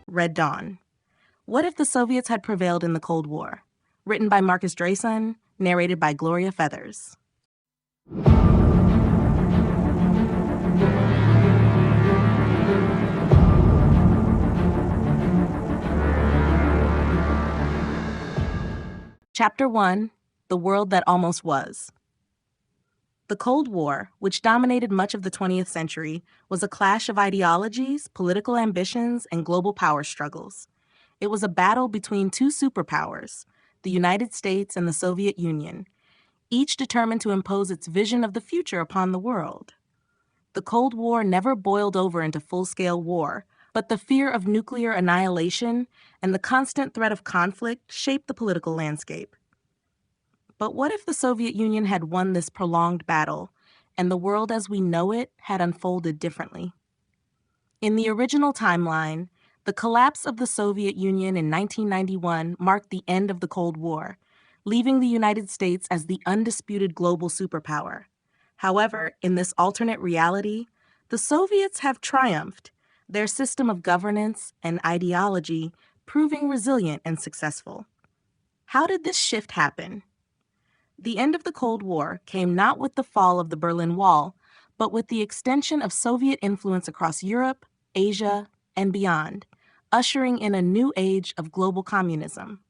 Red Dawn. What if the Soviets had prevailed in the Cold War? Written by Marcus Drayson, narrated by Gloria Feathers. Chapter 1: The World That Almost Was. The Cold War, which dominated much of the 20th century, was a clash of ideologies, political ambitions, and global power struggles. It was a battle between two superpowers, the United States and the Soviet Union, each determined to impose its vision of the future upon the world. The Cold War never boiled over into full-scale war, but the fear of nuclear annihilation and the constant threat of conflict shaped the political landscape. But what if the Soviet Union had won this prolonged battle, and the world as we know it had unfolded differently? In the original timeline, the collapse of the Soviet Union in 1991 marked the end of the Cold War, leaving the United States as the undisputed global superpower. However, in this alternate reality, the Soviets have triumphed, their system of governance and ideology proving resilient and successful. How did this shift happen? The end of the Cold War came not with the fall of the Berlin Wall, but with the extension of Soviet influence across Europe, Asia, and beyond, ushering in a new age of global communism.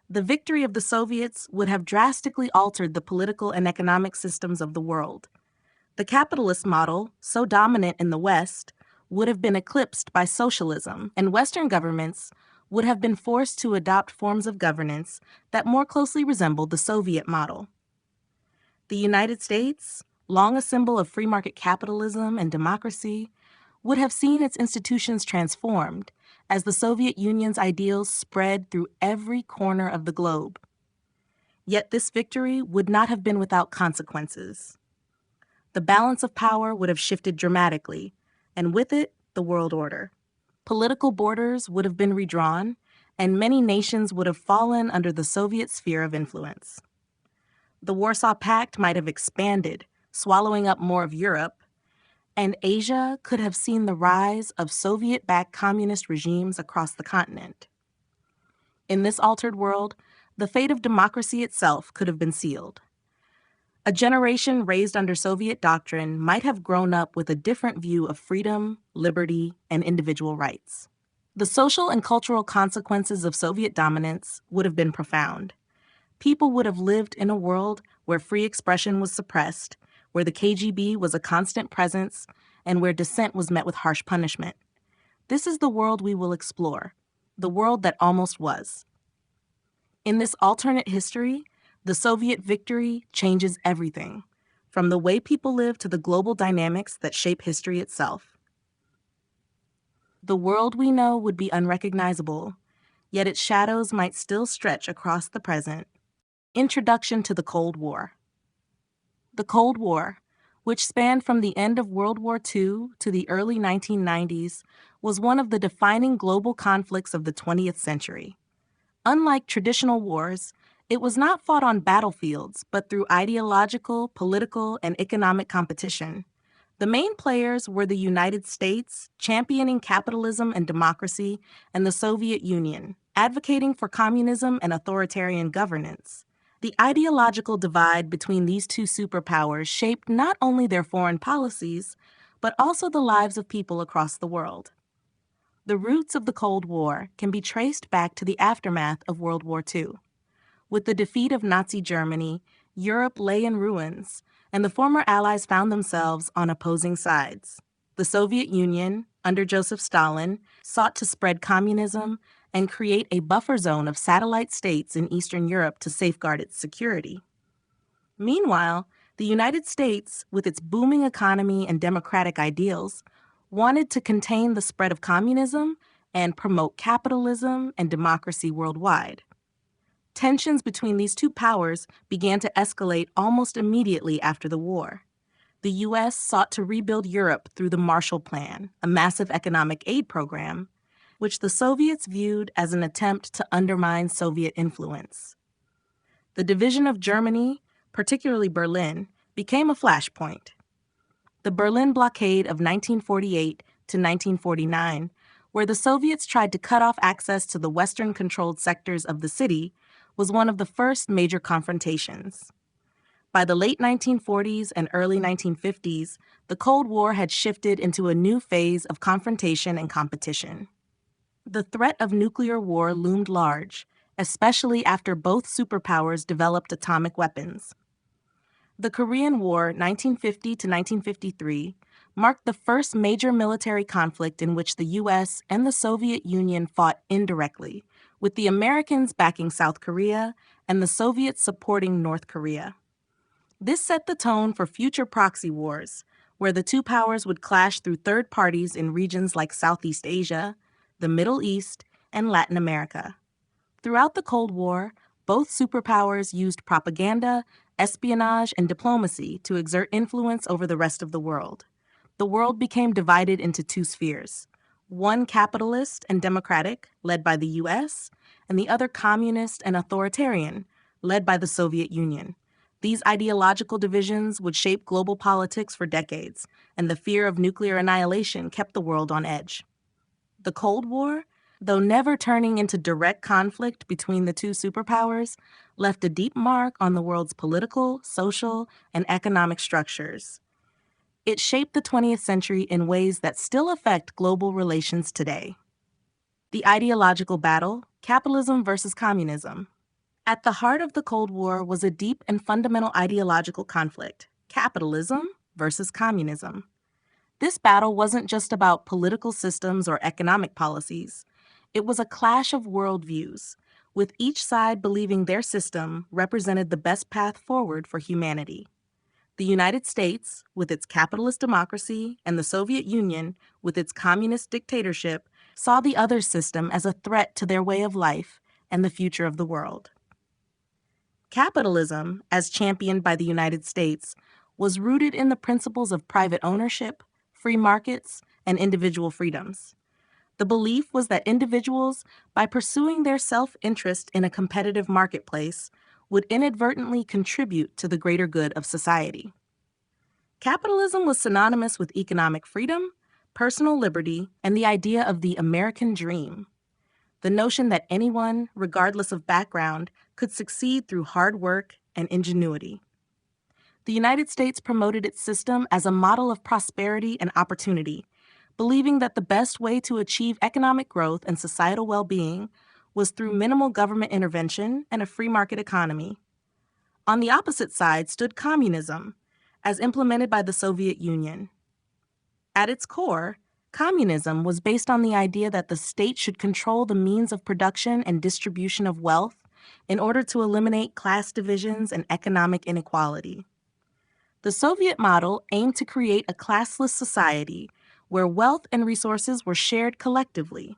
The victory of the Soviets would have drastically altered the political and economic systems of the world. The capitalist model, so dominant in the West, would have been eclipsed by socialism, and Western governments would have been forced to adopt forms of governance that more closely resembled the Soviet model. The United States, long a symbol of free market capitalism and democracy, would have seen its institutions transformed as the Soviet Union's ideals spread through every corner of the globe. Yet this victory would not have been without consequences. The balance of power would have shifted dramatically, and with it, the world order. Political borders would have been redrawn, and many nations would have fallen under the Soviet sphere of influence. The Warsaw Pact might have expanded, swallowing up more of Europe, and Asia could have seen the rise of Soviet-backed communist regimes across the continent. In this altered world, the fate of democracy itself could have been sealed. A generation raised under Soviet doctrine might have grown up with a different view of freedom, liberty, and individual rights. The social and cultural consequences of Soviet dominance would have been profound. People would have lived in a world where free expression was suppressed, where the KGB was a constant presence, and where dissent was met with harsh punishment. This is the world we will explore, the world that almost was. In this alternate history, the Soviet victory changes everything, from the way people live to the global dynamics that shape history itself. The world we know would be unrecognizable, yet its shadows might still stretch across the present. Introduction to the Cold War. The Cold War, which spanned from the end of World War II to the early 1990s, was one of the defining global conflicts of the 20th century. Unlike traditional wars, it was not fought on battlefields, but through ideological, political, and economic competition. The main players were the United States, championing capitalism and democracy, and the Soviet Union, advocating for communism and authoritarian governance. The ideological divide between these two superpowers shaped not only their foreign policies, but also the lives of people across the world. The roots of the Cold War can be traced back to the aftermath of World War II. With the defeat of Nazi Germany, Europe lay in ruins, and the former Allies found themselves on opposing sides. The Soviet Union, under Joseph Stalin, sought to spread communism and create a buffer zone of satellite states in Eastern Europe to safeguard its security. Meanwhile, the United States, with its booming economy and democratic ideals, wanted to contain the spread of communism and promote capitalism and democracy worldwide. Tensions between these two powers began to escalate almost immediately after the war. The U.S. sought to rebuild Europe through the Marshall Plan, a massive economic aid program, which the Soviets viewed as an attempt to undermine Soviet influence. The division of Germany particularly Berlin, became a flashpoint. The Berlin blockade of 1948 to 1949, where the Soviets tried to cut off access to the Western-controlled sectors of the city, was one of the first major confrontations. By the late 1940s and early 1950s, the Cold War had shifted into a new phase of confrontation and competition. The threat of nuclear war loomed large, especially after both superpowers developed atomic weapons. The Korean War, 1950 to 1953, marked the first major military conflict in which the U.S. and the Soviet Union fought indirectly, with the Americans backing South Korea and the Soviets supporting North Korea. This set the tone for future proxy wars, where the two powers would clash through third parties in regions like Southeast Asia, the Middle East, and Latin America. Throughout the Cold War, both superpowers used propaganda, espionage, and diplomacy to exert influence over the rest of the world. The world became divided into two spheres, one capitalist and democratic, led by the U.S., and the other communist and authoritarian, led by the Soviet Union. These ideological divisions would shape global politics for decades, and the fear of nuclear annihilation kept the world on edge. The Cold War, though never turning into direct conflict between the two superpowers, left a deep mark on the world's political, social, and economic structures. It shaped the 20th century in ways that still affect global relations today. The ideological battle, capitalism versus communism. At the heart of the Cold War was a deep and fundamental ideological conflict, capitalism versus communism. This battle wasn't just about political systems or economic policies. It was a clash of worldviews, with each side believing their system represented the best path forward for humanity. The United States, with its capitalist democracy, and the Soviet Union, with its communist dictatorship, saw the other system as a threat to their way of life and the future of the world. Capitalism, as championed by the United States, was rooted in the principles of private ownership, free markets, and individual freedoms. The belief was that individuals, by pursuing their self-interest in a competitive marketplace, would inadvertently contribute to the greater good of society. Capitalism was synonymous with economic freedom, personal liberty, and the idea of the American dream. The notion that anyone, regardless of background, could succeed through hard work and ingenuity. The United States promoted its system as a model of prosperity and opportunity, believing that the best way to achieve economic growth and societal well-being was through minimal government intervention and a free market economy. On the opposite side stood communism, as implemented by the Soviet Union. At its core, communism was based on the idea that the state should control the means of production and distribution of wealth in order to eliminate class divisions and economic inequality. The Soviet model aimed to create a classless society where wealth and resources were shared collectively.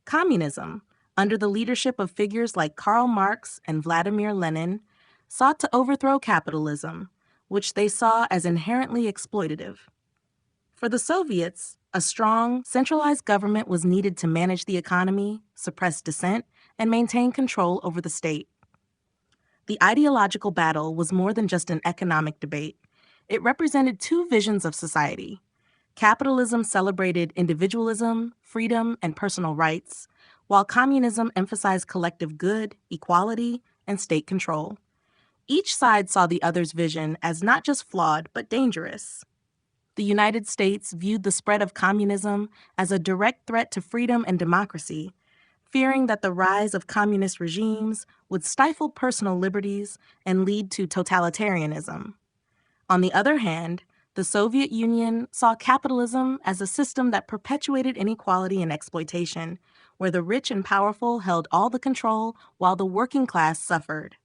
Communism, under the leadership of figures like Karl Marx and Vladimir Lenin, sought to overthrow capitalism, which they saw as inherently exploitative. For the Soviets, a strong, centralized government was needed to manage the economy, suppress dissent, and maintain control over the state. The ideological battle was more than just an economic debate. It represented two visions of society. Capitalism celebrated individualism, freedom, and personal rights, while communism emphasized collective good, equality, and state control. Each side saw the other's vision as not just flawed, but dangerous. The United States viewed the spread of communism as a direct threat to freedom and democracy, fearing that the rise of communist regimes would stifle personal liberties and lead to totalitarianism. On the other hand, the Soviet Union saw capitalism as a system that perpetuated inequality and exploitation, where the rich and powerful held all the control while the working class suffered.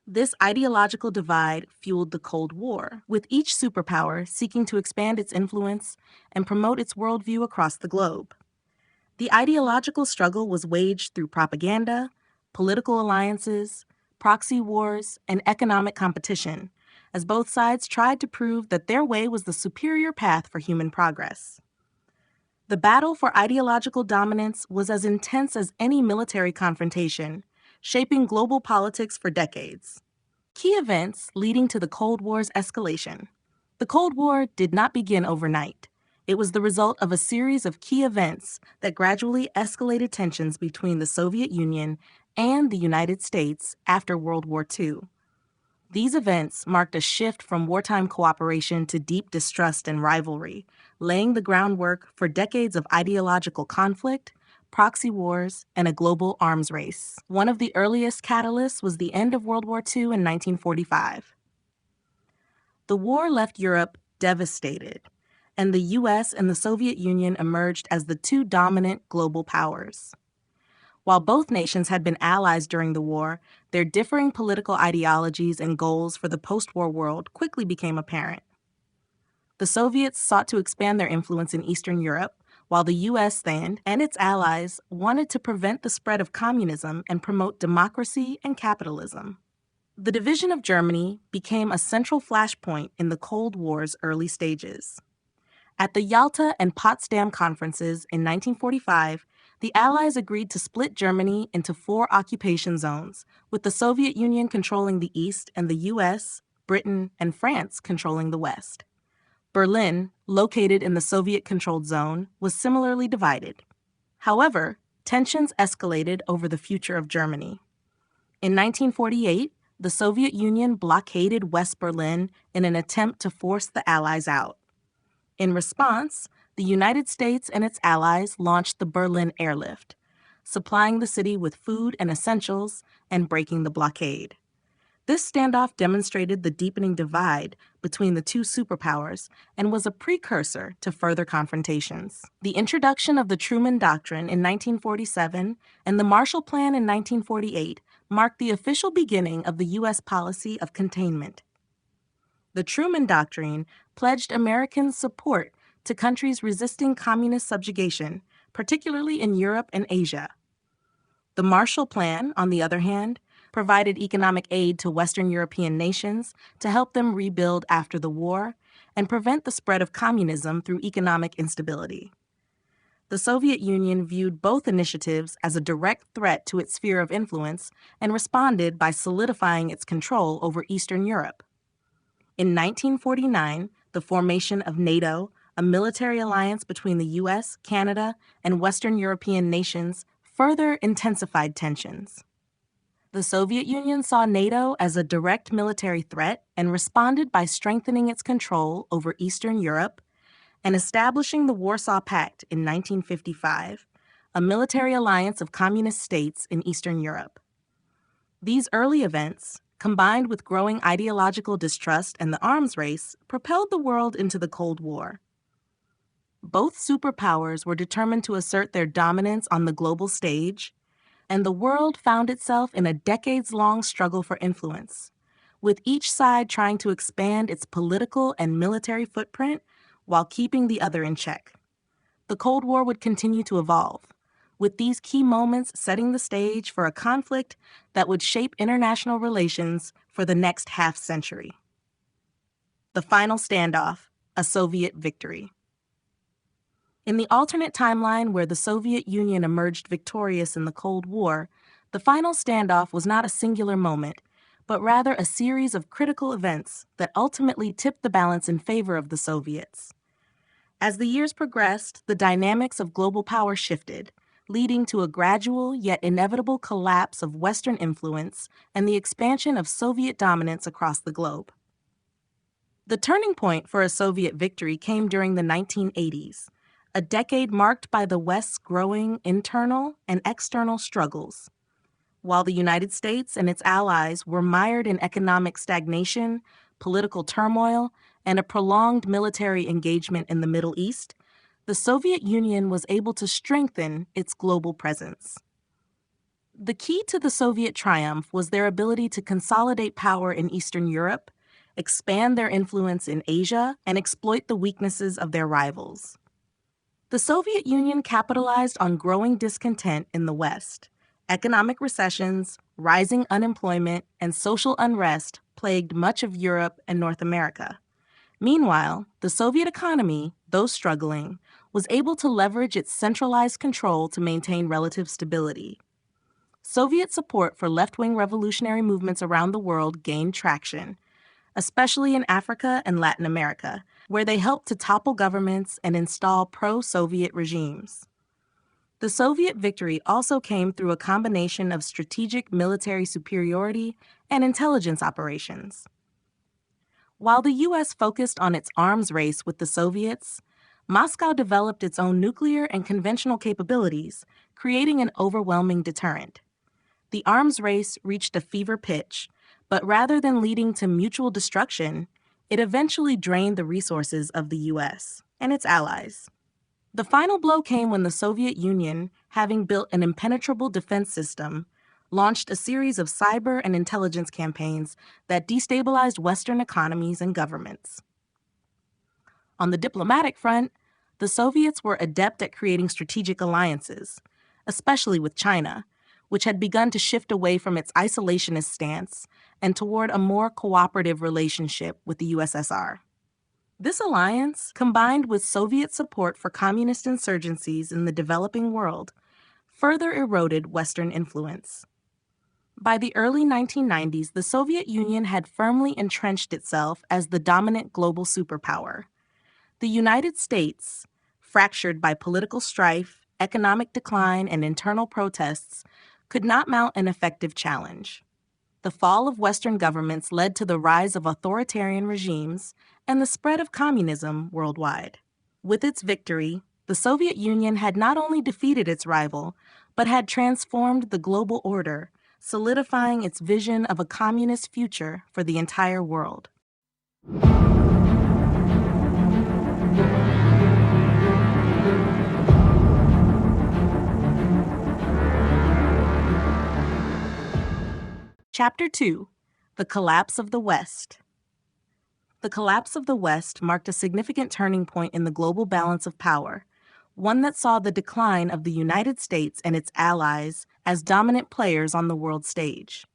This ideological divide fueled the Cold War, with each superpower seeking to expand its influence and promote its worldview across the globe. The ideological struggle was waged through propaganda, political alliances, proxy wars, and economic competition, as both sides tried to prove that their way was the superior path for human progress. The battle for ideological dominance was as intense as any military confrontation, shaping global politics for decades. Key events leading to the Cold War's escalation. The Cold War did not begin overnight. It was the result of a series of key events that gradually escalated tensions between the Soviet Union and the United States after World War II. These events marked a shift from wartime cooperation to deep distrust and rivalry, laying the groundwork for decades of ideological conflict, proxy wars, and a global arms race. One of the earliest catalysts was the end of World War II in 1945. The war left Europe devastated, and the U.S. and the Soviet Union emerged as the two dominant global powers. While both nations had been allies during the war, their differing political ideologies and goals for the post-war world quickly became apparent. The Soviets sought to expand their influence in Eastern Europe, while the U.S. and its allies wanted to prevent the spread of communism and promote democracy and capitalism. The division of Germany became a central flashpoint in the Cold War's early stages. At the Yalta and Potsdam conferences in 1945, the Allies agreed to split Germany into 4 occupation zones, with the Soviet Union controlling the East and the U.S., Britain, and France controlling the West. Berlin, located in the Soviet-controlled zone, was similarly divided. However, tensions escalated over the future of Germany. In 1948, the Soviet Union blockaded West Berlin in an attempt to force the Allies out. In response, the United States and its allies launched the Berlin Airlift, supplying the city with food and essentials and breaking the blockade. This standoff demonstrated the deepening divide between the two superpowers and was a precursor to further confrontations. The introduction of the Truman Doctrine in 1947 and the Marshall Plan in 1948 marked the official beginning of the U.S. policy of containment. The Truman Doctrine pledged American support to countries resisting communist subjugation, particularly in Europe and Asia. The Marshall Plan, on the other hand, provided economic aid to Western European nations to help them rebuild after the war and prevent the spread of communism through economic instability. The Soviet Union viewed both initiatives as a direct threat to its sphere of influence and responded by solidifying its control over Eastern Europe. In 1949, the formation of NATO, a military alliance between the U.S., Canada, and Western European nations, further intensified tensions. The Soviet Union saw NATO as a direct military threat and responded by strengthening its control over Eastern Europe and establishing the Warsaw Pact in 1955, a military alliance of communist states in Eastern Europe. These early events, combined with growing ideological distrust and the arms race, propelled the world into the Cold War. Both superpowers were determined to assert their dominance on the global stage, and the world found itself in a decades-long struggle for influence, with each side trying to expand its political and military footprint while keeping the other in check. The Cold War would continue to evolve, with these key moments setting the stage for a conflict that would shape international relations for the next half-century. The final standoff, a Soviet victory. In the alternate timeline where the Soviet Union emerged victorious in the Cold War, the final standoff was not a singular moment, but rather a series of critical events that ultimately tipped the balance in favor of the Soviets. As the years progressed, the dynamics of global power shifted, leading to a gradual yet inevitable collapse of Western influence and the expansion of Soviet dominance across the globe. The turning point for a Soviet victory came during the 1980s, a decade marked by the West's growing internal and external struggles. While the United States and its allies were mired in economic stagnation, political turmoil, and a prolonged military engagement in the Middle East, the Soviet Union was able to strengthen its global presence. The key to the Soviet triumph was their ability to consolidate power in Eastern Europe, expand their influence in Asia, and exploit the weaknesses of their rivals. The Soviet Union capitalized on growing discontent in the West. Economic recessions, rising unemployment, and social unrest plagued much of Europe and North America. Meanwhile, the Soviet economy, though struggling, was able to leverage its centralized control to maintain relative stability. Soviet support for left-wing revolutionary movements around the world gained traction, especially in Africa and Latin America, where they helped to topple governments and install pro-Soviet regimes. The Soviet victory also came through a combination of strategic military superiority and intelligence operations. While the U.S. focused on its arms race with the Soviets, Moscow developed its own nuclear and conventional capabilities, creating an overwhelming deterrent. The arms race reached a fever pitch, but rather than leading to mutual destruction, it eventually drained the resources of the U.S. and its allies. The final blow came when the Soviet Union, having built an impenetrable defense system, launched a series of cyber and intelligence campaigns that destabilized Western economies and governments. On the diplomatic front, the Soviets were adept at creating strategic alliances, especially with China, which had begun to shift away from its isolationist stance and toward a more cooperative relationship with the USSR. This alliance, combined with Soviet support for communist insurgencies in the developing world, further eroded Western influence. By the early 1990s, the Soviet Union had firmly entrenched itself as the dominant global superpower. The United States, fractured by political strife, economic decline, and internal protests, could not mount an effective challenge. The fall of Western governments led to the rise of authoritarian regimes and the spread of communism worldwide. With its victory, the Soviet Union had not only defeated its rival, but had transformed the global order, solidifying its vision of a communist future for the entire world. Chapter 2: The Collapse of the West. The collapse of the West marked a significant turning point in the global balance of power, one that saw the decline of the United States and its allies as dominant players on the world stage.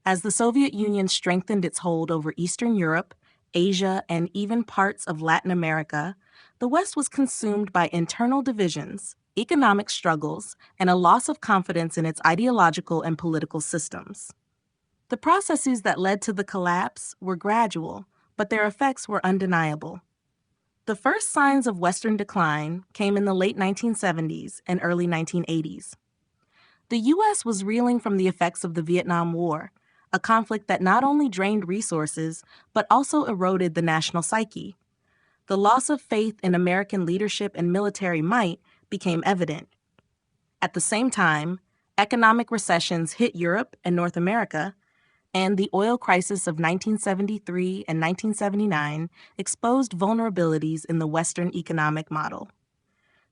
As the Soviet Union strengthened its hold over Eastern Europe, Asia, and even parts of Latin America, the West was consumed by internal divisions, economic struggles, and a loss of confidence in its ideological and political systems. The processes that led to the collapse were gradual, but their effects were undeniable. The first signs of Western decline came in the late 1970s and early 1980s. The U.S. was reeling from the effects of the Vietnam War, a conflict that not only drained resources, but also eroded the national psyche. The loss of faith in American leadership and military might became evident. At the same time, economic recessions hit Europe and North America, and the oil crisis of 1973 and 1979 exposed vulnerabilities in the Western economic model.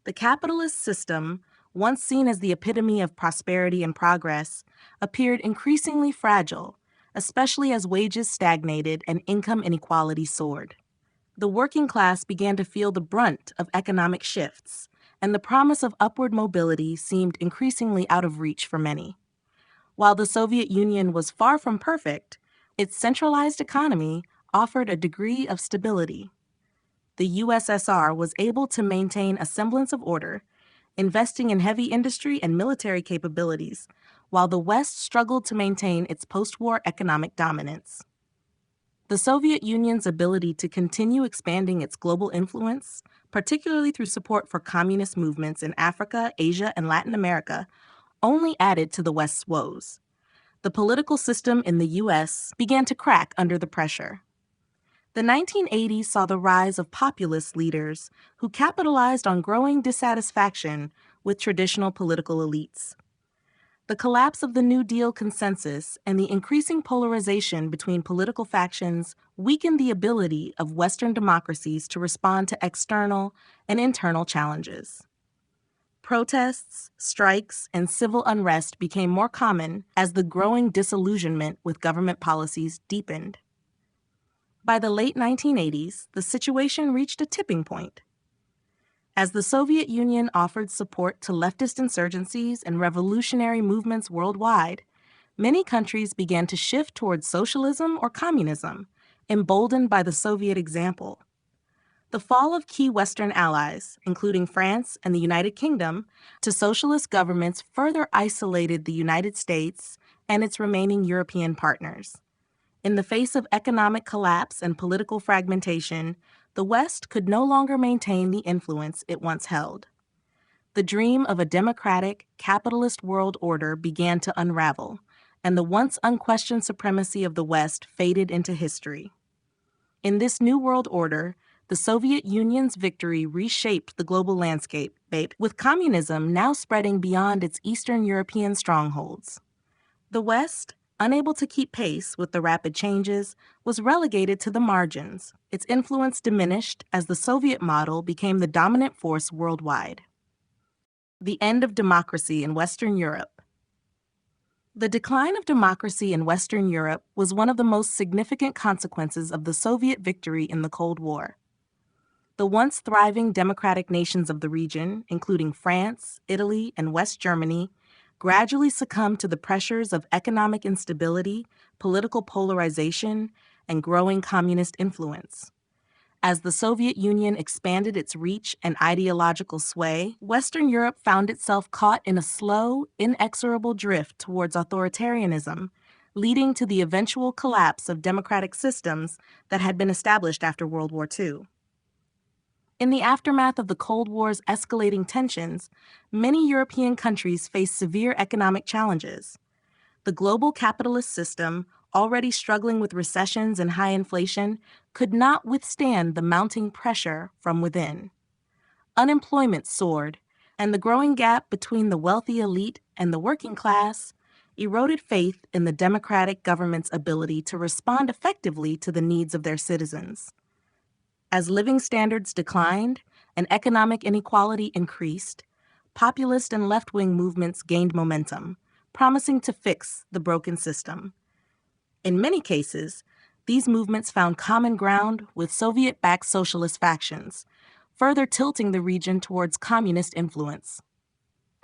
The capitalist system, once seen as the epitome of prosperity and progress, appeared increasingly fragile, especially as wages stagnated and income inequality soared. The working class began to feel the brunt of economic shifts, and the promise of upward mobility seemed increasingly out of reach for many. While the Soviet Union was far from perfect, its centralized economy offered a degree of stability. The USSR was able to maintain a semblance of order, investing in heavy industry and military capabilities, while the West struggled to maintain its post-war economic dominance. The Soviet Union's ability to continue expanding its global influence, particularly through support for communist movements in Africa, Asia, and Latin America, only added to the West's woes. The political system in the U.S. began to crack under the pressure. The 1980s saw the rise of populist leaders who capitalized on growing dissatisfaction with traditional political elites. The collapse of the New Deal consensus and the increasing polarization between political factions weakened the ability of Western democracies to respond to external and internal challenges. Protests, strikes, and civil unrest became more common as the growing disillusionment with government policies deepened. By the late 1980s, the situation reached a tipping point. As the Soviet Union offered support to leftist insurgencies and revolutionary movements worldwide, many countries began to shift towards socialism or communism, emboldened by the Soviet example. The fall of key Western allies, including France and the United Kingdom, to socialist governments further isolated the United States and its remaining European partners. In the face of economic collapse and political fragmentation, the West could no longer maintain the influence it once held. The dream of a democratic, capitalist world order began to unravel, and the once unquestioned supremacy of the West faded into history. In this new world order, the Soviet Union's victory reshaped the global landscape, with communism now spreading beyond its Eastern European strongholds. The West, unable to keep pace with the rapid changes, was relegated to the margins. Its influence diminished as the Soviet model became the dominant force worldwide. The end of democracy in Western Europe. The decline of democracy in Western Europe was one of the most significant consequences of the Soviet victory in the Cold War. The once thriving democratic nations of the region, including France, Italy, and West Germany, gradually succumbed to the pressures of economic instability, political polarization, and growing communist influence. As the Soviet Union expanded its reach and ideological sway, Western Europe found itself caught in a slow, inexorable drift towards authoritarianism, leading to the eventual collapse of democratic systems that had been established after World War II. In the aftermath of the Cold War's escalating tensions, many European countries faced severe economic challenges. The global capitalist system, already struggling with recessions and high inflation, could not withstand the mounting pressure from within. Unemployment soared, and the growing gap between the wealthy elite and the working class eroded faith in the democratic government's ability to respond effectively to the needs of their citizens. As living standards declined and economic inequality increased, populist and left-wing movements gained momentum, promising to fix the broken system. In many cases, these movements found common ground with Soviet-backed socialist factions, further tilting the region towards communist influence.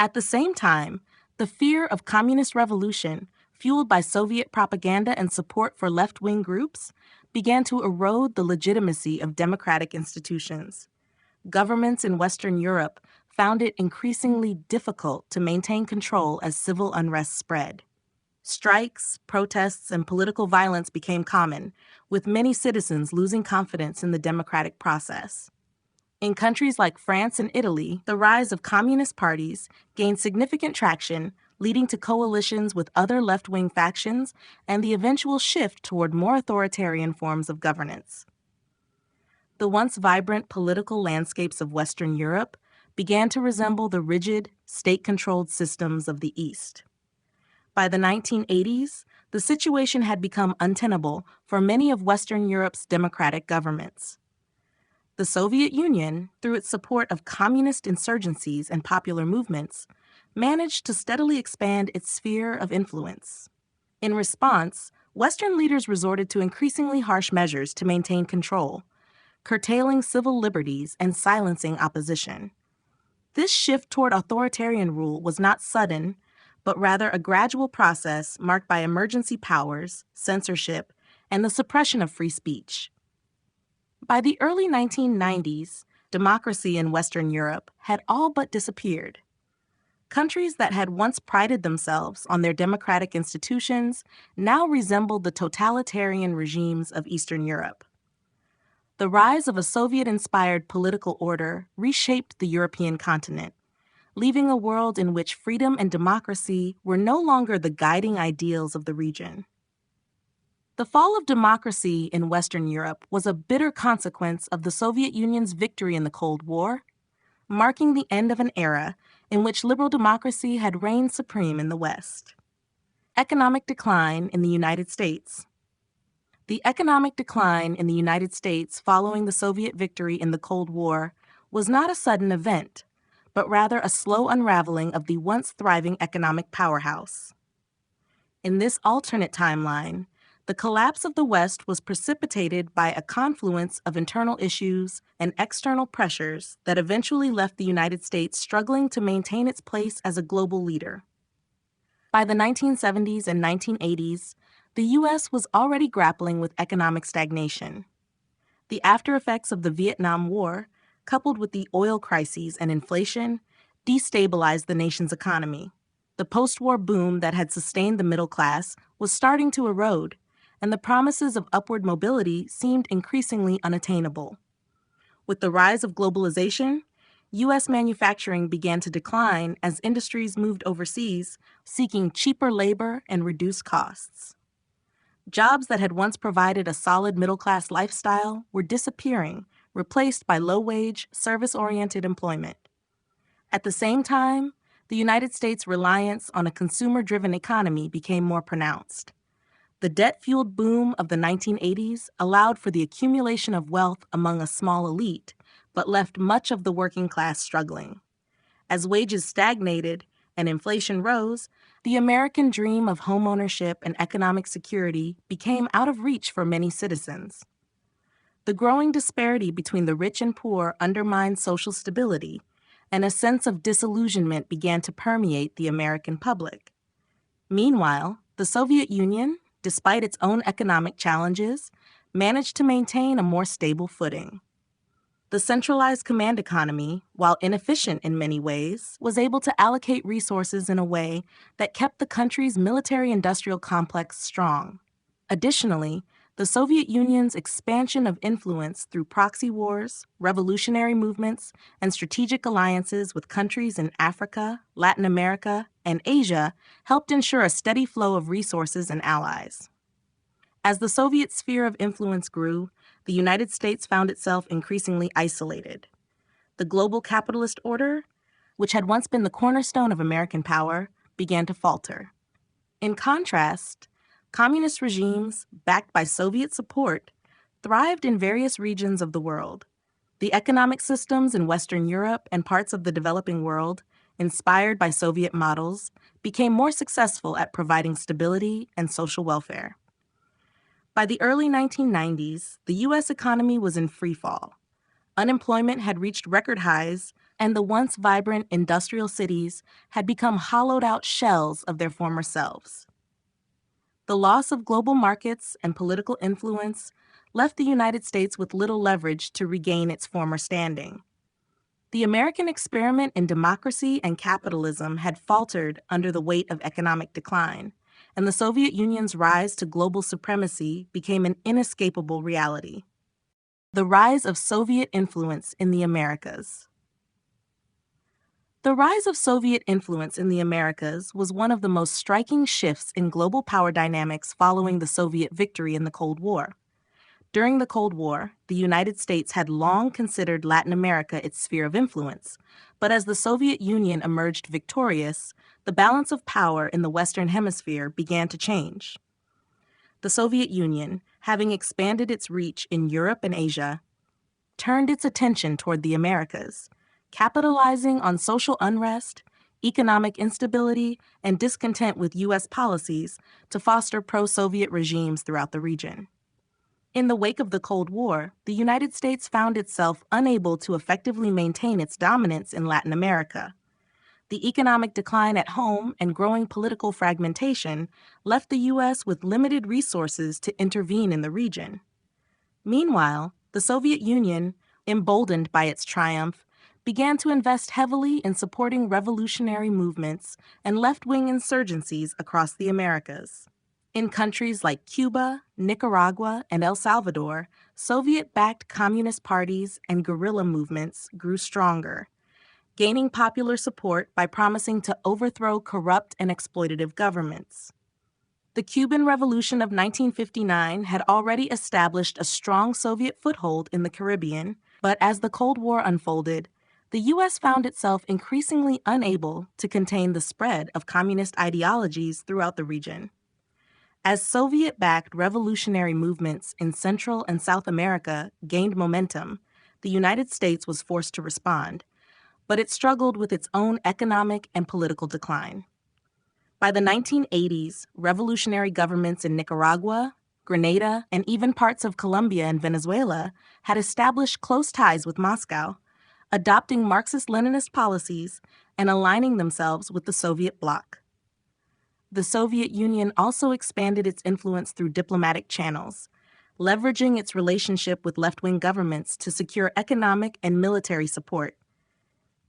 At the same time, the fear of communist revolution, fueled by Soviet propaganda and support for left-wing groups, began to erode the legitimacy of democratic institutions. Governments in Western Europe found it increasingly difficult to maintain control as civil unrest spread. Strikes, protests, and political violence became common, with many citizens losing confidence in the democratic process. In countries like France and Italy, the rise of communist parties gained significant traction, leading to coalitions with other left-wing factions and the eventual shift toward more authoritarian forms of governance. The once vibrant political landscapes of Western Europe began to resemble the rigid, state-controlled systems of the East. By the 1980s, the situation had become untenable for many of Western Europe's democratic governments. The Soviet Union, through its support of communist insurgencies and popular movements, managed to steadily expand its sphere of influence. In response, Western leaders resorted to increasingly harsh measures to maintain control, curtailing civil liberties and silencing opposition. This shift toward authoritarian rule was not sudden, but rather a gradual process marked by emergency powers, censorship, and the suppression of free speech. By the early 1990s, democracy in Western Europe had all but disappeared. Countries that had once prided themselves on their democratic institutions now resembled the totalitarian regimes of Eastern Europe. The rise of a Soviet-inspired political order reshaped the European continent, leaving a world in which freedom and democracy were no longer the guiding ideals of the region. The fall of democracy in Western Europe was a bitter consequence of the Soviet Union's victory in the Cold War, marking the end of an era in which liberal democracy had reigned supreme in the West. Economic decline in the United States. The economic decline in the United States following the Soviet victory in the Cold War was not a sudden event, but rather a slow unraveling of the once thriving economic powerhouse. In this alternate timeline, the collapse of the West was precipitated by a confluence of internal issues and external pressures that eventually left the United States struggling to maintain its place as a global leader. By the 1970s and 1980s, the U.S. was already grappling with economic stagnation. The aftereffects of the Vietnam War, coupled with the oil crises and inflation, destabilized the nation's economy. The post-war boom that had sustained the middle class was starting to erode, and the promises of upward mobility seemed increasingly unattainable. With the rise of globalization, U.S. manufacturing began to decline as industries moved overseas, seeking cheaper labor and reduced costs. Jobs that had once provided a solid middle-class lifestyle were disappearing, replaced by low-wage, service-oriented employment. At the same time, the United States' reliance on a consumer-driven economy became more pronounced. The debt-fueled boom of the 1980s allowed for the accumulation of wealth among a small elite, but left much of the working class struggling. As wages stagnated and inflation rose, the American dream of homeownership and economic security became out of reach for many citizens. The growing disparity between the rich and poor undermined social stability, and a sense of disillusionment began to permeate the American public. Meanwhile, the Soviet Union, despite its own economic challenges, managed to maintain a more stable footing. The centralized command economy, while inefficient in many ways, was able to allocate resources in a way that kept the country's military-industrial complex strong. Additionally, the Soviet Union's expansion of influence through proxy wars, revolutionary movements, and strategic alliances with countries in Africa, Latin America, and Asia helped ensure a steady flow of resources and allies. As the Soviet sphere of influence grew, the United States found itself increasingly isolated. The global capitalist order, which had once been the cornerstone of American power, began to falter. In contrast, communist regimes, backed by Soviet support, thrived in various regions of the world. The economic systems in Western Europe and parts of the developing world, inspired by Soviet models, became more successful at providing stability and social welfare. By the early 1990s, the U.S. economy was in freefall. Unemployment had reached record highs, and the once vibrant industrial cities had become hollowed-out shells of their former selves. The loss of global markets and political influence left the United States with little leverage to regain its former standing. The American experiment in democracy and capitalism had faltered under the weight of economic decline, and the Soviet Union's rise to global supremacy became an inescapable reality. The rise of Soviet influence in the Americas. The rise of Soviet influence in the Americas was one of the most striking shifts in global power dynamics following the Soviet victory in the Cold War. During the Cold War, the United States had long considered Latin America its sphere of influence, but as the Soviet Union emerged victorious, the balance of power in the Western Hemisphere began to change. The Soviet Union, having expanded its reach in Europe and Asia, turned its attention toward the Americas, capitalizing on social unrest, economic instability, and discontent with U.S. policies to foster pro-Soviet regimes throughout the region. In the wake of the Cold War, the United States found itself unable to effectively maintain its dominance in Latin America. The economic decline at home and growing political fragmentation left the U.S. with limited resources to intervene in the region. Meanwhile, the Soviet Union, emboldened by its triumph, began to invest heavily in supporting revolutionary movements and left-wing insurgencies across the Americas. In countries like Cuba, Nicaragua, and El Salvador, Soviet-backed communist parties and guerrilla movements grew stronger, gaining popular support by promising to overthrow corrupt and exploitative governments. The Cuban Revolution of 1959 had already established a strong Soviet foothold in the Caribbean, but as the Cold War unfolded, the U.S. found itself increasingly unable to contain the spread of communist ideologies throughout the region. As Soviet-backed revolutionary movements in Central and South America gained momentum, the United States was forced to respond, but it struggled with its own economic and political decline. By the 1980s, revolutionary governments in Nicaragua, Grenada, and even parts of Colombia and Venezuela had established close ties with Moscow, adopting Marxist-Leninist policies and aligning themselves with the Soviet bloc. The Soviet Union also expanded its influence through diplomatic channels, leveraging its relationship with left-wing governments to secure economic and military support.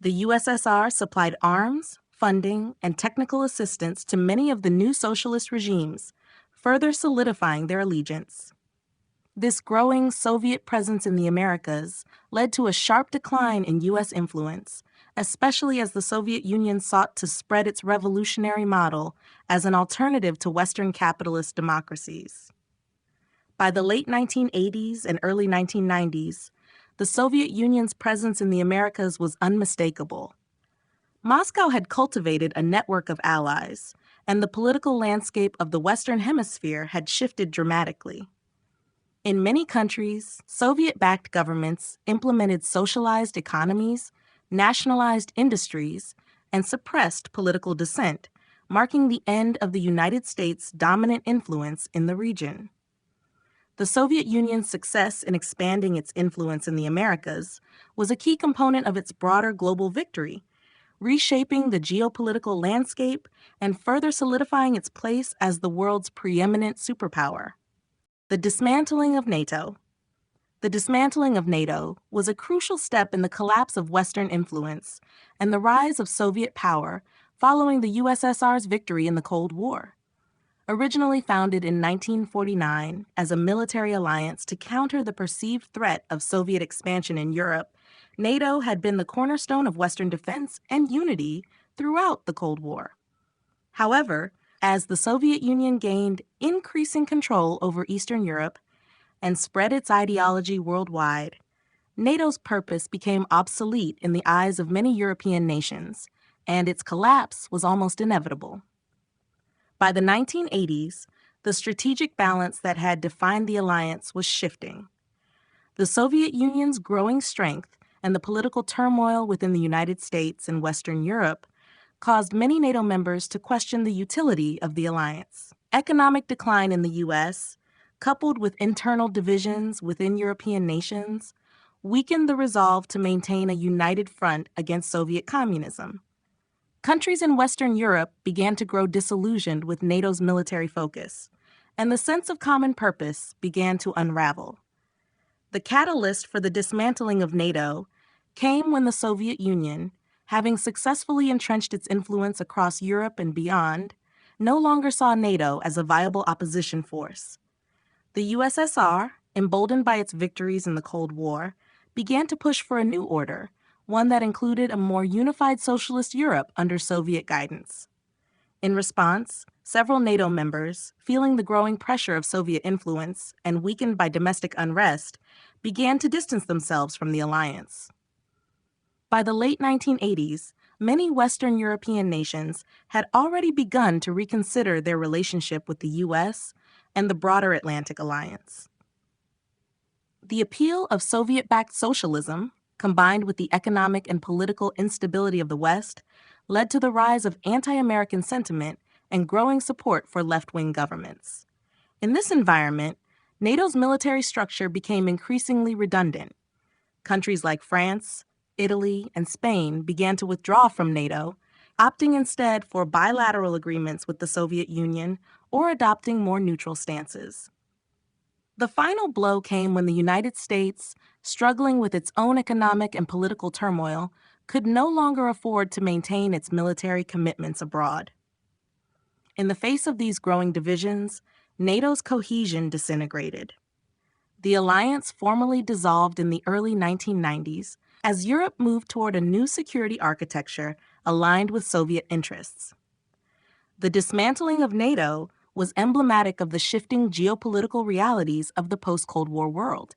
The USSR supplied arms, funding, and technical assistance to many of the new socialist regimes, further solidifying their allegiance. This growing Soviet presence in the Americas led to a sharp decline in U.S. influence, especially as the Soviet Union sought to spread its revolutionary model as an alternative to Western capitalist democracies. By the late 1980s and early 1990s, the Soviet Union's presence in the Americas was unmistakable. Moscow had cultivated a network of allies, and the political landscape of the Western Hemisphere had shifted dramatically. In many countries, Soviet-backed governments implemented socialized economies, nationalized industries, and suppressed political dissent, marking the end of the United States' dominant influence in the region. The Soviet Union's success in expanding its influence in the Americas was a key component of its broader global victory, reshaping the geopolitical landscape and further solidifying its place as the world's preeminent superpower. The dismantling of NATO. The dismantling of NATO was a crucial step in the collapse of Western influence and the rise of Soviet power following the USSR's victory in the Cold War. Originally founded in 1949 as a military alliance to counter the perceived threat of Soviet expansion in Europe, NATO had been the cornerstone of Western defense and unity throughout the Cold War. However, as the Soviet Union gained increasing control over Eastern Europe and spread its ideology worldwide, NATO's purpose became obsolete in the eyes of many European nations, and its collapse was almost inevitable. By the 1980s, the strategic balance that had defined the alliance was shifting. The Soviet Union's growing strength and the political turmoil within the United States and Western Europe caused many NATO members to question the utility of the alliance. Economic decline in the U.S., coupled with internal divisions within European nations, weakened the resolve to maintain a united front against Soviet communism. Countries in Western Europe began to grow disillusioned with NATO's military focus, and the sense of common purpose began to unravel. The catalyst for the dismantling of NATO came when the Soviet Union, having successfully entrenched its influence across Europe and beyond, no longer saw NATO as a viable opposition force. The USSR, emboldened by its victories in the Cold War, began to push for a new order, one that included a more unified socialist Europe under Soviet guidance. In response, several NATO members, feeling the growing pressure of Soviet influence and weakened by domestic unrest, began to distance themselves from the alliance. By the late 1980s, many Western European nations had already begun to reconsider their relationship with the U.S. and the broader Atlantic Alliance. The appeal of Soviet-backed socialism, combined with the economic and political instability of the West, led to the rise of anti-American sentiment and growing support for left-wing governments. In this environment, NATO's military structure became increasingly redundant. Countries like France, Italy, and Spain began to withdraw from NATO, opting instead for bilateral agreements with the Soviet Union or adopting more neutral stances. The final blow came when the United States, struggling with its own economic and political turmoil, could no longer afford to maintain its military commitments abroad. In the face of these growing divisions, NATO's cohesion disintegrated. The alliance formally dissolved in the early 1990s as Europe moved toward a new security architecture aligned with Soviet interests. The dismantling of NATO was emblematic of the shifting geopolitical realities of the post-Cold War world,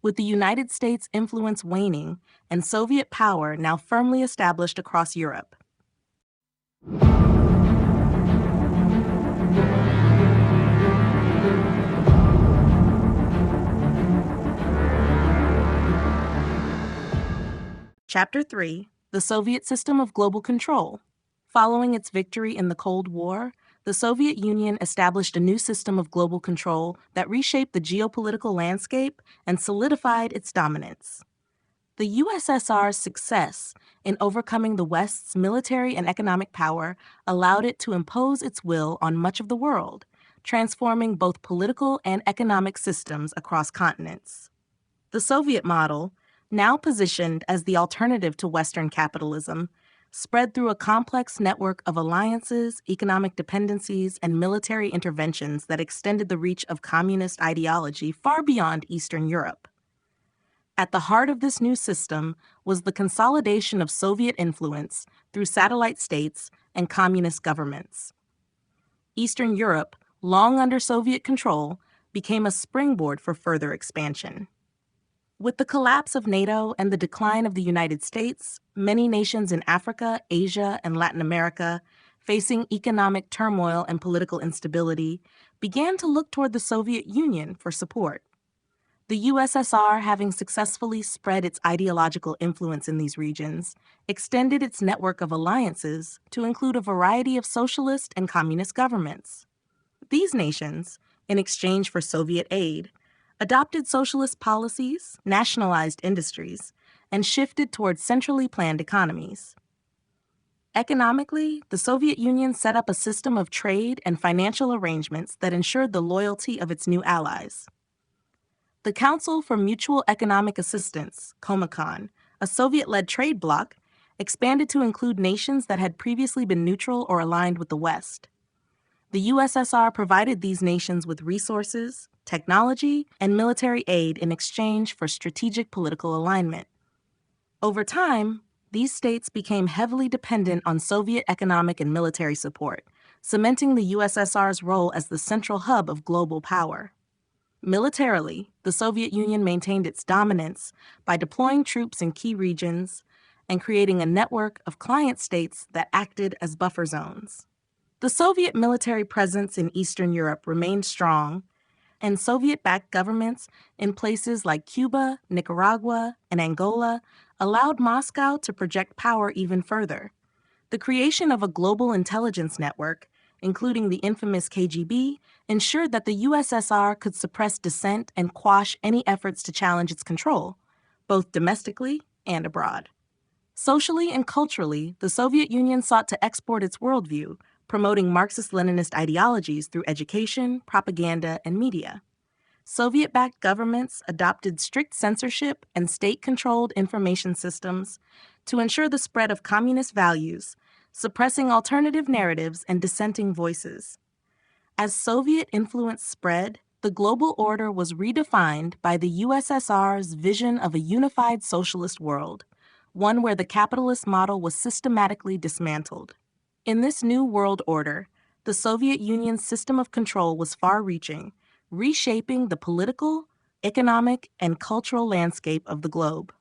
with the United States' influence waning and Soviet power now firmly established across Europe. Chapter 3: The Soviet System of Global Control. Following its victory in the Cold War, the Soviet Union established a new system of global control that reshaped the geopolitical landscape and solidified its dominance. The USSR's success in overcoming the West's military and economic power allowed it to impose its will on much of the world, transforming both political and economic systems across continents. The Soviet model, now positioned as the alternative to Western capitalism, spread through a complex network of alliances, economic dependencies, and military interventions that extended the reach of communist ideology far beyond Eastern Europe. At the heart of this new system was the consolidation of Soviet influence through satellite states and communist governments. Eastern Europe, long under Soviet control, became a springboard for further expansion. With the collapse of NATO and the decline of the United States, many nations in Africa, Asia, and Latin America, facing economic turmoil and political instability, began to look toward the Soviet Union for support. The USSR, having successfully spread its ideological influence in these regions, extended its network of alliances to include a variety of socialist and communist governments. These nations, in exchange for Soviet aid, adopted socialist policies, nationalized industries, and shifted towards centrally planned economies. Economically, the Soviet Union set up a system of trade and financial arrangements that ensured the loyalty of its new allies. The Council for Mutual Economic Assistance, Comecon, a Soviet-led trade bloc, expanded to include nations that had previously been neutral or aligned with the West. The USSR provided these nations with resources, technology, and military aid in exchange for strategic political alignment. Over time, these states became heavily dependent on Soviet economic and military support, cementing the USSR's role as the central hub of global power. Militarily, the Soviet Union maintained its dominance by deploying troops in key regions and creating a network of client states that acted as buffer zones. The Soviet military presence in Eastern Europe remained strong, and Soviet-backed governments in places like Cuba, Nicaragua, and Angola allowed Moscow to project power even further. The creation of a global intelligence network, including the infamous KGB, ensured that the USSR could suppress dissent and quash any efforts to challenge its control, both domestically and abroad. Socially and culturally, the Soviet Union sought to export its worldview, promoting Marxist-Leninist ideologies through education, propaganda, and media. Soviet-backed governments adopted strict censorship and state-controlled information systems to ensure the spread of communist values, suppressing alternative narratives and dissenting voices. As Soviet influence spread, the global order was redefined by the USSR's vision of a unified socialist world, one where the capitalist model was systematically dismantled. In this new world order, the Soviet Union's system of control was far-reaching, reshaping the political, economic, and cultural landscape of the globe.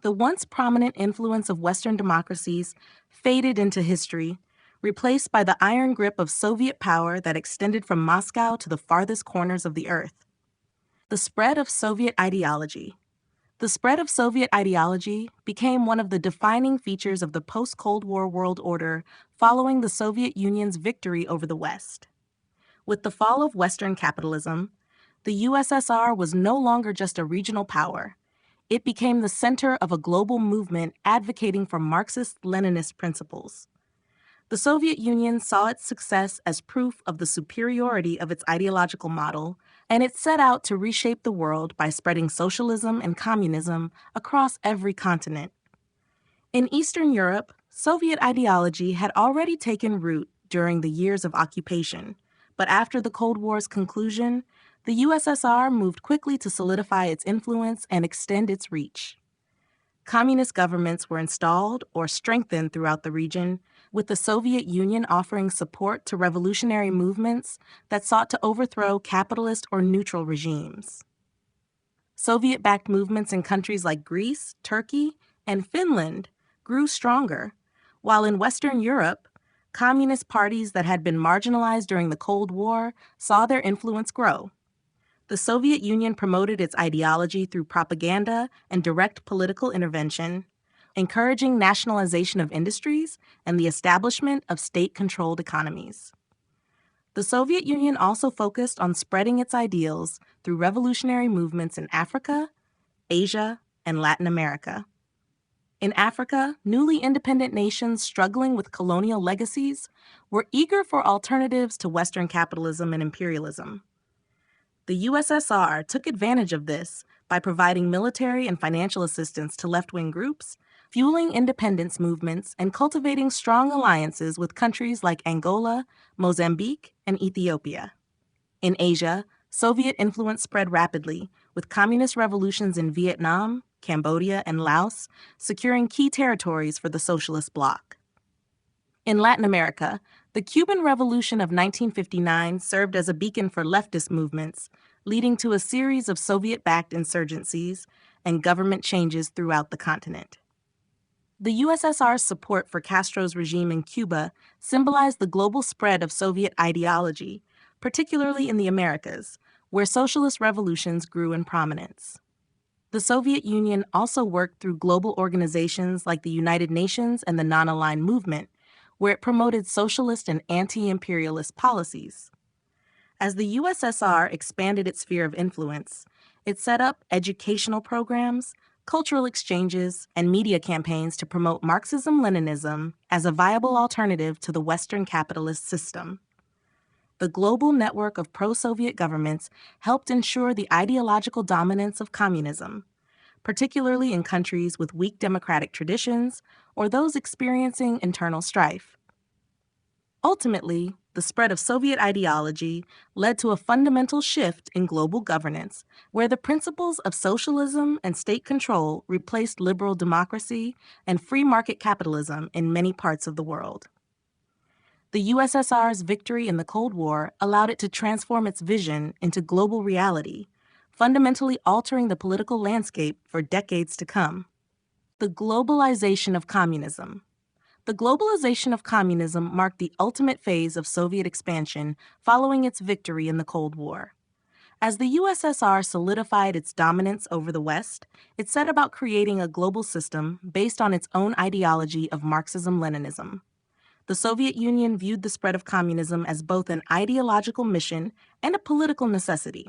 The once prominent influence of Western democracies faded into history, replaced by the iron grip of Soviet power that extended from Moscow to the farthest corners of the earth. The spread of Soviet ideology. The spread of Soviet ideology became one of the defining features of the post-Cold War world order following the Soviet Union's victory over the West. With the fall of Western capitalism, the USSR was no longer just a regional power. It became the center of a global movement advocating for Marxist-Leninist principles. The Soviet Union saw its success as proof of the superiority of its ideological model, and it set out to reshape the world by spreading socialism and communism across every continent. In Eastern Europe, Soviet ideology had already taken root during the years of occupation, but after the Cold War's conclusion, the USSR moved quickly to solidify its influence and extend its reach. Communist governments were installed or strengthened throughout the region, with the Soviet Union offering support to revolutionary movements that sought to overthrow capitalist or neutral regimes. Soviet-backed movements in countries like Greece, Turkey, and Finland grew stronger, while in Western Europe, communist parties that had been marginalized during the Cold War saw their influence grow. The Soviet Union promoted its ideology through propaganda and direct political intervention, encouraging nationalization of industries and the establishment of state-controlled economies. The Soviet Union also focused on spreading its ideals through revolutionary movements in Africa, Asia, and Latin America. In Africa, newly independent nations struggling with colonial legacies were eager for alternatives to Western capitalism and imperialism. The USSR took advantage of this by providing military and financial assistance to left-wing groups, fueling independence movements, and cultivating strong alliances with countries like Angola, Mozambique, and Ethiopia. In Asia, Soviet influence spread rapidly, with communist revolutions in Vietnam, Cambodia, and Laos securing key territories for the socialist bloc. In Latin America, the Cuban Revolution of 1959 served as a beacon for leftist movements, leading to a series of Soviet-backed insurgencies and government changes throughout the continent. The USSR's support for Castro's regime in Cuba symbolized the global spread of Soviet ideology, particularly in the Americas, where socialist revolutions grew in prominence. The Soviet Union also worked through global organizations like the United Nations and the Non-Aligned Movement, where it promoted socialist and anti-imperialist policies. As the USSR expanded its sphere of influence, it set up educational programs, cultural exchanges, and media campaigns to promote Marxism-Leninism as a viable alternative to the Western capitalist system. The global network of pro-Soviet governments helped ensure the ideological dominance of communism, particularly in countries with weak democratic traditions or those experiencing internal strife. Ultimately, the spread of Soviet ideology led to a fundamental shift in global governance, where the principles of socialism and state control replaced liberal democracy and free market capitalism in many parts of the world. The USSR's victory in the Cold War allowed it to transform its vision into global reality, fundamentally altering the political landscape for decades to come. The globalization of communism. The globalization of communism marked the ultimate phase of Soviet expansion following its victory in the Cold War. As the USSR solidified its dominance over the West, it set about creating a global system based on its own ideology of Marxism-Leninism. The Soviet Union viewed the spread of communism as both an ideological mission and a political necessity,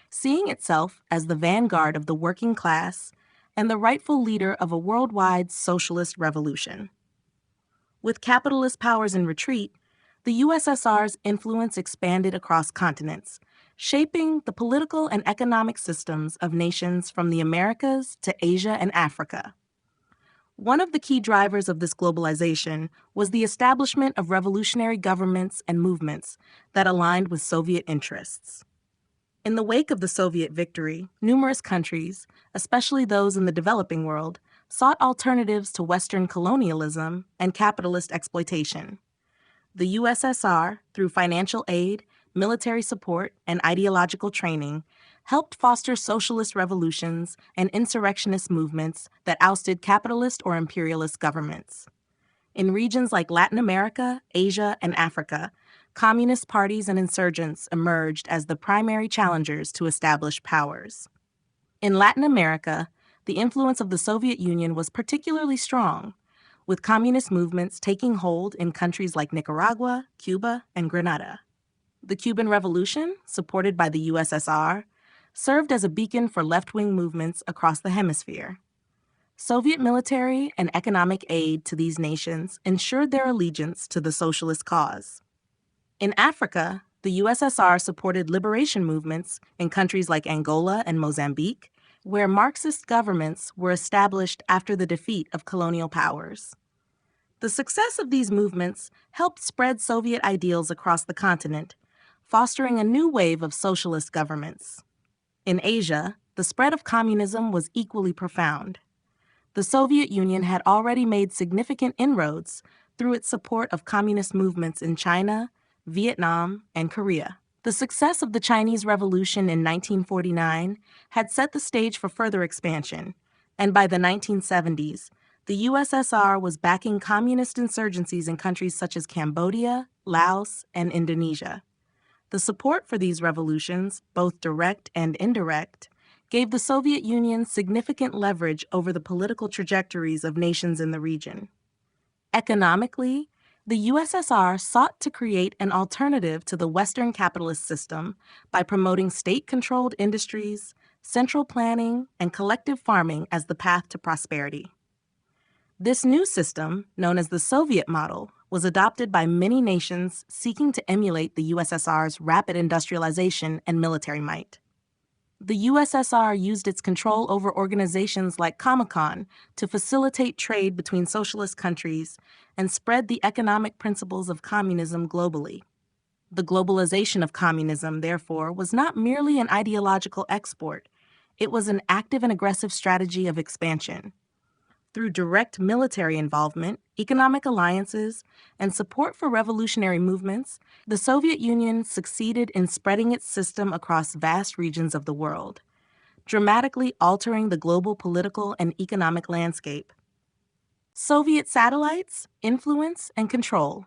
seeing itself as the vanguard of the working class and the rightful leader of a worldwide socialist revolution. With capitalist powers in retreat, the USSR's influence expanded across continents, shaping the political and economic systems of nations from the Americas to Asia and Africa. One of the key drivers of this globalization was the establishment of revolutionary governments and movements that aligned with Soviet interests. In the wake of the Soviet victory, numerous countries, especially those in the developing world, sought alternatives to Western colonialism and capitalist exploitation. The USSR, through financial aid, military support, and ideological training, helped foster socialist revolutions and insurrectionist movements that ousted capitalist or imperialist governments. In regions like Latin America, Asia, and Africa, communist parties and insurgents emerged as the primary challengers to established powers. In Latin America, the influence of the Soviet Union was particularly strong, with communist movements taking hold in countries like Nicaragua, Cuba, and Grenada. The Cuban Revolution, supported by the USSR, served as a beacon for left-wing movements across the hemisphere. Soviet military and economic aid to these nations ensured their allegiance to the socialist cause. In Africa, the USSR supported liberation movements in countries like Angola and Mozambique, where Marxist governments were established after the defeat of colonial powers. The success of these movements helped spread Soviet ideals across the continent, fostering a new wave of socialist governments. In Asia, the spread of communism was equally profound. The Soviet Union had already made significant inroads through its support of communist movements in China, Vietnam, and Korea. The success of the Chinese Revolution in 1949 had set the stage for further expansion, and by the 1970s, the USSR was backing communist insurgencies in countries such as Cambodia, Laos, and Indonesia. The support for these revolutions, both direct and indirect, gave the Soviet Union significant leverage over the political trajectories of nations in the region. Economically, the USSR sought to create an alternative to the Western capitalist system by promoting state-controlled industries, central planning, and collective farming as the path to prosperity. This new system, known as the Soviet model, was adopted by many nations seeking to emulate the USSR's rapid industrialization and military might. The USSR used its control over organizations like Comecon to facilitate trade between socialist countries and spread the economic principles of communism globally. The globalization of communism, therefore, was not merely an ideological export, it was an active and aggressive strategy of expansion. Through direct military involvement, economic alliances, and support for revolutionary movements, the Soviet Union succeeded in spreading its system across vast regions of the world, dramatically altering the global political and economic landscape. Soviet satellites, influence, and control.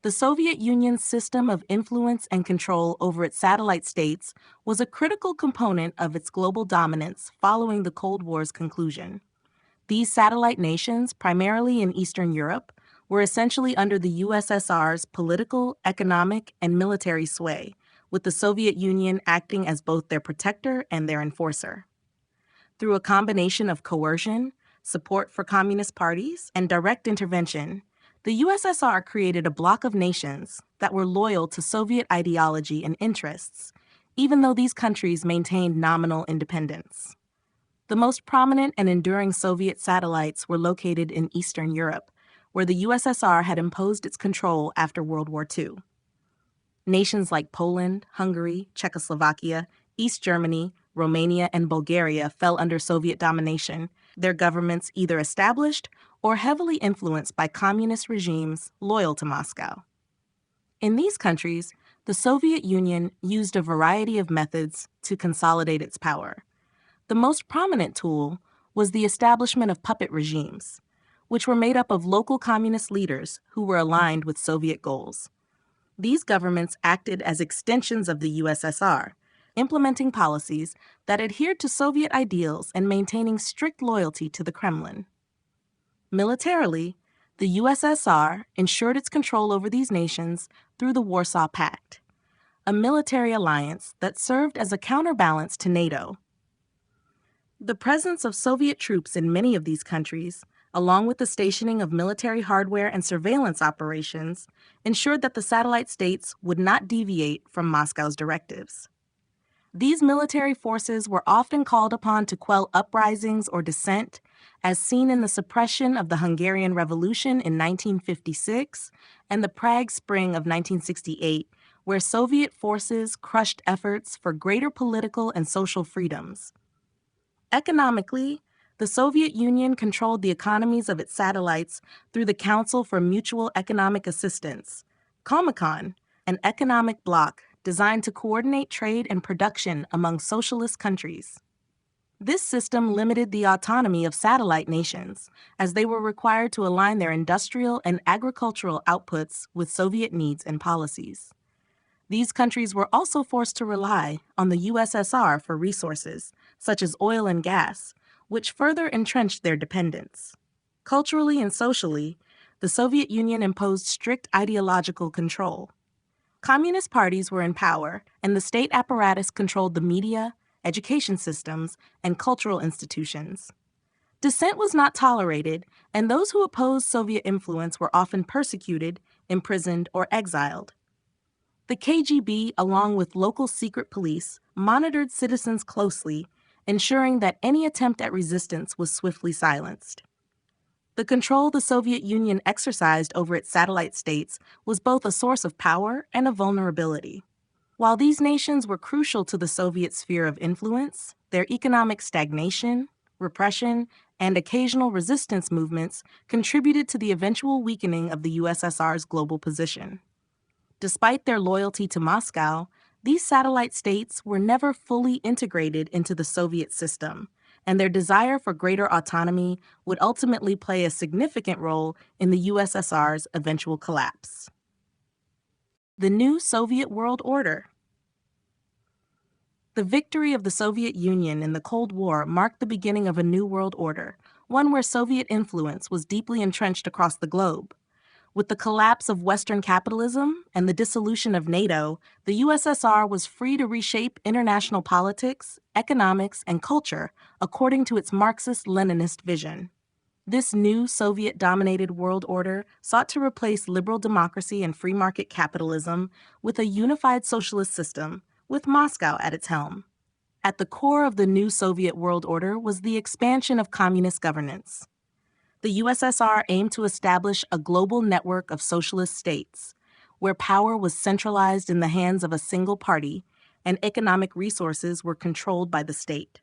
The Soviet Union's system of influence and control over its satellite states was a critical component of its global dominance following the Cold War's conclusion. These satellite nations, primarily in Eastern Europe, were essentially under the USSR's political, economic, and military sway, with the Soviet Union acting as both their protector and their enforcer. Through a combination of coercion, support for communist parties, and direct intervention, the USSR created a bloc of nations that were loyal to Soviet ideology and interests, even though these countries maintained nominal independence. The most prominent and enduring Soviet satellites were located in Eastern Europe, where the USSR had imposed its control after World War II. Nations like Poland, Hungary, Czechoslovakia, East Germany, Romania, and Bulgaria fell under Soviet domination, their governments either established or heavily influenced by communist regimes loyal to Moscow. In these countries, the Soviet Union used a variety of methods to consolidate its power. The most prominent tool was the establishment of puppet regimes, which were made up of local communist leaders who were aligned with Soviet goals. These governments acted as extensions of the USSR, implementing policies that adhered to Soviet ideals and maintaining strict loyalty to the Kremlin. Militarily, the USSR ensured its control over these nations through the Warsaw Pact, a military alliance that served as a counterbalance to NATO. The presence of Soviet troops in many of these countries, along with the stationing of military hardware and surveillance operations, ensured that the satellite states would not deviate from Moscow's directives. These military forces were often called upon to quell uprisings or dissent, as seen in the suppression of the Hungarian Revolution in 1956 and the Prague Spring of 1968, where Soviet forces crushed efforts for greater political and social freedoms. Economically, the Soviet Union controlled the economies of its satellites through the Council for Mutual Economic Assistance, Comecon, an economic bloc designed to coordinate trade and production among socialist countries. This system limited the autonomy of satellite nations, as they were required to align their industrial and agricultural outputs with Soviet needs and policies. These countries were also forced to rely on the USSR for resources, such as oil and gas, which further entrenched their dependence. Culturally and socially, the Soviet Union imposed strict ideological control. Communist parties were in power, and the state apparatus controlled the media, education systems, and cultural institutions. Dissent was not tolerated, and those who opposed Soviet influence were often persecuted, imprisoned, or exiled. The KGB, along with local secret police, monitored citizens closely, ensuring that any attempt at resistance was swiftly silenced. The control the Soviet Union exercised over its satellite states was both a source of power and a vulnerability. While these nations were crucial to the Soviet sphere of influence, their economic stagnation, repression, and occasional resistance movements contributed to the eventual weakening of the USSR's global position. Despite their loyalty to Moscow, these satellite states were never fully integrated into the Soviet system, and their desire for greater autonomy would ultimately play a significant role in the USSR's eventual collapse. The new Soviet world order. The victory of the Soviet Union in the Cold War marked the beginning of a new world order, one where Soviet influence was deeply entrenched across the globe. With the collapse of Western capitalism and the dissolution of NATO, the USSR was free to reshape international politics, economics, and culture according to its Marxist-Leninist vision. This new Soviet-dominated world order sought to replace liberal democracy and free market capitalism with a unified socialist system, with Moscow at its helm. At the core of the new Soviet world order was the expansion of communist governance. The USSR aimed to establish a global network of socialist states, where power was centralized in the hands of a single party and economic resources were controlled by the state.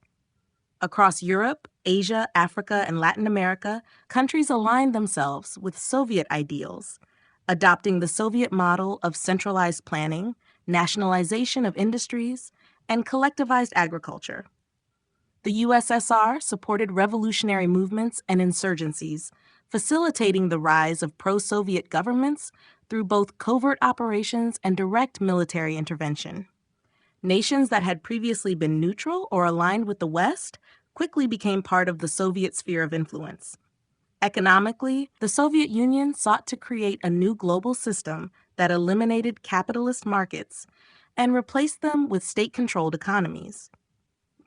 Across Europe, Asia, Africa, and Latin America, countries aligned themselves with Soviet ideals, adopting the Soviet model of centralized planning, nationalization of industries, and collectivized agriculture. The USSR supported revolutionary movements and insurgencies, facilitating the rise of pro-Soviet governments through both covert operations and direct military intervention. Nations that had previously been neutral or aligned with the West quickly became part of the Soviet sphere of influence. Economically, the Soviet Union sought to create a new global system that eliminated capitalist markets and replaced them with state-controlled economies.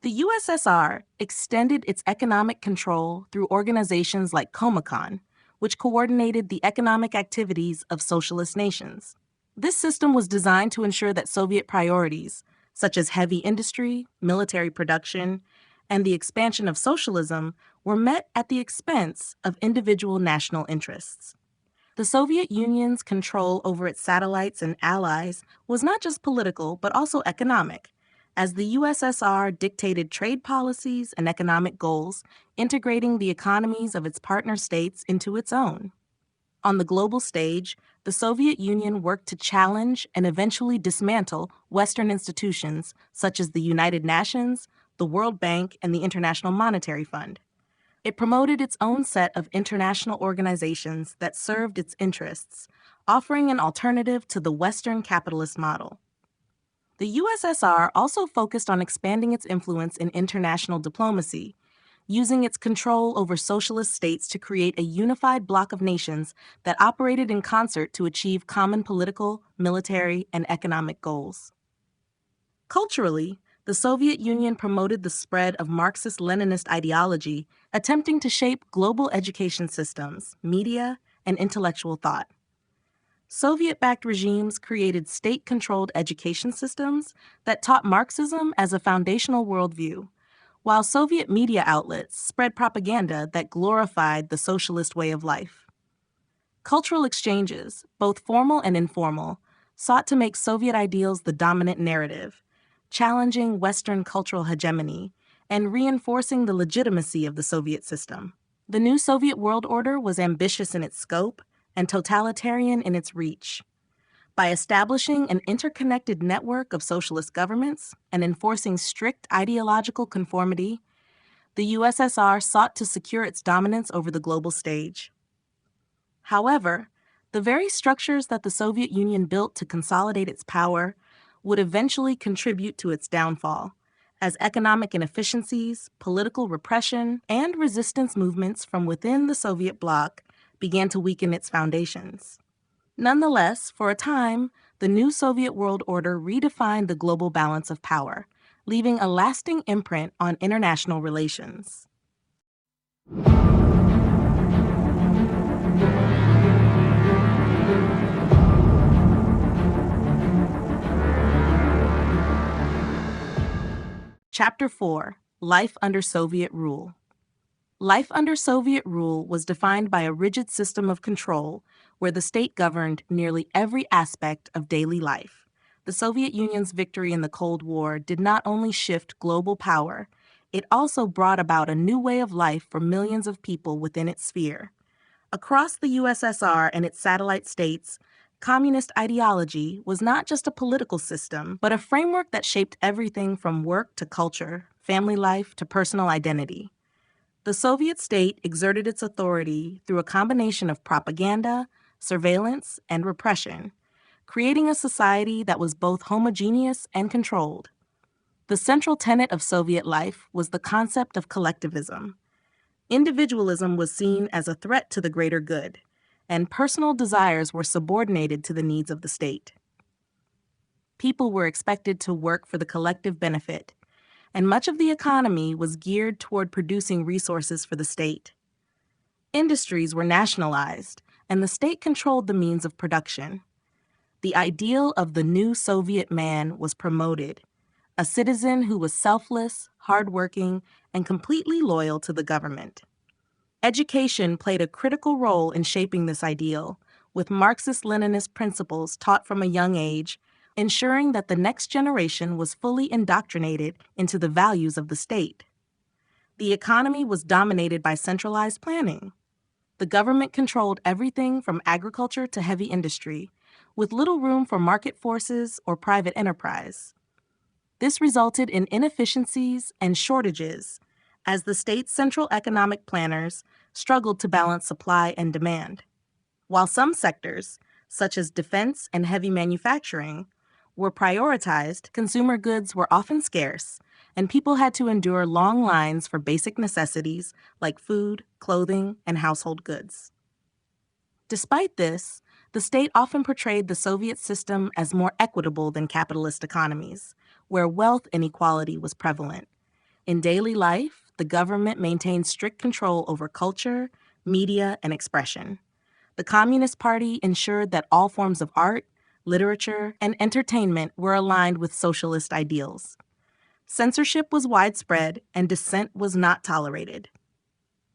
The USSR extended its economic control through organizations like Comecon, which coordinated the economic activities of socialist nations. This system was designed to ensure that Soviet priorities, such as heavy industry, military production, and the expansion of socialism, were met at the expense of individual national interests. The Soviet Union's control over its satellites and allies was not just political, but also economic, as the USSR dictated trade policies and economic goals, integrating the economies of its partner states into its own. On the global stage, the Soviet Union worked to challenge and eventually dismantle Western institutions such as the United Nations, the World Bank, and the International Monetary Fund. It promoted its own set of international organizations that served its interests, offering an alternative to the Western capitalist model. The USSR also focused on expanding its influence in international diplomacy, using its control over socialist states to create a unified bloc of nations that operated in concert to achieve common political, military, and economic goals. Culturally, the Soviet Union promoted the spread of Marxist-Leninist ideology, attempting to shape global education systems, media, and intellectual thought. Soviet-backed regimes created state-controlled education systems that taught Marxism as a foundational worldview, while Soviet media outlets spread propaganda that glorified the socialist way of life. Cultural exchanges, both formal and informal, sought to make Soviet ideals the dominant narrative, challenging Western cultural hegemony and reinforcing the legitimacy of the Soviet system. The new Soviet world order was ambitious in its scope and totalitarian in its reach. By establishing an interconnected network of socialist governments and enforcing strict ideological conformity, the USSR sought to secure its dominance over the global stage. However, the very structures that the Soviet Union built to consolidate its power would eventually contribute to its downfall, as economic inefficiencies, political repression, and resistance movements from within the Soviet bloc began to weaken its foundations. Nonetheless, for a time, the new Soviet world order redefined the global balance of power, leaving a lasting imprint on international relations. Chapter 4: Life under Soviet Rule. Life under Soviet rule was defined by a rigid system of control where the state governed nearly every aspect of daily life. The Soviet Union's victory in the Cold War did not only shift global power, it also brought about a new way of life for millions of people within its sphere. Across the USSR and its satellite states, communist ideology was not just a political system, but a framework that shaped everything from work to culture, family life to personal identity. The Soviet state exerted its authority through a combination of propaganda, surveillance, and repression, creating a society that was both homogeneous and controlled. The central tenet of Soviet life was the concept of collectivism. Individualism was seen as a threat to the greater good, and personal desires were subordinated to the needs of the state. People were expected to work for the collective benefit, and much of the economy was geared toward producing resources for the state. Industries were nationalized, and the state controlled the means of production. The ideal of the new Soviet man was promoted, a citizen who was selfless, hardworking, and completely loyal to the government. Education played a critical role in shaping this ideal, with Marxist-Leninist principles taught from a young age, ensuring that the next generation was fully indoctrinated into the values of the state. The economy was dominated by centralized planning. The government controlled everything from agriculture to heavy industry, with little room for market forces or private enterprise. This resulted in inefficiencies and shortages as the state's central economic planners struggled to balance supply and demand. While some sectors, such as defense and heavy manufacturing, were prioritized, consumer goods were often scarce, and people had to endure long lines for basic necessities like food, clothing, and household goods. Despite this, the state often portrayed the Soviet system as more equitable than capitalist economies, where wealth inequality was prevalent. In daily life, the government maintained strict control over culture, media, and expression. The Communist Party ensured that all forms of art, literature, and entertainment were aligned with socialist ideals. Censorship was widespread, and dissent was not tolerated.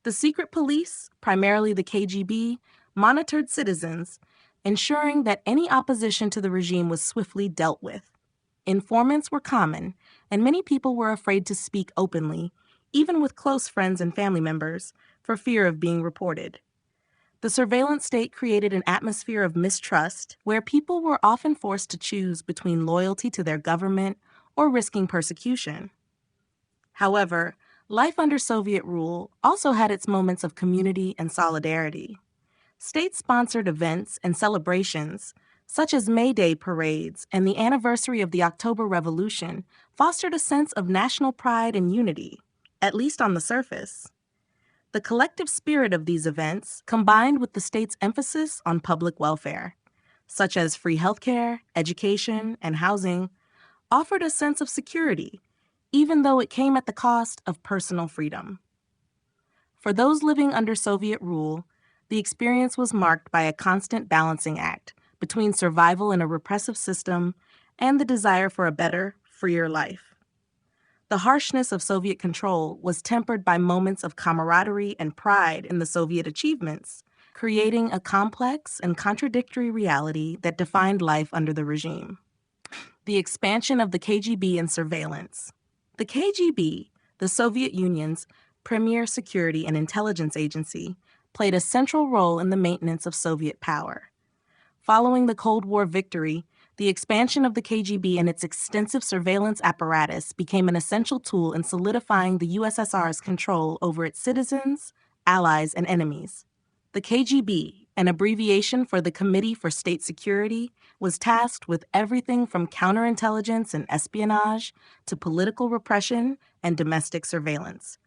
The secret police, primarily the KGB, monitored citizens, ensuring that any opposition to the regime was swiftly dealt with. Informants were common, and many people were afraid to speak openly, even with close friends and family members, for fear of being reported. The surveillance state created an atmosphere of mistrust where people were often forced to choose between loyalty to their government or risking persecution. However, life under Soviet rule also had its moments of community and solidarity. State-sponsored events and celebrations, such as May Day parades and the anniversary of the October Revolution, fostered a sense of national pride and unity, at least on the surface. The collective spirit of these events, combined with the state's emphasis on public welfare, such as free healthcare, education, and housing, offered a sense of security, even though it came at the cost of personal freedom. For those living under Soviet rule, the experience was marked by a constant balancing act between survival in a repressive system and the desire for a better, freer life. The harshness of Soviet control was tempered by moments of camaraderie and pride in the Soviet achievements, creating a complex and contradictory reality that defined life under the regime. The expansion of the KGB and surveillance. The KGB, the Soviet Union's premier security and intelligence agency, played a central role in the maintenance of Soviet power. Following the Cold War victory, the expansion of the KGB and its extensive surveillance apparatus became an essential tool in solidifying the USSR's control over its citizens, allies, and enemies. The KGB, an abbreviation for the Committee for State Security, was tasked with everything from counterintelligence and espionage to political repression and domestic surveillance.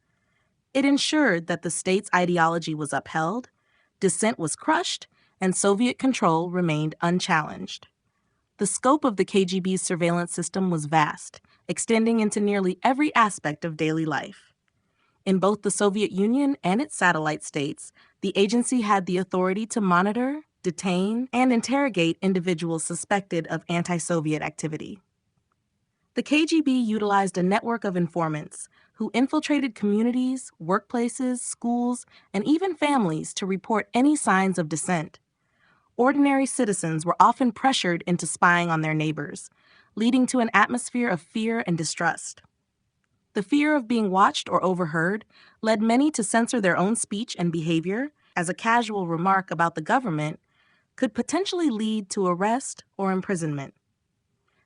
It ensured that the state's ideology was upheld, dissent was crushed, and Soviet control remained unchallenged. The scope of the KGB's surveillance system was vast, extending into nearly every aspect of daily life. In both the Soviet Union and its satellite states, the agency had the authority to monitor, detain, and interrogate individuals suspected of anti-Soviet activity. The KGB utilized a network of informants who infiltrated communities, workplaces, schools, and even families to report any signs of dissent. Ordinary citizens were often pressured into spying on their neighbors, leading to an atmosphere of fear and distrust. The fear of being watched or overheard led many to censor their own speech and behavior, as a casual remark about the government could potentially lead to arrest or imprisonment.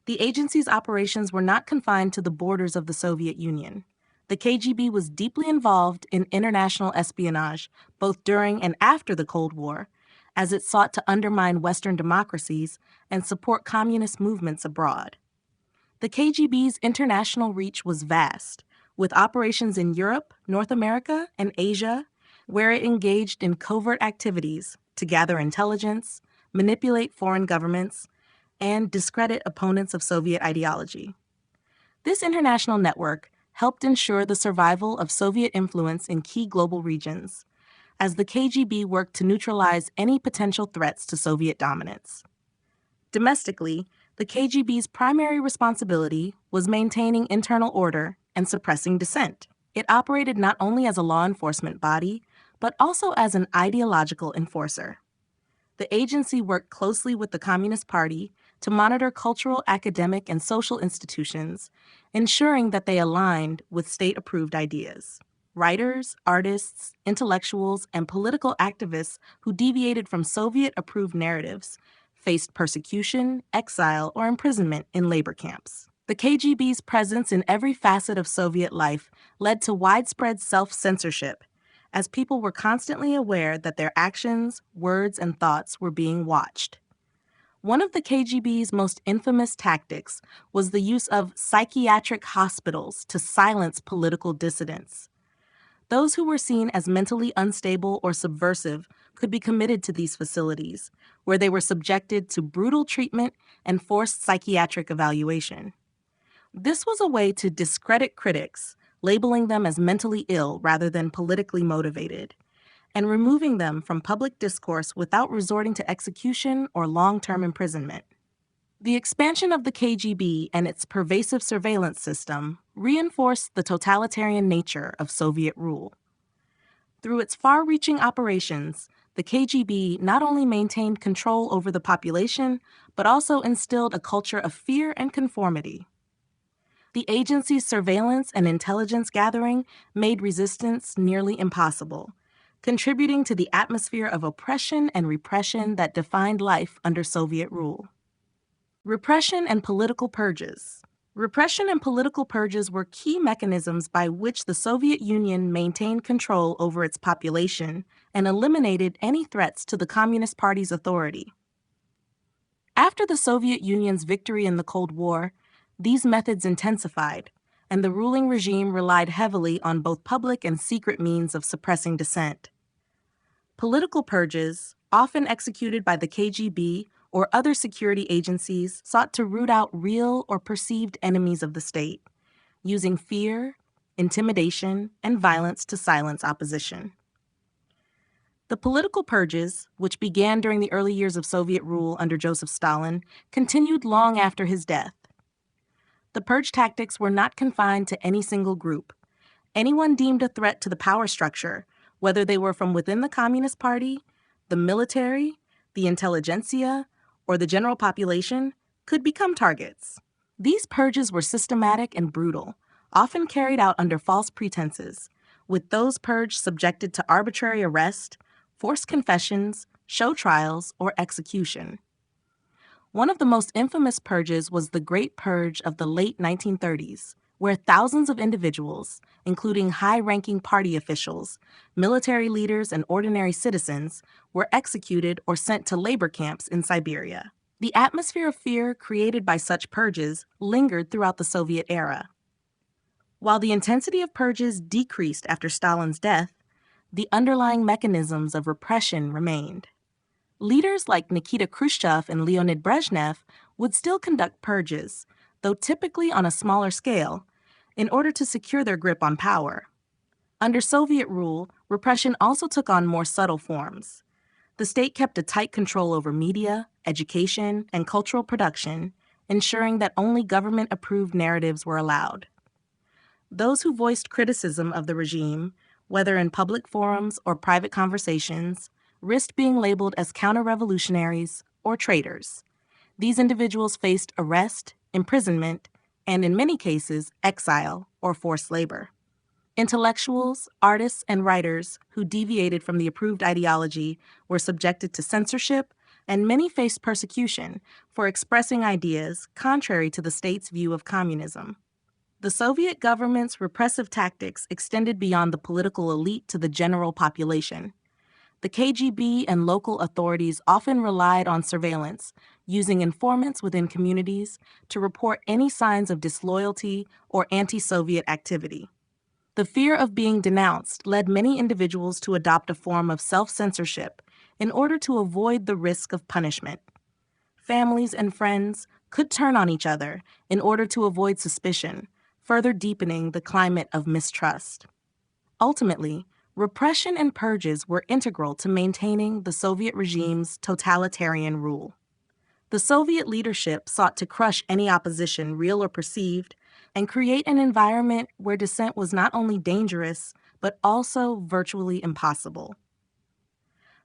The agency's operations were not confined to the borders of the Soviet Union. The KGB was deeply involved in international espionage, both during and after the Cold War, as it sought to undermine Western democracies and support communist movements abroad. The KGB's international reach was vast, with operations in Europe, North America, and Asia, where it engaged in covert activities to gather intelligence, manipulate foreign governments, and discredit opponents of Soviet ideology. This international network helped ensure the survival of Soviet influence in key global regions, as the KGB worked to neutralize any potential threats to Soviet dominance. Domestically, the KGB's primary responsibility was maintaining internal order and suppressing dissent. It operated not only as a law enforcement body, but also as an ideological enforcer. The agency worked closely with the Communist Party to monitor cultural, academic, and social institutions, ensuring that they aligned with state-approved ideas. Writers, artists, intellectuals, and political activists who deviated from Soviet-approved narratives faced persecution, exile, or imprisonment in labor camps. The KGB's presence in every facet of Soviet life led to widespread self-censorship, as people were constantly aware that their actions, words, and thoughts were being watched. One of the KGB's most infamous tactics was the use of psychiatric hospitals to silence political dissidents. Those who were seen as mentally unstable or subversive could be committed to these facilities, where they were subjected to brutal treatment and forced psychiatric evaluation. This was a way to discredit critics, labeling them as mentally ill rather than politically motivated, and removing them from public discourse without resorting to execution or long-term imprisonment. The expansion of the KGB and its pervasive surveillance system reinforced the totalitarian nature of Soviet rule. Through its far-reaching operations, the KGB not only maintained control over the population, but also instilled a culture of fear and conformity. The agency's surveillance and intelligence gathering made resistance nearly impossible, contributing to the atmosphere of oppression and repression that defined life under Soviet rule. Repression and political purges. Repression and political purges were key mechanisms by which the Soviet Union maintained control over its population and eliminated any threats to the Communist Party's authority. After the Soviet Union's victory in the Cold War, these methods intensified, and the ruling regime relied heavily on both public and secret means of suppressing dissent. Political purges, often executed by the KGB or other security agencies, sought to root out real or perceived enemies of the state, using fear, intimidation, and violence to silence opposition. The political purges, which began during the early years of Soviet rule under Joseph Stalin, continued long after his death. The purge tactics were not confined to any single group. Anyone deemed a threat to the power structure, whether they were from within the Communist Party, the military, the intelligentsia, or the general population, could become targets. These purges were systematic and brutal, often carried out under false pretenses, with those purged subjected to arbitrary arrest, forced confessions, show trials, or execution. One of the most infamous purges was the Great Purge of the late 1930s, where thousands of individuals, including high-ranking party officials, military leaders, and ordinary citizens, were executed or sent to labor camps in Siberia. The atmosphere of fear created by such purges lingered throughout the Soviet era. While the intensity of purges decreased after Stalin's death, the underlying mechanisms of repression remained. Leaders like Nikita Khrushchev and Leonid Brezhnev would still conduct purges, though typically on a smaller scale, in order to secure their grip on power. Under Soviet rule, repression also took on more subtle forms. The state kept a tight control over media, education, and cultural production, ensuring that only government-approved narratives were allowed. Those who voiced criticism of the regime, whether in public forums or private conversations, risked being labeled as counter-revolutionaries or traitors. These individuals faced arrest, imprisonment, and in many cases, exile or forced labor. Intellectuals, artists, and writers who deviated from the approved ideology were subjected to censorship, and many faced persecution for expressing ideas contrary to the state's view of communism. The Soviet government's repressive tactics extended beyond the political elite to the general population. The KGB and local authorities often relied on surveillance, using informants within communities to report any signs of disloyalty or anti-Soviet activity. The fear of being denounced led many individuals to adopt a form of self-censorship in order to avoid the risk of punishment. Families and friends could turn on each other in order to avoid suspicion, further deepening the climate of mistrust. Ultimately, Repression and purges were integral to maintaining the Soviet regime's totalitarian rule. The Soviet leadership sought to crush any opposition, real or perceived, and create an environment where dissent was not only dangerous, but also virtually impossible.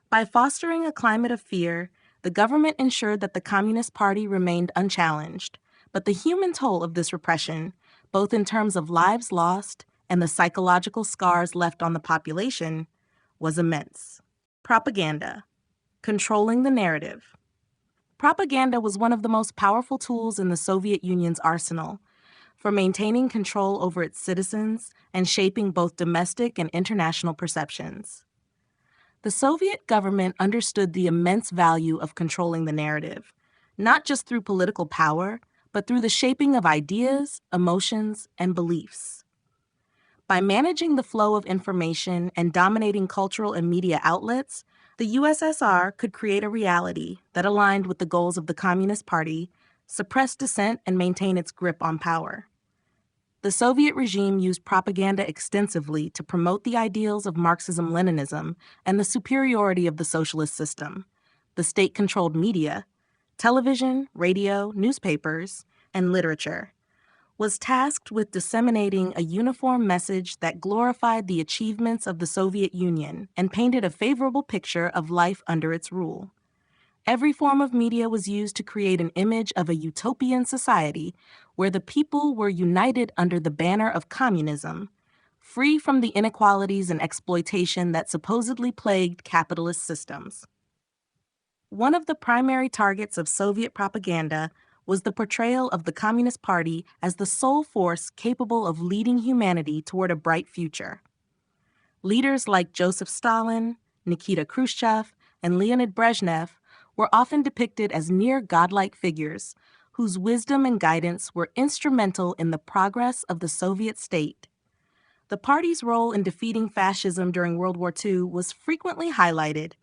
By fostering a climate of fear, the government ensured that the Communist Party remained unchallenged, but the human toll of this repression, both in terms of lives lost and the psychological scars left on the population, was immense. Propaganda. Controlling the narrative. Propaganda was one of the most powerful tools in the Soviet Union's arsenal for maintaining control over its citizens and shaping both domestic and international perceptions. The Soviet government understood the immense value of controlling the narrative, not just through political power, but through the shaping of ideas, emotions, and beliefs. By managing the flow of information and dominating cultural and media outlets, the USSR could create a reality that aligned with the goals of the Communist Party, suppress dissent, and maintain its grip on power. The Soviet regime used propaganda extensively to promote the ideals of Marxism-Leninism and the superiority of the socialist system. The state-controlled media, television, radio, newspapers, and literature, was tasked with disseminating a uniform message that glorified the achievements of the Soviet Union and painted a favorable picture of life under its rule. Every form of media was used to create an image of a utopian society where the people were united under the banner of communism, free from the inequalities and exploitation that supposedly plagued capitalist systems. One of the primary targets of Soviet propaganda was the portrayal of the Communist Party as the sole force capable of leading humanity toward a bright future. Leaders like Joseph Stalin, Nikita Khrushchev, and Leonid Brezhnev were often depicted as near godlike figures whose wisdom and guidance were instrumental in the progress of the Soviet state. The party's role in defeating fascism during World War II was frequently highlighted,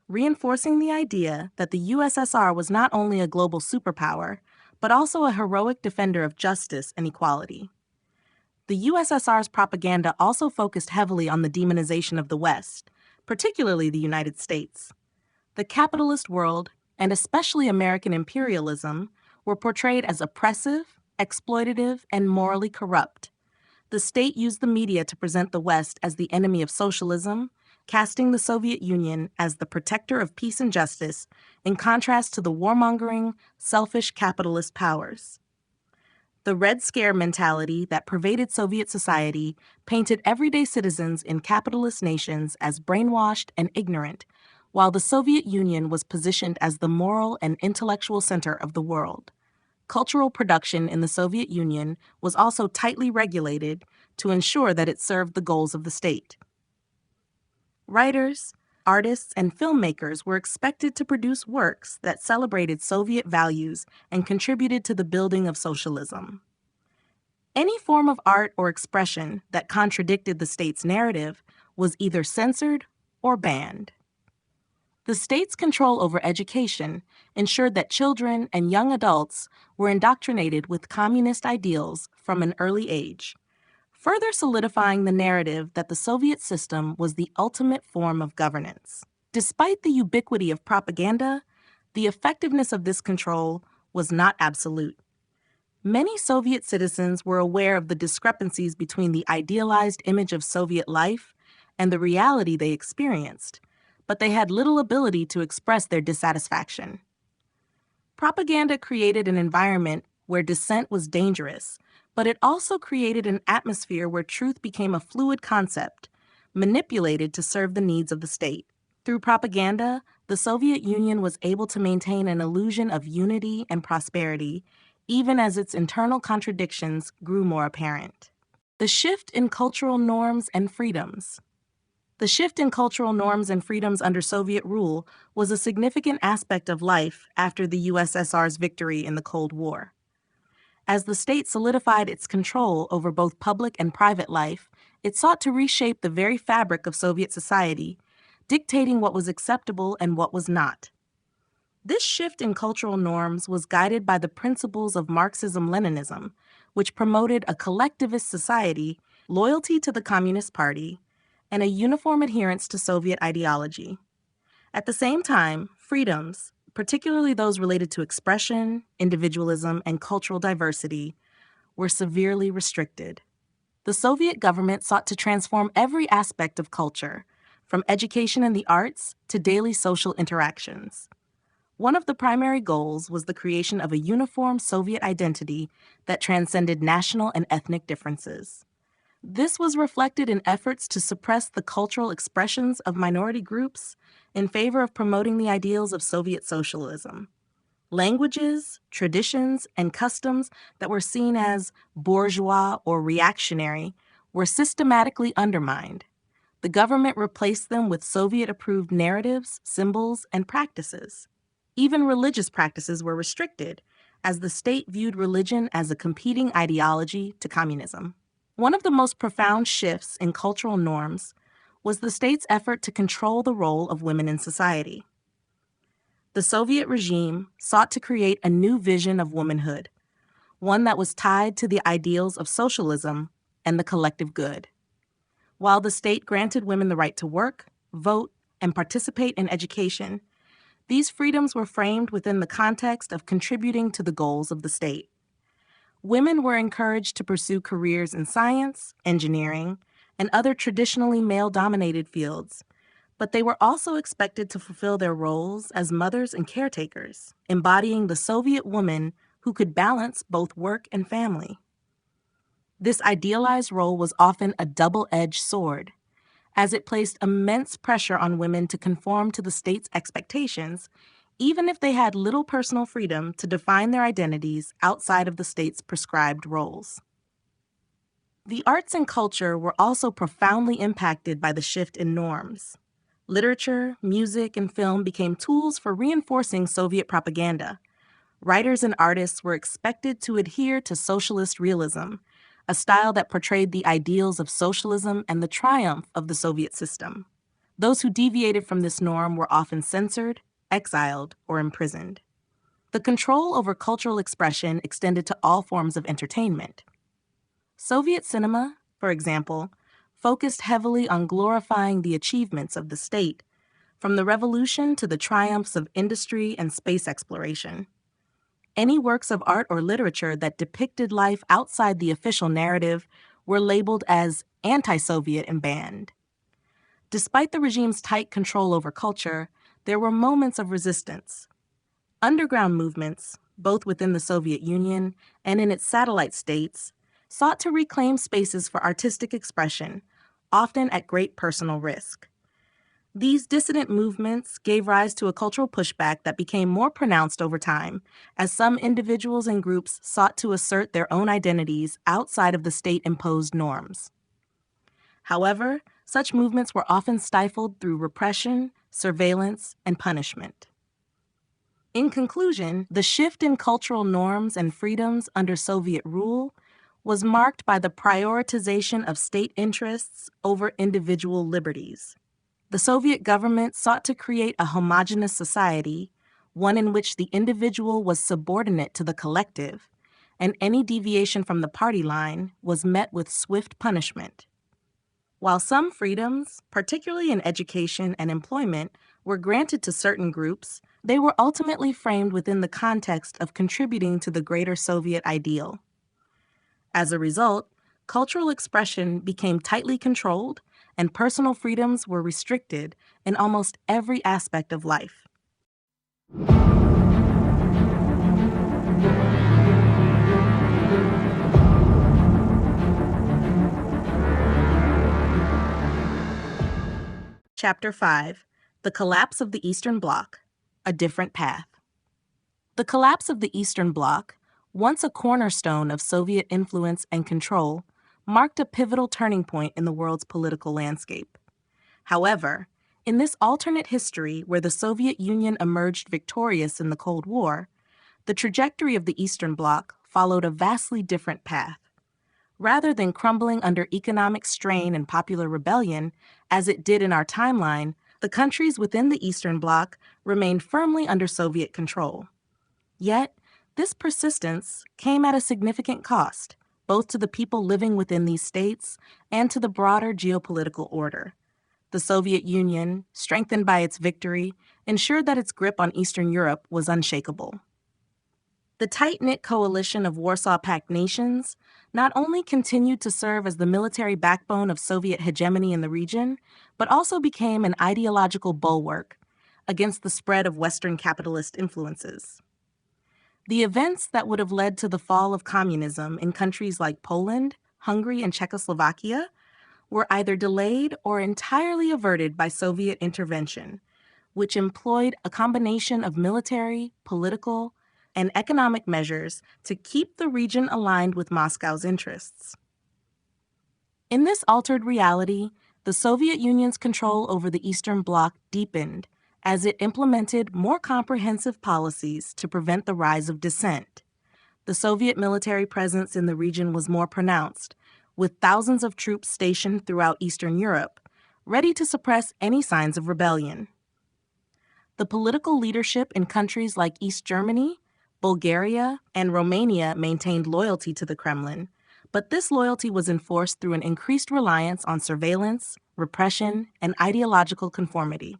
reinforcing the idea that the USSR was not only a global superpower, but also a heroic defender of justice and equality. The USSR's propaganda also focused heavily on the demonization of the West, particularly the United States. The capitalist world, and especially American imperialism, were portrayed as oppressive, exploitative, and morally corrupt. The state used the media to present the West as the enemy of socialism, casting the Soviet Union as the protector of peace and justice, in contrast to the warmongering, selfish capitalist powers. The Red Scare mentality that pervaded Soviet society painted everyday citizens in capitalist nations as brainwashed and ignorant, while the Soviet Union was positioned as the moral and intellectual center of the world. Cultural production in the Soviet Union was also tightly regulated to ensure that it served the goals of the state. Writers, artists, and filmmakers were expected to produce works that celebrated Soviet values and contributed to the building of socialism. Any form of art or expression that contradicted the state's narrative was either censored or banned. The state's control over education ensured that children and young adults were indoctrinated with communist ideals from an early age, further solidifying the narrative that the Soviet system was the ultimate form of governance. Despite the ubiquity of propaganda, the effectiveness of this control was not absolute. Many Soviet citizens were aware of the discrepancies between the idealized image of Soviet life and the reality they experienced, but they had little ability to express their dissatisfaction. Propaganda created an environment where dissent was dangerous, but it also created an atmosphere where truth became a fluid concept, manipulated to serve the needs of the state. Through propaganda, the Soviet Union was able to maintain an illusion of unity and prosperity, even as its internal contradictions grew more apparent. The shift in cultural norms and freedoms. The shift in cultural norms and freedoms under Soviet rule was a significant aspect of life after the USSR's victory in the Cold War. As the state solidified its control over both public and private life, it sought to reshape the very fabric of Soviet society, dictating what was acceptable and what was not. This shift in cultural norms was guided by the principles of Marxism-Leninism, which promoted a collectivist society, loyalty to the Communist Party, and a uniform adherence to Soviet ideology. At the same time, freedoms, particularly those related to expression, individualism, and cultural diversity, were severely restricted. The Soviet government sought to transform every aspect of culture, from education and the arts to daily social interactions. One of the primary goals was the creation of a uniform Soviet identity that transcended national and ethnic differences. This was reflected in efforts to suppress the cultural expressions of minority groups in favor of promoting the ideals of Soviet socialism. Languages, traditions, and customs that were seen as bourgeois or reactionary were systematically undermined. The government replaced them with Soviet-approved narratives, symbols, and practices. Even religious practices were restricted, as the state viewed religion as a competing ideology to communism. One of the most profound shifts in cultural norms was the state's effort to control the role of women in society. The Soviet regime sought to create a new vision of womanhood, one that was tied to the ideals of socialism and the collective good. While the state granted women the right to work, vote, and participate in education, these freedoms were framed within the context of contributing to the goals of the state. Women were encouraged to pursue careers in science, engineering, and other traditionally male-dominated fields, but they were also expected to fulfill their roles as mothers and caretakers, embodying the Soviet woman who could balance both work and family. This idealized role was often a double-edged sword, as it placed immense pressure on women to conform to the state's expectations, even if they had little personal freedom to define their identities outside of the state's prescribed roles. The arts and culture were also profoundly impacted by the shift in norms. Literature, music, and film became tools for reinforcing Soviet propaganda. Writers and artists were expected to adhere to socialist realism, a style that portrayed the ideals of socialism and the triumph of the Soviet system. Those who deviated from this norm were often censored, exiled, or imprisoned. The control over cultural expression extended to all forms of entertainment. Soviet cinema, for example, focused heavily on glorifying the achievements of the state, from the revolution to the triumphs of industry and space exploration. Any works of art or literature that depicted life outside the official narrative were labeled as anti-Soviet and banned. Despite the regime's tight control over culture, there were moments of resistance. Underground movements, both within the Soviet Union and in its satellite states, sought to reclaim spaces for artistic expression, often at great personal risk. These dissident movements gave rise to a cultural pushback that became more pronounced over time, as some individuals and groups sought to assert their own identities outside of the state-imposed norms. However, such movements were often stifled through repression, surveillance, and punishment. In conclusion, the shift in cultural norms and freedoms under Soviet rule was marked by the prioritization of state interests over individual liberties. The Soviet government sought to create a homogeneous society, one in which the individual was subordinate to the collective, and any deviation from the party line was met with swift punishment. While some freedoms, particularly in education and employment, were granted to certain groups, they were ultimately framed within the context of contributing to the greater Soviet ideal. As a result, cultural expression became tightly controlled, and personal freedoms were restricted in almost every aspect of life. Chapter 5: The Collapse of the Eastern Bloc, A Different Path. The collapse of the Eastern Bloc, once a cornerstone of Soviet influence and control, marked a pivotal turning point in the world's political landscape. However, in this alternate history where the Soviet Union emerged victorious in the Cold War, the trajectory of the Eastern Bloc followed a vastly different path. Rather than crumbling under economic strain and popular rebellion, as it did in our timeline, the countries within the Eastern Bloc remained firmly under Soviet control. Yet, this persistence came at a significant cost, both to the people living within these states and to the broader geopolitical order. The Soviet Union, strengthened by its victory, ensured that its grip on Eastern Europe was unshakable. The tight-knit coalition of Warsaw Pact nations not only continued to serve as the military backbone of Soviet hegemony in the region, but also became an ideological bulwark against the spread of Western capitalist influences. The events that would have led to the fall of communism in countries like Poland, Hungary, and Czechoslovakia were either delayed or entirely averted by Soviet intervention, which employed a combination of military, political, and economic measures to keep the region aligned with Moscow's interests. In this altered reality, the Soviet Union's control over the Eastern Bloc deepened as it implemented more comprehensive policies to prevent the rise of dissent. The Soviet military presence in the region was more pronounced, with thousands of troops stationed throughout Eastern Europe, ready to suppress any signs of rebellion. The political leadership in countries like East Germany, Bulgaria, and Romania maintained loyalty to the Kremlin, but this loyalty was enforced through an increased reliance on surveillance, repression, and ideological conformity.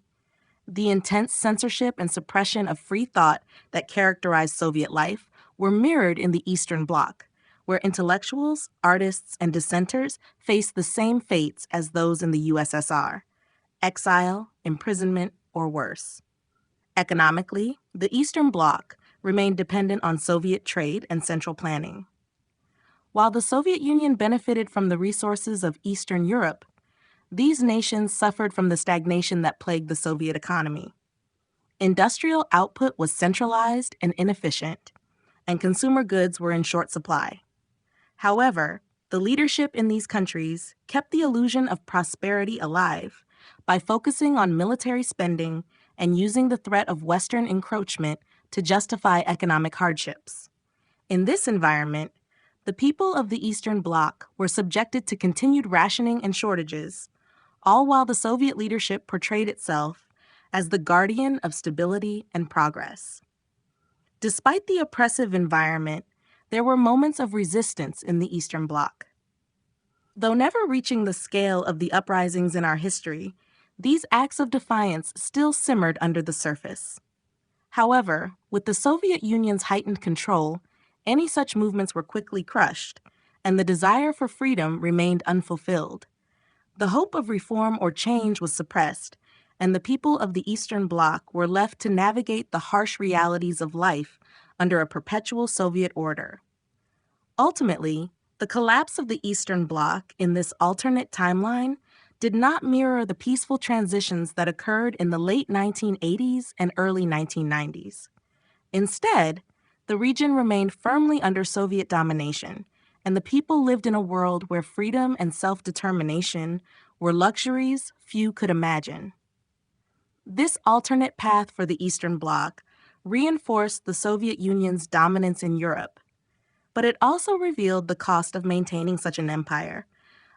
The intense censorship and suppression of free thought that characterized Soviet life were mirrored in the Eastern Bloc, where intellectuals, artists, and dissenters faced the same fates as those in the USSR: exile, imprisonment, or worse. Economically, the Eastern Bloc remained dependent on Soviet trade and central planning. While the Soviet Union benefited from the resources of Eastern Europe, these nations suffered from the stagnation that plagued the Soviet economy. Industrial output was centralized and inefficient, and consumer goods were in short supply. However, the leadership in these countries kept the illusion of prosperity alive by focusing on military spending and using the threat of Western encroachment to justify economic hardships. In this environment, the people of the Eastern Bloc were subjected to continued rationing and shortages, all while the Soviet leadership portrayed itself as the guardian of stability and progress. Despite the oppressive environment, there were moments of resistance in the Eastern Bloc. Though never reaching the scale of the uprisings in our history, these acts of defiance still simmered under the surface. However, with the Soviet Union's heightened control, any such movements were quickly crushed, and the desire for freedom remained unfulfilled. The hope of reform or change was suppressed, and the people of the Eastern Bloc were left to navigate the harsh realities of life under a perpetual Soviet order. Ultimately, the collapse of the Eastern Bloc in this alternate timeline did not mirror the peaceful transitions that occurred in the late 1980s and early 1990s. Instead, the region remained firmly under Soviet domination, and the people lived in a world where freedom and self-determination were luxuries few could imagine. This alternate path for the Eastern Bloc reinforced the Soviet Union's dominance in Europe, but it also revealed the cost of maintaining such an empire: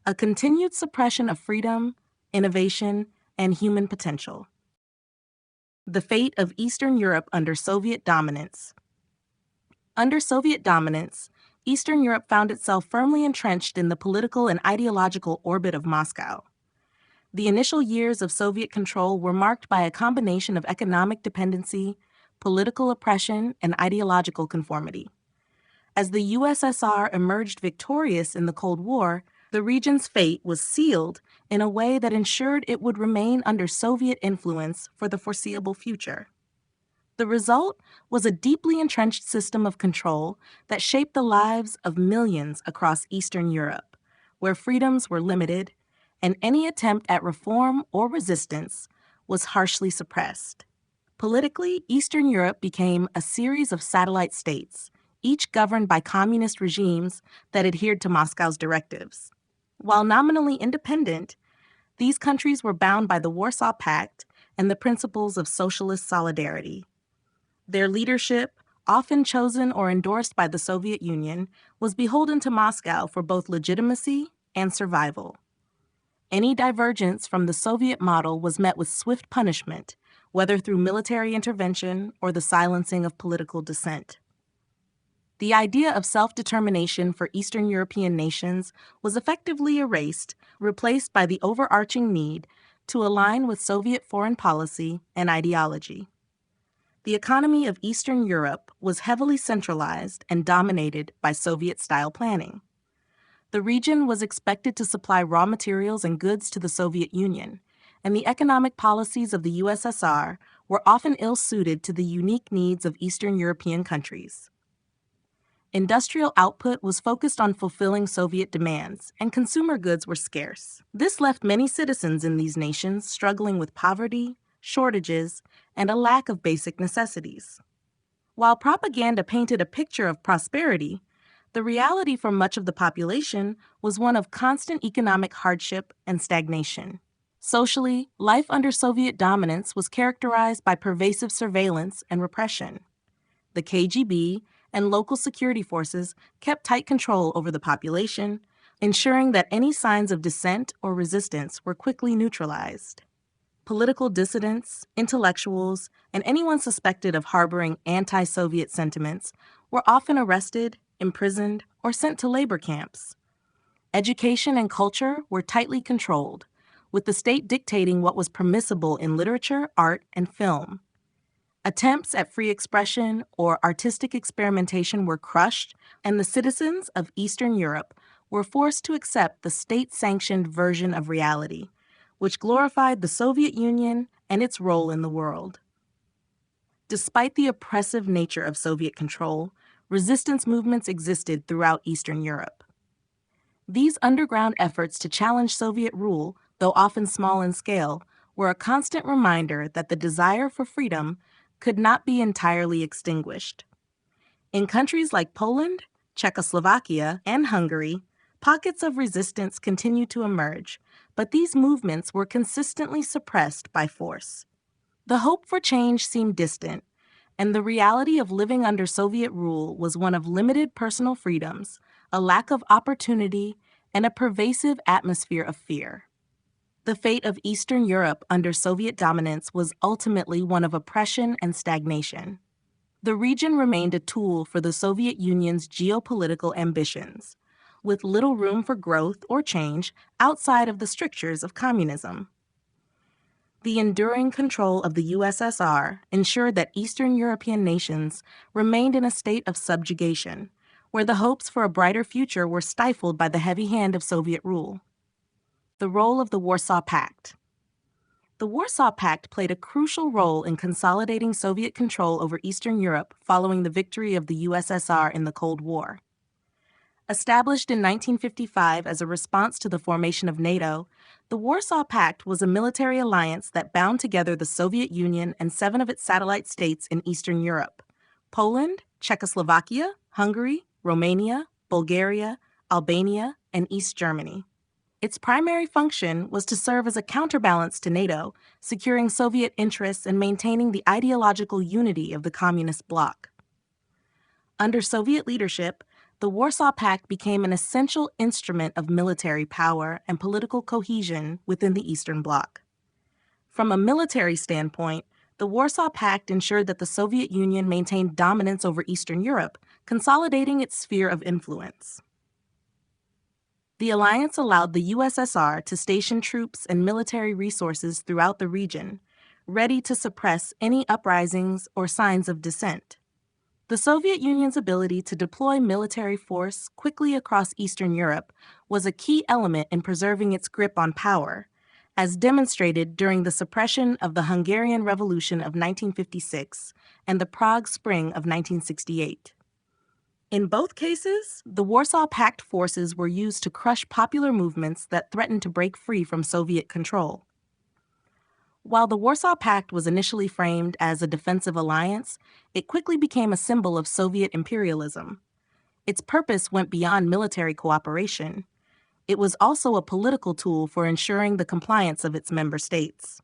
a continued suppression of freedom, innovation, and human potential. The fate of Eastern Europe under Soviet dominance. Under Soviet dominance, Eastern Europe found itself firmly entrenched in the political and ideological orbit of Moscow. The initial years of Soviet control were marked by a combination of economic dependency, political oppression, and ideological conformity. As the USSR emerged victorious in the Cold War, the region's fate was sealed in a way that ensured it would remain under Soviet influence for the foreseeable future. The result was a deeply entrenched system of control that shaped the lives of millions across Eastern Europe, where freedoms were limited, and any attempt at reform or resistance was harshly suppressed. Politically, Eastern Europe became a series of satellite states, each governed by communist regimes that adhered to Moscow's directives. While nominally independent, these countries were bound by the Warsaw Pact and the principles of socialist solidarity. Their leadership, often chosen or endorsed by the Soviet Union, was beholden to Moscow for both legitimacy and survival. Any divergence from the Soviet model was met with swift punishment, whether through military intervention or the silencing of political dissent. The idea of self-determination for Eastern European nations was effectively erased, replaced by the overarching need to align with Soviet foreign policy and ideology. The economy of Eastern Europe was heavily centralized and dominated by Soviet-style planning. The region was expected to supply raw materials and goods to the Soviet Union, and the economic policies of the USSR were often ill-suited to the unique needs of Eastern European countries. Industrial output was focused on fulfilling Soviet demands, and consumer goods were scarce. This left many citizens in these nations struggling with poverty, shortages, and a lack of basic necessities. While propaganda painted a picture of prosperity, the reality for much of the population was one of constant economic hardship and stagnation. Socially, life under Soviet dominance was characterized by pervasive surveillance and repression. The KGB and local security forces kept tight control over the population, ensuring that any signs of dissent or resistance were quickly neutralized. Political dissidents, intellectuals, and anyone suspected of harboring anti-Soviet sentiments were often arrested, imprisoned, or sent to labor camps. Education and culture were tightly controlled, with the state dictating what was permissible in literature, art, and film. Attempts at free expression or artistic experimentation were crushed, and the citizens of Eastern Europe were forced to accept the state-sanctioned version of reality, which glorified the Soviet Union and its role in the world. Despite the oppressive nature of Soviet control, resistance movements existed throughout Eastern Europe. These underground efforts to challenge Soviet rule, though often small in scale, were a constant reminder that the desire for freedom could not be entirely extinguished. In countries like Poland, Czechoslovakia, and Hungary, pockets of resistance continued to emerge, but these movements were consistently suppressed by force. The hope for change seemed distant, and the reality of living under Soviet rule was one of limited personal freedoms, a lack of opportunity, and a pervasive atmosphere of fear. The fate of Eastern Europe under Soviet dominance was ultimately one of oppression and stagnation. The region remained a tool for the Soviet Union's geopolitical ambitions, with little room for growth or change outside of the strictures of communism. The enduring control of the USSR ensured that Eastern European nations remained in a state of subjugation, where the hopes for a brighter future were stifled by the heavy hand of Soviet rule. The role of the Warsaw Pact. The Warsaw Pact played a crucial role in consolidating Soviet control over Eastern Europe following the victory of the USSR in the Cold War. Established in 1955 as a response to the formation of NATO, the Warsaw Pact was a military alliance that bound together the Soviet Union and 7 of its satellite states in Eastern Europe: Poland, Czechoslovakia, Hungary, Romania, Bulgaria, Albania, and East Germany. Its primary function was to serve as a counterbalance to NATO, securing Soviet interests and maintaining the ideological unity of the communist bloc. Under Soviet leadership, the Warsaw Pact became an essential instrument of military power and political cohesion within the Eastern Bloc. From a military standpoint, the Warsaw Pact ensured that the Soviet Union maintained dominance over Eastern Europe, consolidating its sphere of influence. The alliance allowed the USSR to station troops and military resources throughout the region, ready to suppress any uprisings or signs of dissent. The Soviet Union's ability to deploy military force quickly across Eastern Europe was a key element in preserving its grip on power, as demonstrated during the suppression of the Hungarian Revolution of 1956 and the Prague Spring of 1968. In both cases, the Warsaw Pact forces were used to crush popular movements that threatened to break free from Soviet control. While the Warsaw Pact was initially framed as a defensive alliance, it quickly became a symbol of Soviet imperialism. Its purpose went beyond military cooperation. It was also a political tool for ensuring the compliance of its member states.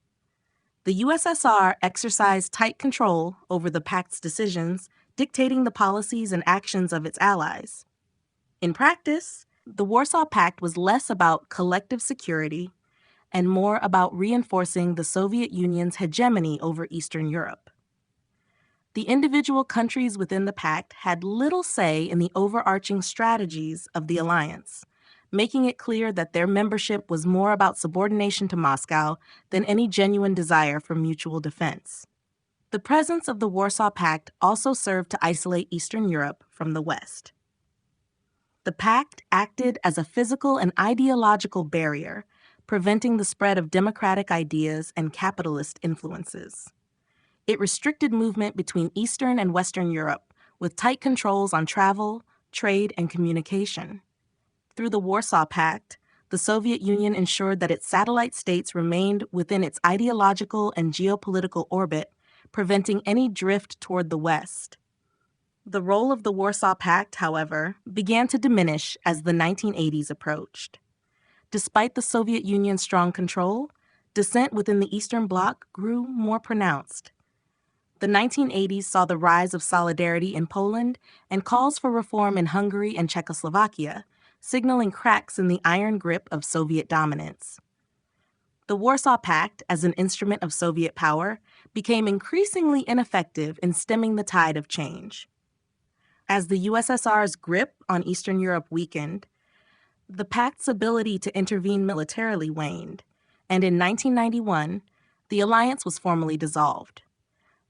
The USSR exercised tight control over the Pact's decisions, dictating the policies and actions of its allies. In practice, the Warsaw Pact was less about collective security and more about reinforcing the Soviet Union's hegemony over Eastern Europe. The individual countries within the pact had little say in the overarching strategies of the alliance, making it clear that their membership was more about subordination to Moscow than any genuine desire for mutual defense. The presence of the Warsaw Pact also served to isolate Eastern Europe from the West. The pact acted as a physical and ideological barrier, preventing the spread of democratic ideas and capitalist influences. It restricted movement between Eastern and Western Europe, with tight controls on travel, trade, and communication. Through the Warsaw Pact, the Soviet Union ensured that its satellite states remained within its ideological and geopolitical orbit, preventing any drift toward the West. The role of the Warsaw Pact, however, began to diminish as the 1980s approached. Despite the Soviet Union's strong control, dissent within the Eastern Bloc grew more pronounced. The 1980s saw the rise of solidarity in Poland and calls for reform in Hungary and Czechoslovakia, signaling cracks in the iron grip of Soviet dominance. The Warsaw Pact, as an instrument of Soviet power, became increasingly ineffective in stemming the tide of change. As the USSR's grip on Eastern Europe weakened, the Pact's ability to intervene militarily waned, and in 1991, the alliance was formally dissolved.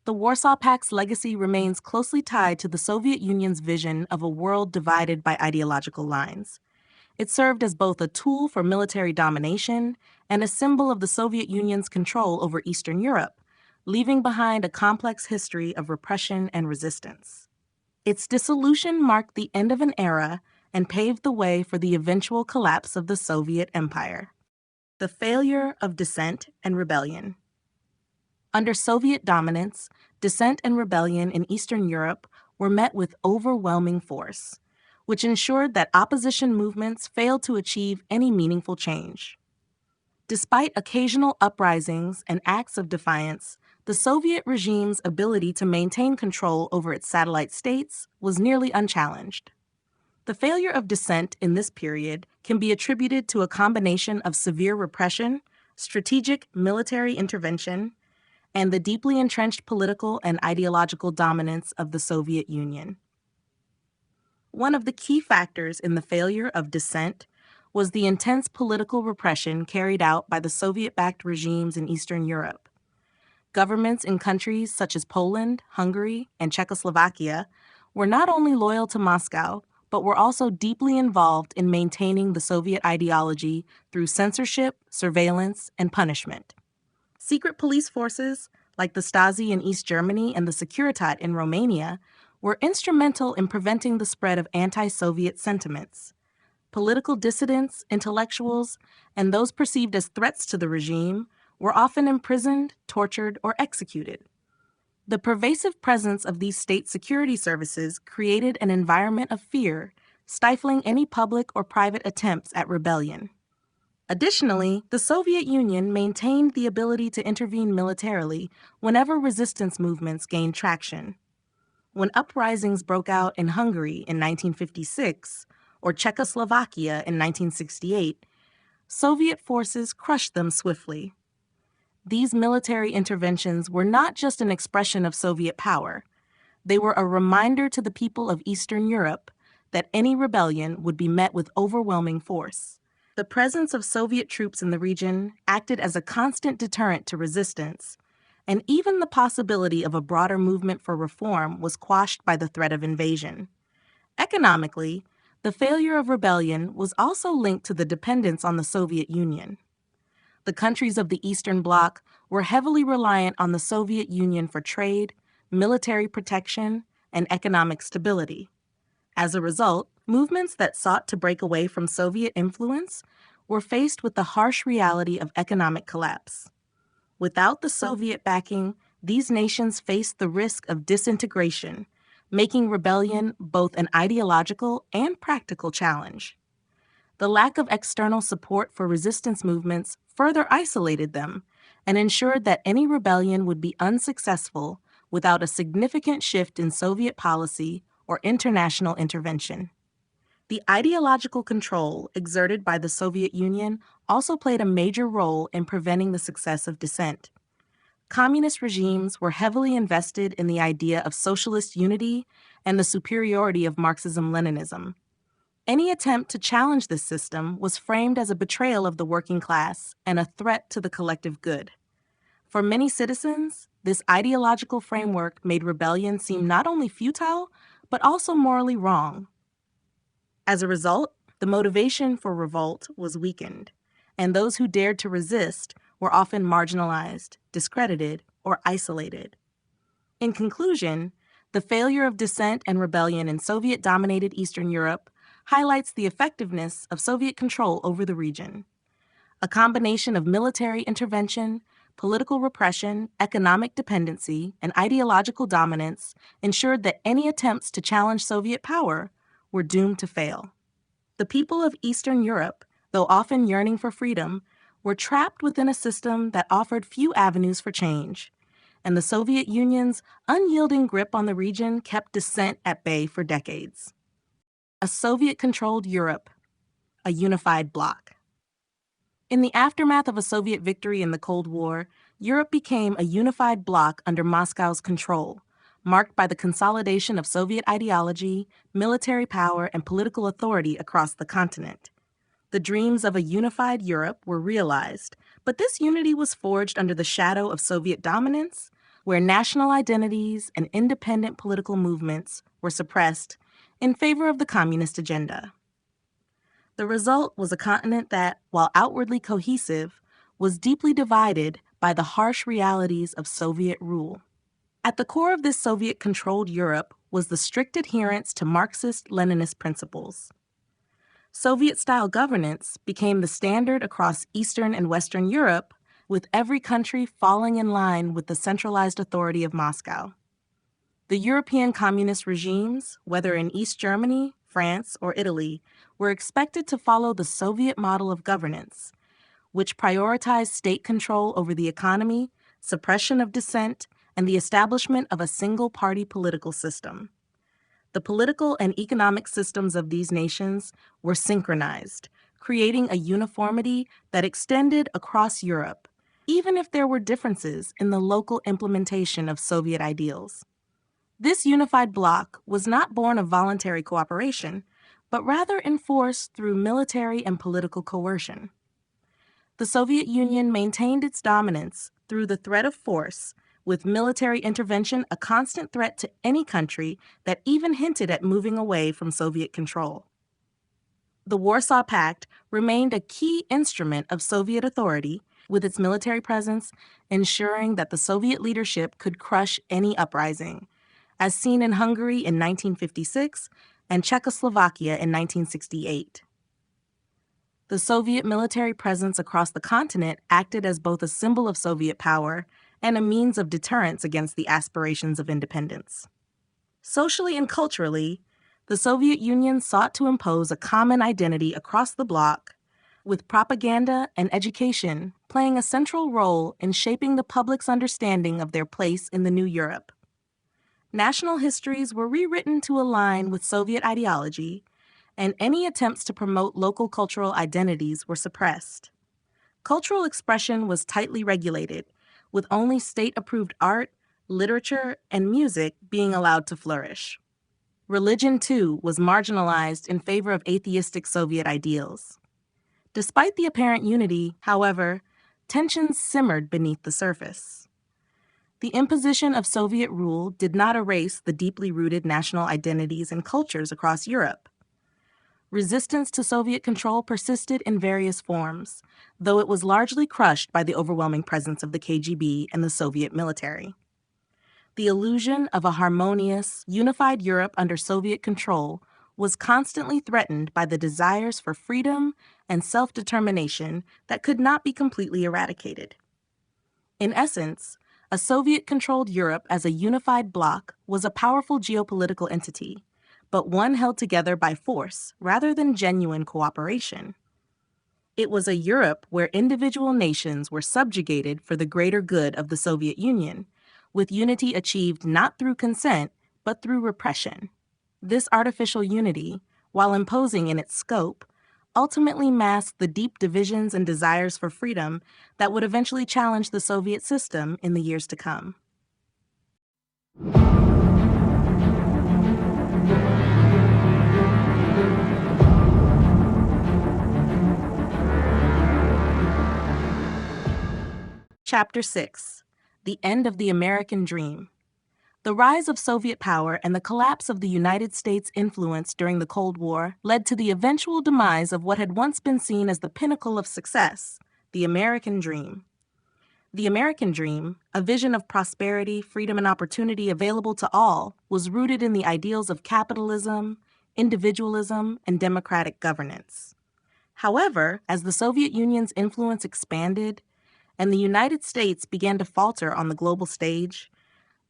The Warsaw Pact's legacy remains closely tied to the Soviet Union's vision of a world divided by ideological lines. It served as both a tool for military domination and a symbol of the Soviet Union's control over Eastern Europe, leaving behind a complex history of repression and resistance. Its dissolution marked the end of an era and paved the way for the eventual collapse of the Soviet Empire. The failure of dissent and rebellion. Under Soviet dominance, dissent and rebellion in Eastern Europe were met with overwhelming force, which ensured that opposition movements failed to achieve any meaningful change. Despite occasional uprisings and acts of defiance, the Soviet regime's ability to maintain control over its satellite states was nearly unchallenged. The failure of dissent in this period can be attributed to a combination of severe repression, strategic military intervention, and the deeply entrenched political and ideological dominance of the Soviet Union. One of the key factors in the failure of dissent was the intense political repression carried out by the Soviet-backed regimes in Eastern Europe. Governments in countries such as Poland, Hungary, and Czechoslovakia were not only loyal to Moscow, but were also deeply involved in maintaining the Soviet ideology through censorship, surveillance, and punishment. Secret police forces, like the Stasi in East Germany and the Securitate in Romania, were instrumental in preventing the spread of anti-Soviet sentiments. Political dissidents, intellectuals, and those perceived as threats to the regime were often imprisoned, tortured, or executed. The pervasive presence of these state security services created an environment of fear, stifling any public or private attempts at rebellion. Additionally, the Soviet Union maintained the ability to intervene militarily whenever resistance movements gained traction. When uprisings broke out in Hungary in 1956 or Czechoslovakia in 1968, Soviet forces crushed them swiftly. These military interventions were not just an expression of Soviet power. They were a reminder to the people of Eastern Europe that any rebellion would be met with overwhelming force. The presence of Soviet troops in the region acted as a constant deterrent to resistance, and even the possibility of a broader movement for reform was quashed by the threat of invasion. Economically, the failure of rebellion was also linked to the dependence on the Soviet Union. The countries of the Eastern Bloc were heavily reliant on the Soviet Union for trade, military protection, and economic stability. As a result, movements that sought to break away from Soviet influence were faced with the harsh reality of economic collapse. Without the Soviet backing, these nations faced the risk of disintegration, making rebellion both an ideological and practical challenge. The lack of external support for resistance movements further isolated them and ensured that any rebellion would be unsuccessful without a significant shift in Soviet policy or international intervention. The ideological control exerted by the Soviet Union also played a major role in preventing the success of dissent. Communist regimes were heavily invested in the idea of socialist unity and the superiority of Marxism-Leninism. Any attempt to challenge this system was framed as a betrayal of the working class and a threat to the collective good. For many citizens, this ideological framework made rebellion seem not only futile, but also morally wrong. As a result, the motivation for revolt was weakened, and those who dared to resist were often marginalized, discredited, or isolated. In conclusion, the failure of dissent and rebellion in Soviet-dominated Eastern Europe highlights the effectiveness of Soviet control over the region. A combination of military intervention, political repression, economic dependency, and ideological dominance ensured that any attempts to challenge Soviet power were doomed to fail. The people of Eastern Europe, though often yearning for freedom, were trapped within a system that offered few avenues for change, and the Soviet Union's unyielding grip on the region kept dissent at bay for decades. A Soviet-controlled Europe, a unified bloc. In the aftermath of a Soviet victory in the Cold War, Europe became a unified bloc under Moscow's control, marked by the consolidation of Soviet ideology, military power, and political authority across the continent. The dreams of a unified Europe were realized, but this unity was forged under the shadow of Soviet dominance, where national identities and independent political movements were suppressed in favor of the communist agenda. The result was a continent that, while outwardly cohesive, was deeply divided by the harsh realities of Soviet rule. At the core of this Soviet-controlled Europe was the strict adherence to Marxist-Leninist principles. Soviet-style governance became the standard across Eastern and Western Europe, with every country falling in line with the centralized authority of Moscow. The European communist regimes, whether in East Germany, France, or Italy, were expected to follow the Soviet model of governance, which prioritized state control over the economy, suppression of dissent, and the establishment of a single-party political system. The political and economic systems of these nations were synchronized, creating a uniformity that extended across Europe, even if there were differences in the local implementation of Soviet ideals. This unified bloc was not born of voluntary cooperation, but rather enforced through military and political coercion. The Soviet Union maintained its dominance through the threat of force, with military intervention a constant threat to any country that even hinted at moving away from Soviet control. The Warsaw Pact remained a key instrument of Soviet authority, with its military presence ensuring that the Soviet leadership could crush any uprising, as seen in Hungary in 1956 and Czechoslovakia in 1968. The Soviet military presence across the continent acted as both a symbol of Soviet power and a means of deterrence against the aspirations of independence. Socially and culturally, the Soviet Union sought to impose a common identity across the bloc, with propaganda and education playing a central role in shaping the public's understanding of their place in the new Europe. National histories were rewritten to align with Soviet ideology, and any attempts to promote local cultural identities were suppressed. Cultural expression was tightly regulated, with only state-approved art, literature, and music being allowed to flourish. Religion, too, was marginalized in favor of atheistic Soviet ideals. Despite the apparent unity, however, tensions simmered beneath the surface. The imposition of Soviet rule did not erase the deeply rooted national identities and cultures across Europe. Resistance to Soviet control persisted in various forms, though it was largely crushed by the overwhelming presence of the KGB and the Soviet military. The illusion of a harmonious, unified Europe under Soviet control was constantly threatened by the desires for freedom and self-determination that could not be completely eradicated. In essence, a Soviet-controlled Europe as a unified bloc was a powerful geopolitical entity, but one held together by force rather than genuine cooperation. It was a Europe where individual nations were subjugated for the greater good of the Soviet Union, with unity achieved not through consent, but through repression. This artificial unity, while imposing in its scope, ultimately masked the deep divisions and desires for freedom that would eventually challenge the Soviet system in the years to come. Chapter 6: The End of the American Dream. The rise of Soviet power and the collapse of the United States' influence during the Cold War led to the eventual demise of what had once been seen as the pinnacle of success, the American dream. The American dream, a vision of prosperity, freedom, and opportunity available to all, was rooted in the ideals of capitalism, individualism, and democratic governance. However, as the Soviet Union's influence expanded and the United States began to falter on the global stage,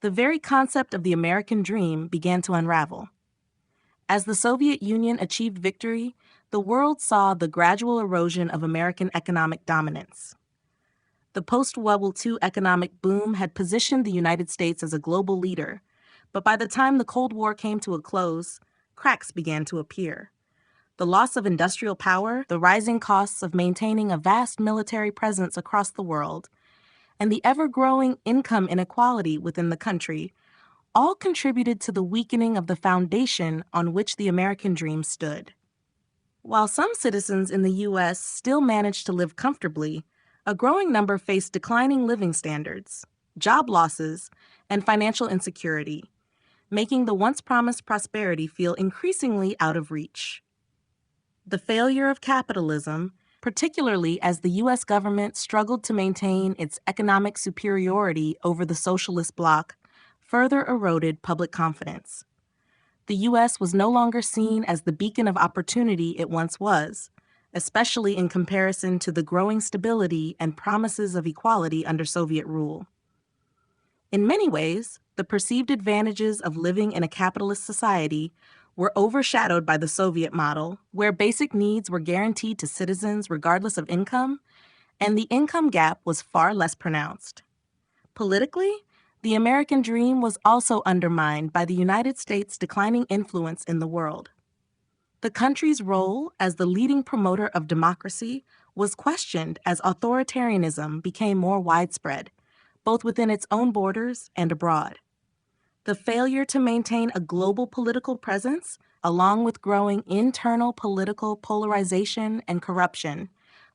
the very concept of the American dream began to unravel. As the Soviet Union achieved victory, the world saw the gradual erosion of American economic dominance. The post-World War II economic boom had positioned the United States as a global leader, but by the time the Cold War came to a close, cracks began to appear. The loss of industrial power, the rising costs of maintaining a vast military presence across the world, and the ever-growing income inequality within the country all contributed to the weakening of the foundation on which the American dream stood. While some citizens in the U.S. still managed to live comfortably, a growing number faced declining living standards, job losses, and financial insecurity, making the once promised prosperity feel increasingly out of reach. The failure of capitalism, particularly as the U.S. government struggled to maintain its economic superiority over the socialist bloc, further eroded public confidence. The U.S. was no longer seen as the beacon of opportunity it once was, especially in comparison to the growing stability and promises of equality under Soviet rule. In many ways, the perceived advantages of living in a capitalist society were overshadowed by the Soviet model, where basic needs were guaranteed to citizens regardless of income, and the income gap was far less pronounced. Politically, the American dream was also undermined by the United States' declining influence in the world. The country's role as the leading promoter of democracy was questioned as authoritarianism became more widespread, both within its own borders and abroad. The failure to maintain a global political presence, along with growing internal political polarization and corruption,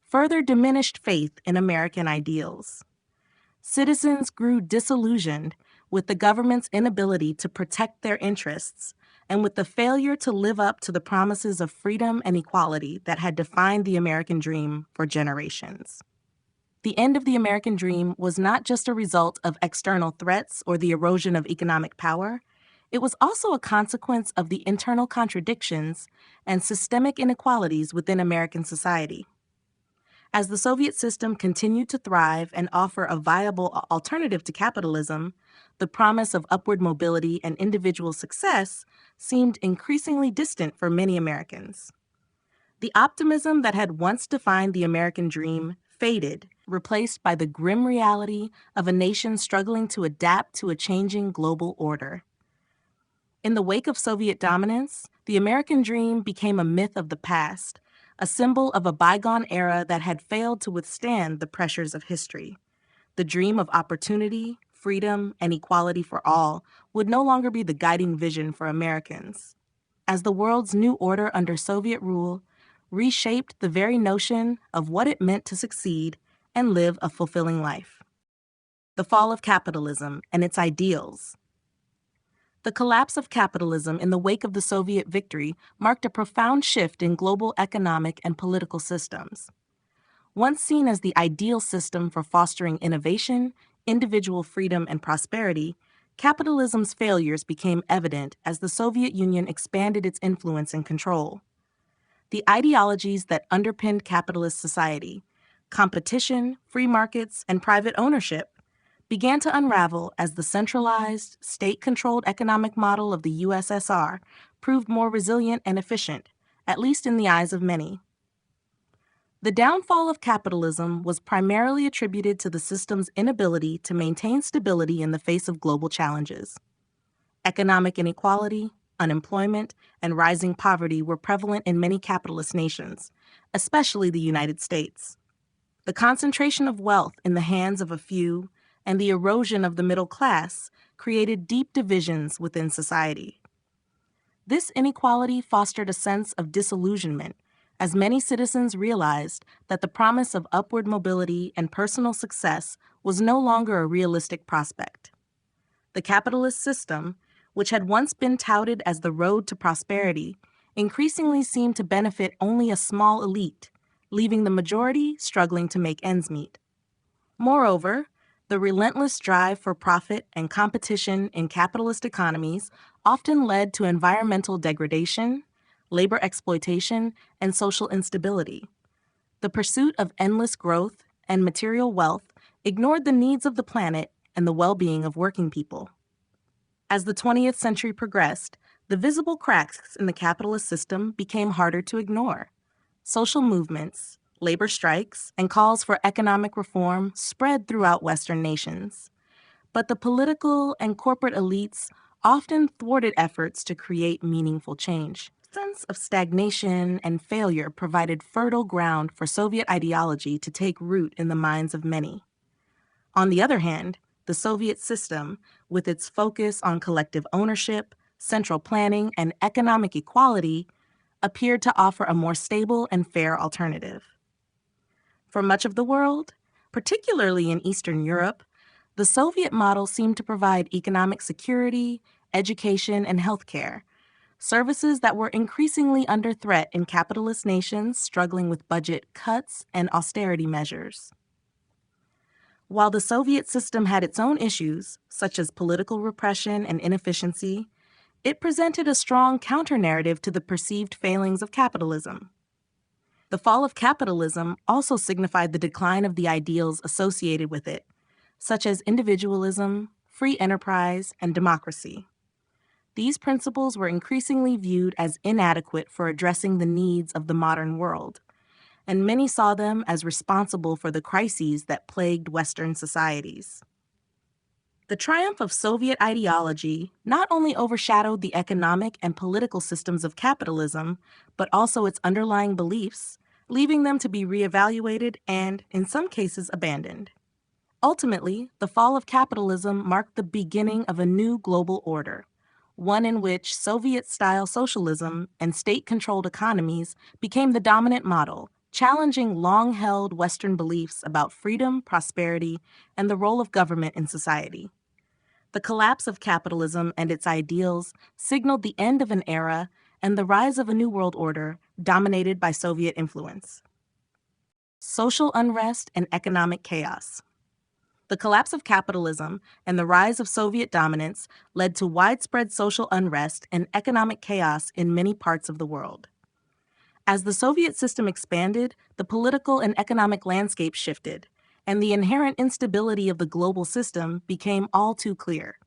further diminished faith in American ideals. Citizens grew disillusioned with the government's inability to protect their interests and with the failure to live up to the promises of freedom and equality that had defined the American dream for generations. The end of the American dream was not just a result of external threats or the erosion of economic power. It was also a consequence of the internal contradictions and systemic inequalities within American society. As the Soviet system continued to thrive and offer a viable alternative to capitalism, the promise of upward mobility and individual success seemed increasingly distant for many Americans. The optimism that had once defined the American dream faded, replaced by the grim reality of a nation struggling to adapt to a changing global order. In the wake of Soviet dominance, the American dream became a myth of the past, a symbol of a bygone era that had failed to withstand the pressures of history. The dream of opportunity, freedom, and equality for all would no longer be the guiding vision for Americans. As the world's new order under Soviet rule reshaped the very notion of what it meant to succeed and live a fulfilling life. The fall of capitalism and its ideals. The collapse of capitalism in the wake of the Soviet victory marked a profound shift in global economic and political systems. Once seen as the ideal system for fostering innovation, individual freedom, and prosperity, capitalism's failures became evident as the Soviet Union expanded its influence and control. The ideologies that underpinned capitalist society, competition, free markets, and private ownership, began to unravel as the centralized, state-controlled economic model of the USSR proved more resilient and efficient, at least in the eyes of many. The downfall of capitalism was primarily attributed to the system's inability to maintain stability in the face of global challenges. Economic inequality, unemployment, and rising poverty were prevalent in many capitalist nations, especially the United States. The concentration of wealth in the hands of a few and the erosion of the middle class created deep divisions within society. This inequality fostered a sense of disillusionment as many citizens realized that the promise of upward mobility and personal success was no longer a realistic prospect. The capitalist system, which had once been touted as the road to prosperity, increasingly seemed to benefit only a small elite, leaving the majority struggling to make ends meet. Moreover, the relentless drive for profit and competition in capitalist economies often led to environmental degradation, labor exploitation, and social instability. The pursuit of endless growth and material wealth ignored the needs of the planet and the well-being of working people. As the 20th century progressed, the visible cracks in the capitalist system became harder to ignore. Social movements, labor strikes, and calls for economic reform spread throughout Western nations. But the political and corporate elites often thwarted efforts to create meaningful change. A sense of stagnation and failure provided fertile ground for Soviet ideology to take root in the minds of many. On the other hand, the Soviet system, with its focus on collective ownership, central planning, and economic equality, appeared to offer a more stable and fair alternative. For much of the world, particularly in Eastern Europe, the Soviet model seemed to provide economic security, education, and healthcare, services that were increasingly under threat in capitalist nations struggling with budget cuts and austerity measures. While the Soviet system had its own issues, such as political repression and inefficiency, it presented a strong counter-narrative to the perceived failings of capitalism. The fall of capitalism also signified the decline of the ideals associated with it, such as individualism, free enterprise, and democracy. These principles were increasingly viewed as inadequate for addressing the needs of the modern world, and many saw them as responsible for the crises that plagued Western societies. The triumph of Soviet ideology not only overshadowed the economic and political systems of capitalism, but also its underlying beliefs, leaving them to be reevaluated and, in some cases, abandoned. Ultimately, the fall of capitalism marked the beginning of a new global order, one in which Soviet-style socialism and state-controlled economies became the dominant model, challenging long-held Western beliefs about freedom, prosperity, and the role of government in society. The collapse of capitalism and its ideals signaled the end of an era and the rise of a new world order dominated by Soviet influence. Social unrest and economic chaos. The collapse of capitalism and the rise of Soviet dominance led to widespread social unrest and economic chaos in many parts of the world. As the Soviet system expanded, the political and economic landscape shifted, and the inherent instability of the global system became all too clear.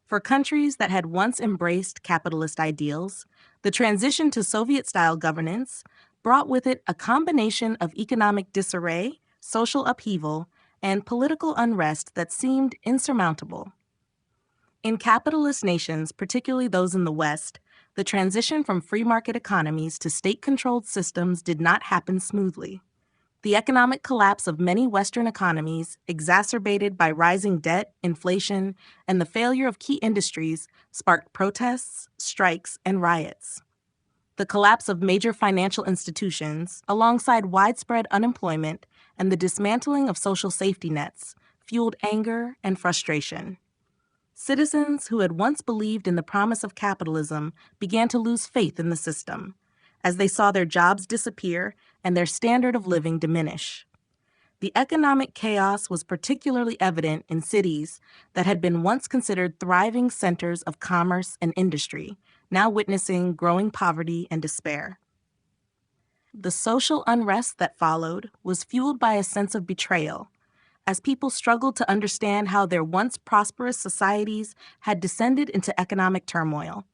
For countries that had once embraced capitalist ideals, the transition to Soviet-style governance brought with it a combination of economic disarray, social upheaval, and political unrest that seemed insurmountable. In capitalist nations, particularly those in the West, the transition from free market economies to state-controlled systems did not happen smoothly. The economic collapse of many Western economies, exacerbated by rising debt, inflation, and the failure of key industries, sparked protests, strikes, and riots. The collapse of major financial institutions, alongside widespread unemployment and the dismantling of social safety nets, fueled anger and frustration. Citizens who had once believed in the promise of capitalism began to lose faith in the system, as they saw their jobs disappear and their standard of living diminish. The economic chaos was particularly evident in cities that had been once considered thriving centers of commerce and industry, now witnessing growing poverty and despair. The social unrest that followed was fueled by a sense of betrayal, as people struggled to understand how their once prosperous societies had descended into economic turmoil.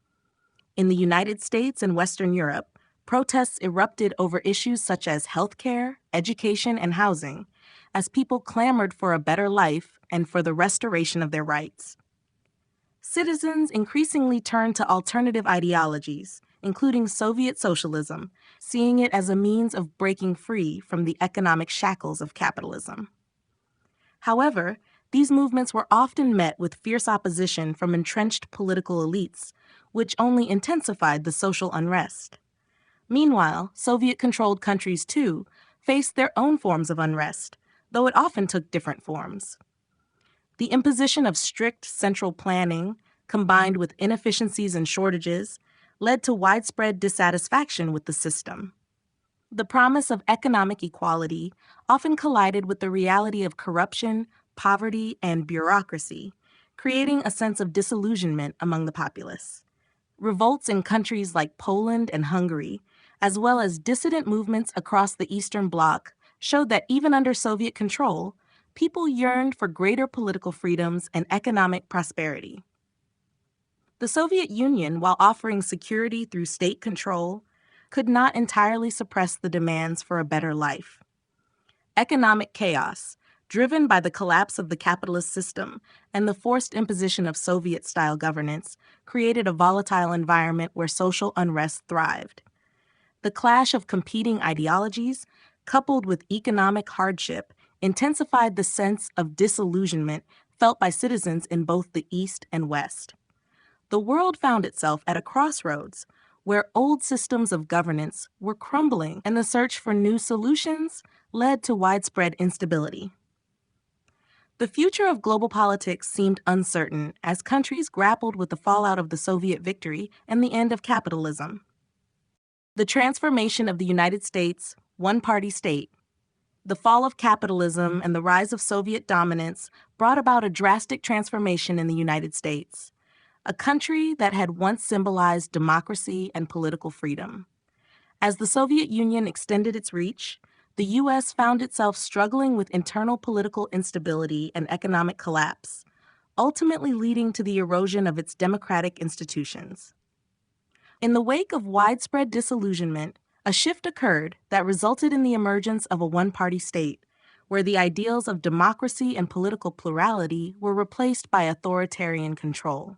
In the United States and Western Europe, protests erupted over issues such as healthcare, education, and housing, as people clamored for a better life and for the restoration of their rights. Citizens increasingly turned to alternative ideologies, including Soviet socialism, seeing it as a means of breaking free from the economic shackles of capitalism. However, these movements were often met with fierce opposition from entrenched political elites, which only intensified the social unrest. Meanwhile, Soviet-controlled countries, too, faced their own forms of unrest, though it often took different forms. The imposition of strict central planning, combined with inefficiencies and shortages, led to widespread dissatisfaction with the system. The promise of economic equality often collided with the reality of corruption, poverty, and bureaucracy, creating a sense of disillusionment among the populace. Revolts in countries like Poland and Hungary, as well as dissident movements across the Eastern Bloc, showed that even under Soviet control, people yearned for greater political freedoms and economic prosperity. The Soviet Union, while offering security through state control, could not entirely suppress the demands for a better life. Economic chaos, driven by the collapse of the capitalist system and the forced imposition of Soviet-style governance, created a volatile environment where social unrest thrived. The clash of competing ideologies, coupled with economic hardship, intensified the sense of disillusionment felt by citizens in both the East and West. The world found itself at a crossroads where old systems of governance were crumbling and the search for new solutions led to widespread instability. The future of global politics seemed uncertain as countries grappled with the fallout of the Soviet victory and the end of capitalism. The transformation of the United States, one-party state, the fall of capitalism and the rise of Soviet dominance brought about a drastic transformation in the United States, a country that had once symbolized democracy and political freedom. As the Soviet Union extended its reach, the U.S. found itself struggling with internal political instability and economic collapse, ultimately leading to the erosion of its democratic institutions. In the wake of widespread disillusionment, a shift occurred that resulted in the emergence of a one-party state, where the ideals of democracy and political plurality were replaced by authoritarian control.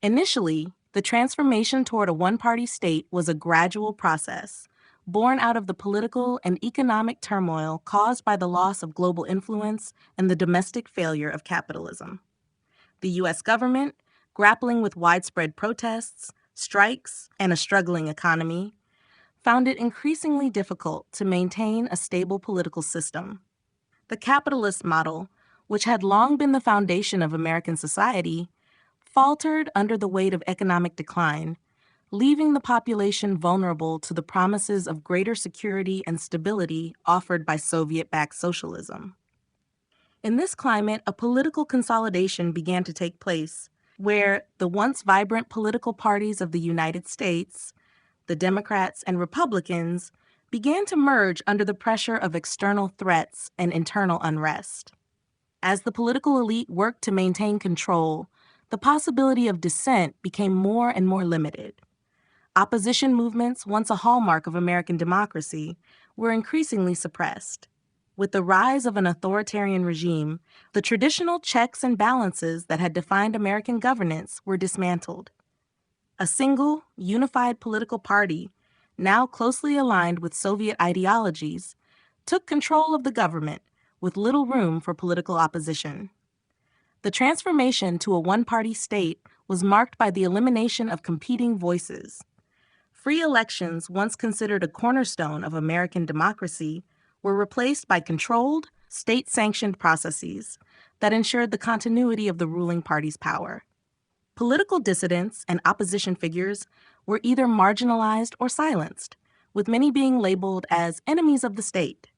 Initially, the transformation toward a one-party state was a gradual process, born out of the political and economic turmoil caused by the loss of global influence and the domestic failure of capitalism. The U.S. government, grappling with widespread protests, strikes, and a struggling economy, found it increasingly difficult to maintain a stable political system. The capitalist model, which had long been the foundation of American society, faltered under the weight of economic decline, leaving the population vulnerable to the promises of greater security and stability offered by Soviet-backed socialism. In this climate, a political consolidation began to take place, where the once vibrant political parties of the United States, the Democrats and Republicans, began to merge under the pressure of external threats and internal unrest. As the political elite worked to maintain control, the possibility of dissent became more and more limited. Opposition movements, once a hallmark of American democracy, were increasingly suppressed. With the rise of an authoritarian regime, the traditional checks and balances that had defined American governance were dismantled. A single, unified political party, now closely aligned with Soviet ideologies, took control of the government with little room for political opposition. The transformation to a one-party state was marked by the elimination of competing voices. Free elections, once considered a cornerstone of American democracy, were replaced by controlled, state-sanctioned processes that ensured the continuity of the ruling party's power. Political dissidents and opposition figures were either marginalized or silenced, with many being labeled as enemies of the state.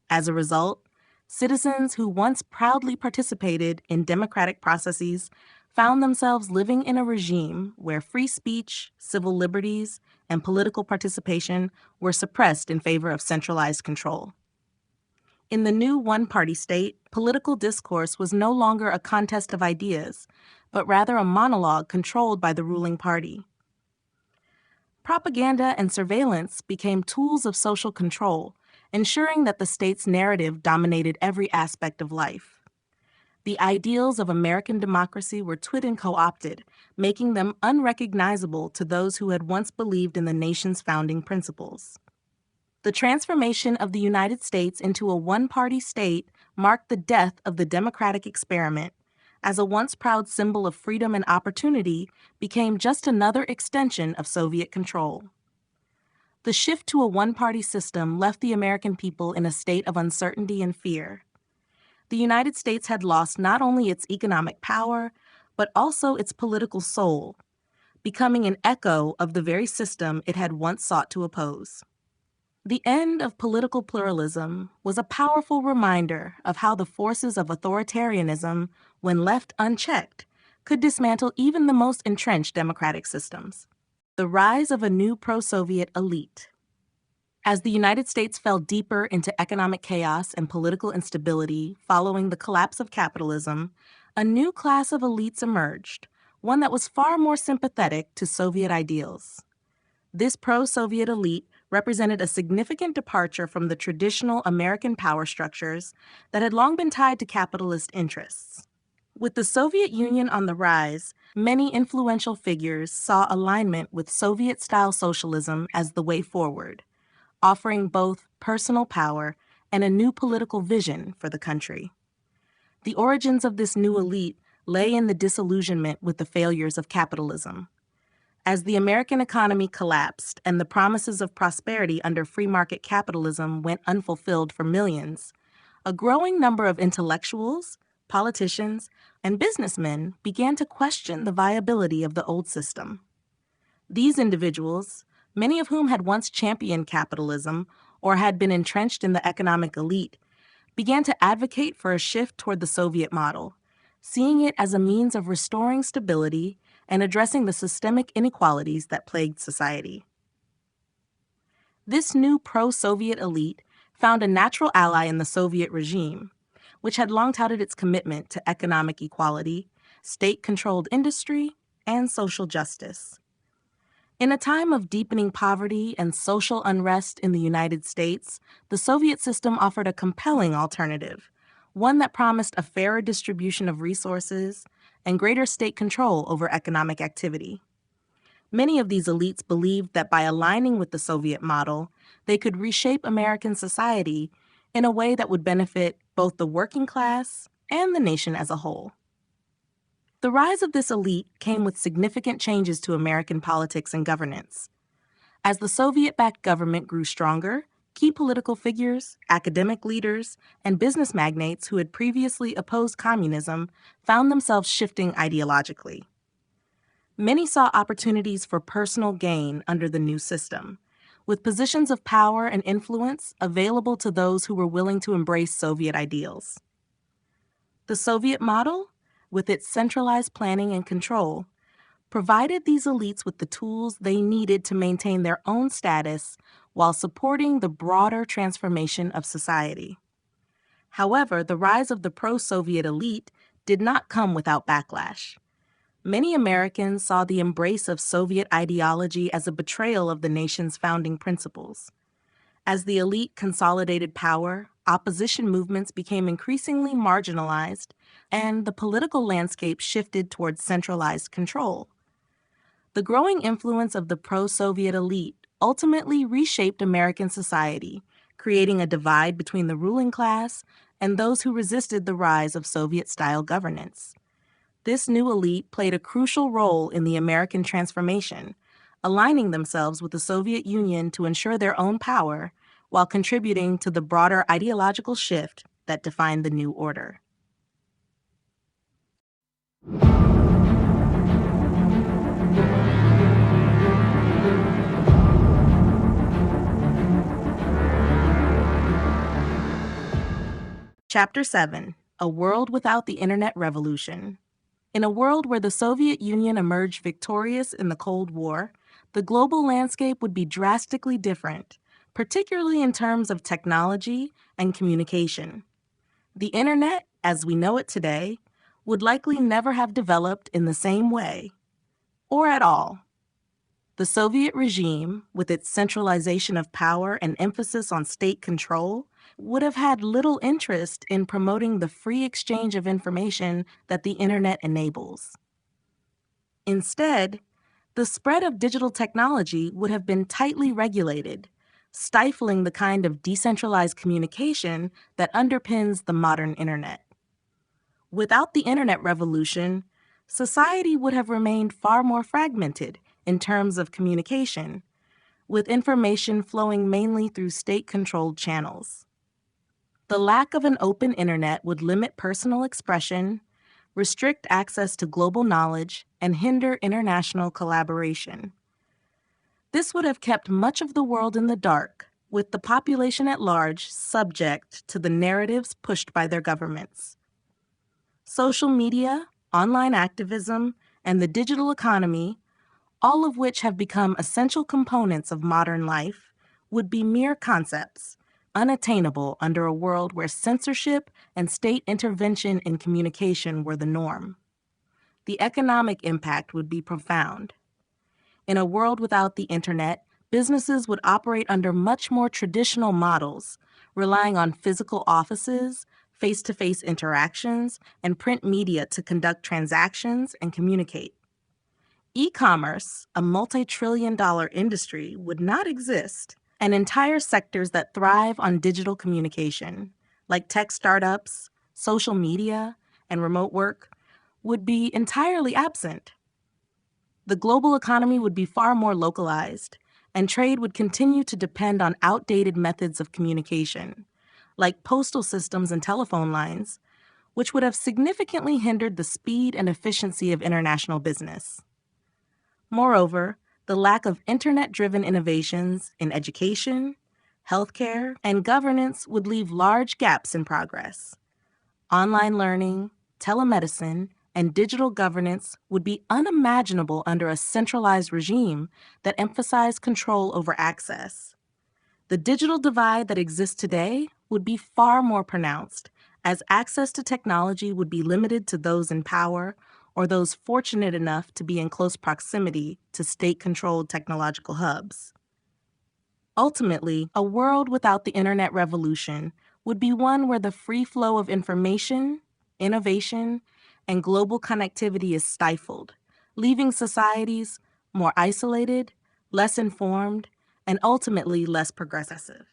As a result, citizens who once proudly participated in democratic processes found themselves living in a regime where free speech, civil liberties, and political participation were suppressed in favor of centralized control. In the new one-party state, political discourse was no longer a contest of ideas, but rather a monologue controlled by the ruling party. Propaganda and surveillance became tools of social control, ensuring that the state's narrative dominated every aspect of life. The ideals of American democracy were twitted and co-opted, making them unrecognizable to those who had once believed in the nation's founding principles. The transformation of the United States into a one-party state marked the death of the democratic experiment, as a once proud symbol of freedom and opportunity became just another extension of Soviet control. The shift to a one-party system left the American people in a state of uncertainty and fear. The United States had lost not only its economic power, but also its political soul, becoming an echo of the very system it had once sought to oppose. The end of political pluralism was a powerful reminder of how the forces of authoritarianism, when left unchecked, could dismantle even the most entrenched democratic systems. The rise of a new pro-Soviet elite. As the United States fell deeper into economic chaos and political instability following the collapse of capitalism, a new class of elites emerged, one that was far more sympathetic to Soviet ideals. This pro-Soviet elite represented a significant departure from the traditional American power structures that had long been tied to capitalist interests. With the Soviet Union on the rise, many influential figures saw alignment with Soviet-style socialism as the way forward, offering both personal power and a new political vision for the country. The origins of this new elite lay in the disillusionment with the failures of capitalism. As the American economy collapsed and the promises of prosperity under free market capitalism went unfulfilled for millions, a growing number of intellectuals, politicians, and businessmen began to question the viability of the old system. These individuals, many of whom had once championed capitalism or had been entrenched in the economic elite, began to advocate for a shift toward the Soviet model, seeing it as a means of restoring stability and addressing the systemic inequalities that plagued society. This new pro-Soviet elite found a natural ally in the Soviet regime, which had long touted its commitment to economic equality, state-controlled industry, and social justice. In a time of deepening poverty and social unrest in the United States, the Soviet system offered a compelling alternative, one that promised a fairer distribution of resources and greater state control over economic activity. Many of these elites believed that by aligning with the Soviet model, they could reshape American society in a way that would benefit both the working class and the nation as a whole. The rise of this elite came with significant changes to American politics and governance. As the Soviet-backed government grew stronger, key political figures, academic leaders, and business magnates who had previously opposed communism found themselves shifting ideologically. Many saw opportunities for personal gain under the new system, with positions of power and influence available to those who were willing to embrace Soviet ideals. The Soviet model, with its centralized planning and control, provided these elites with the tools they needed to maintain their own status while supporting the broader transformation of society. However, the rise of the pro-Soviet elite did not come without backlash. Many Americans saw the embrace of Soviet ideology as a betrayal of the nation's founding principles. As the elite consolidated power, opposition movements became increasingly marginalized, and the political landscape shifted towards centralized control. The growing influence of the pro-Soviet elite ultimately reshaped American society, creating a divide between the ruling class and those who resisted the rise of Soviet-style governance. This new elite played a crucial role in the American transformation, aligning themselves with the Soviet Union to ensure their own power while contributing to the broader ideological shift that defined the new order. Chapter 7: A World Without the Internet Revolution. In a world where the Soviet Union emerged victorious in the Cold War, the global landscape would be drastically different, particularly in terms of technology and communication. The Internet, as we know it today, would likely never have developed in the same way, or at all. The Soviet regime, with its centralization of power and emphasis on state control, would have had little interest in promoting the free exchange of information that the Internet enables. Instead, the spread of digital technology would have been tightly regulated, stifling the kind of decentralized communication that underpins the modern Internet. Without the Internet revolution, society would have remained far more fragmented in terms of communication, with information flowing mainly through state-controlled channels. The lack of an open internet would limit personal expression, restrict access to global knowledge, and hinder international collaboration. This would have kept much of the world in the dark, with the population at large subject to the narratives pushed by their governments. Social media, online activism, and the digital economy, all of which have become essential components of modern life, would be mere concepts, unattainable under a world where censorship and state intervention in communication were the norm. The economic impact would be profound. In a world without the internet, businesses would operate under much more traditional models, relying on physical offices, face-to-face interactions, and print media to conduct transactions and communicate. E-commerce, a multi-trillion-dollar industry, would not exist, and entire sectors that thrive on digital communication, like tech startups, social media, and remote work, would be entirely absent. The global economy would be far more localized, and trade would continue to depend on outdated methods of communication, like postal systems and telephone lines, which would have significantly hindered the speed and efficiency of international business. Moreover, the lack of internet-driven innovations in education, healthcare, and governance would leave large gaps in progress. Online learning, telemedicine, and digital governance would be unimaginable under a centralized regime that emphasized control over access. The digital divide that exists today would be far more pronounced, as access to technology would be limited to those in power or those fortunate enough to be in close proximity to state-controlled technological hubs. Ultimately, a world without the internet revolution would be one where the free flow of information, innovation, and global connectivity is stifled, leaving societies more isolated, less informed, and ultimately less progressive.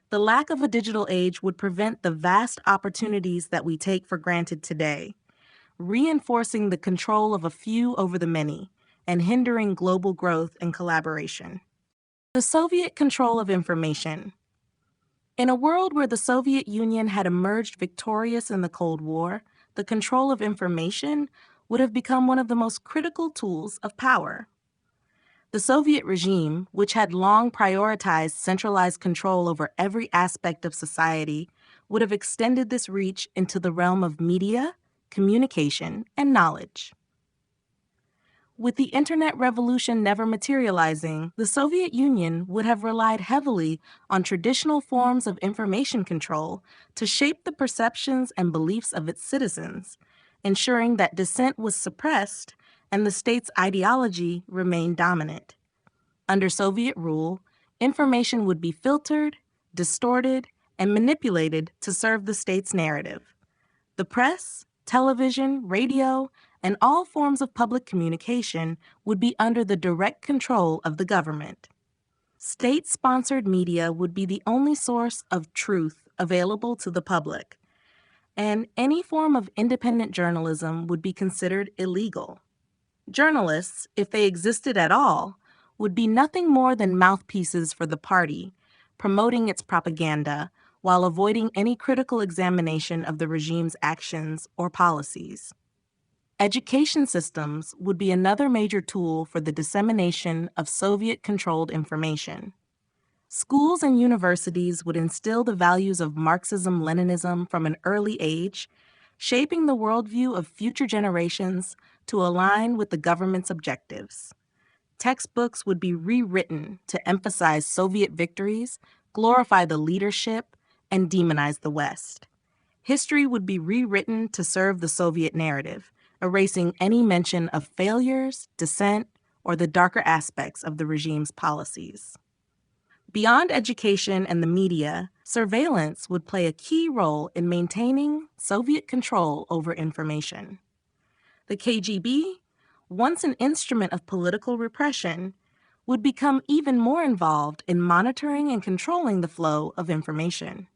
The lack of a digital age would prevent the vast opportunities that we take for granted today, reinforcing the control of a few over the many and hindering global growth and collaboration. The Soviet control of information. In a world where the Soviet Union had emerged victorious in the Cold War, the control of information would have become one of the most critical tools of power. The Soviet regime, which had long prioritized centralized control over every aspect of society, would have extended this reach into the realm of media, communication, and knowledge. With the internet revolution never materializing, the Soviet Union would have relied heavily on traditional forms of information control to shape the perceptions and beliefs of its citizens, ensuring that dissent was suppressed and the state's ideology remained dominant. Under Soviet rule, information would be filtered, distorted, and manipulated to serve the state's narrative. The press, television, radio, and all forms of public communication would be under the direct control of the government. State-sponsored media would be the only source of truth available to the public, and any form of independent journalism would be considered illegal. Journalists, if they existed at all, would be nothing more than mouthpieces for the party, promoting its propaganda while avoiding any critical examination of the regime's actions or policies. Education systems would be another major tool for the dissemination of Soviet-controlled information. Schools and universities would instill the values of Marxism-Leninism from an early age, shaping the worldview of future generations to align with the government's objectives. Textbooks would be rewritten to emphasize Soviet victories, glorify the leadership, and demonize the West. History would be rewritten to serve the Soviet narrative, erasing any mention of failures, dissent, or the darker aspects of the regime's policies. Beyond education and the media, surveillance would play a key role in maintaining Soviet control over information. The KGB, once an instrument of political repression, would become even more involved in monitoring and controlling the flow of information.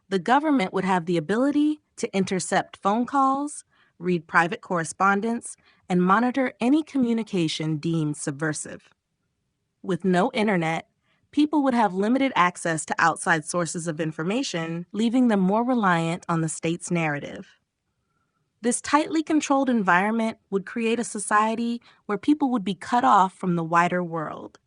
The government would have the ability to intercept phone calls, read private correspondence, and monitor any communication deemed subversive. With no internet, people would have limited access to outside sources of information, leaving them more reliant on the state's narrative. This tightly controlled environment would create a society where people would be cut off from the wider world.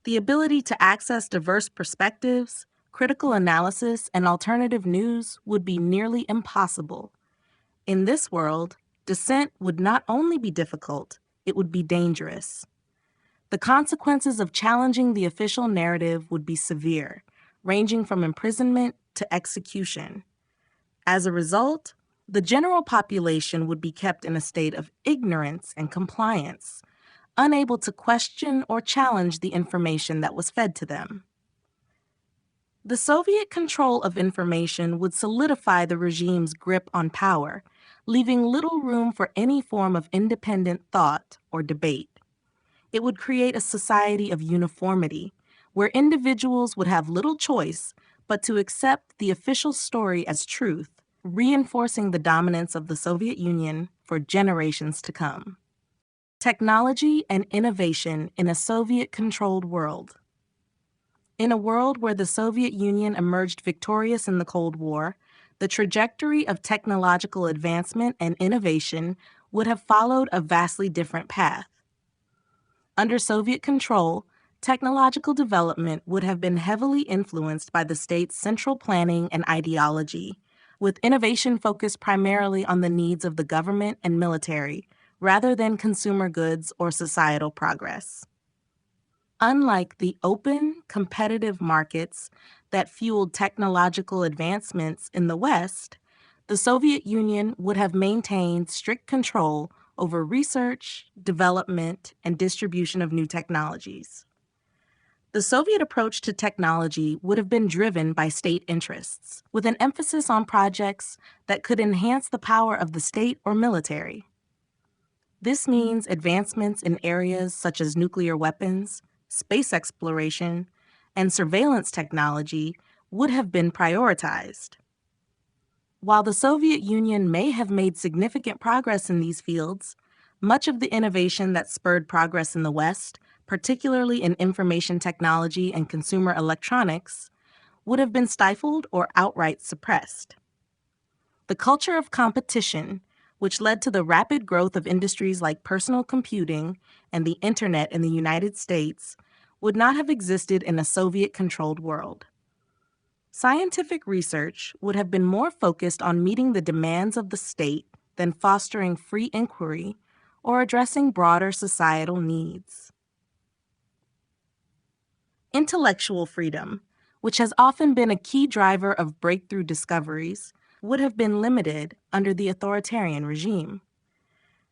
The ability to access diverse perspectives, critical analysis, and alternative news would be nearly impossible. In this world, dissent would not only be difficult, it would be dangerous. The consequences of challenging the official narrative would be severe, ranging from imprisonment to execution. As a result, the general population would be kept in a state of ignorance and compliance, unable to question or challenge the information that was fed to them. The Soviet control of information would solidify the regime's grip on power, leaving little room for any form of independent thought or debate. It would create a society of uniformity, where individuals would have little choice but to accept the official story as truth, reinforcing the dominance of the Soviet Union for generations to come. Technology and innovation in a Soviet-controlled world. In a world where the Soviet Union emerged victorious in the Cold War, the trajectory of technological advancement and innovation would have followed a vastly different path. Under Soviet control, technological development would have been heavily influenced by the state's central planning and ideology, with innovation focused primarily on the needs of the government and military, rather than consumer goods or societal progress. Unlike the open, competitive markets that fueled technological advancements in the West, the Soviet Union would have maintained strict control over research, development, and distribution of new technologies. The Soviet approach to technology would have been driven by state interests, with an emphasis on projects that could enhance the power of the state or military. This means advancements in areas such as nuclear weapons, space exploration, and surveillance technology would have been prioritized. While the Soviet Union may have made significant progress in these fields, much of the innovation that spurred progress in the West, particularly in information technology and consumer electronics, would have been stifled or outright suppressed. The culture of competition, which led to the rapid growth of industries like personal computing and the Internet in the United States, would not have existed in a Soviet-controlled world. Scientific research would have been more focused on meeting the demands of the state than fostering free inquiry or addressing broader societal needs. Intellectual freedom, which has often been a key driver of breakthrough discoveries, would have been limited under the authoritarian regime.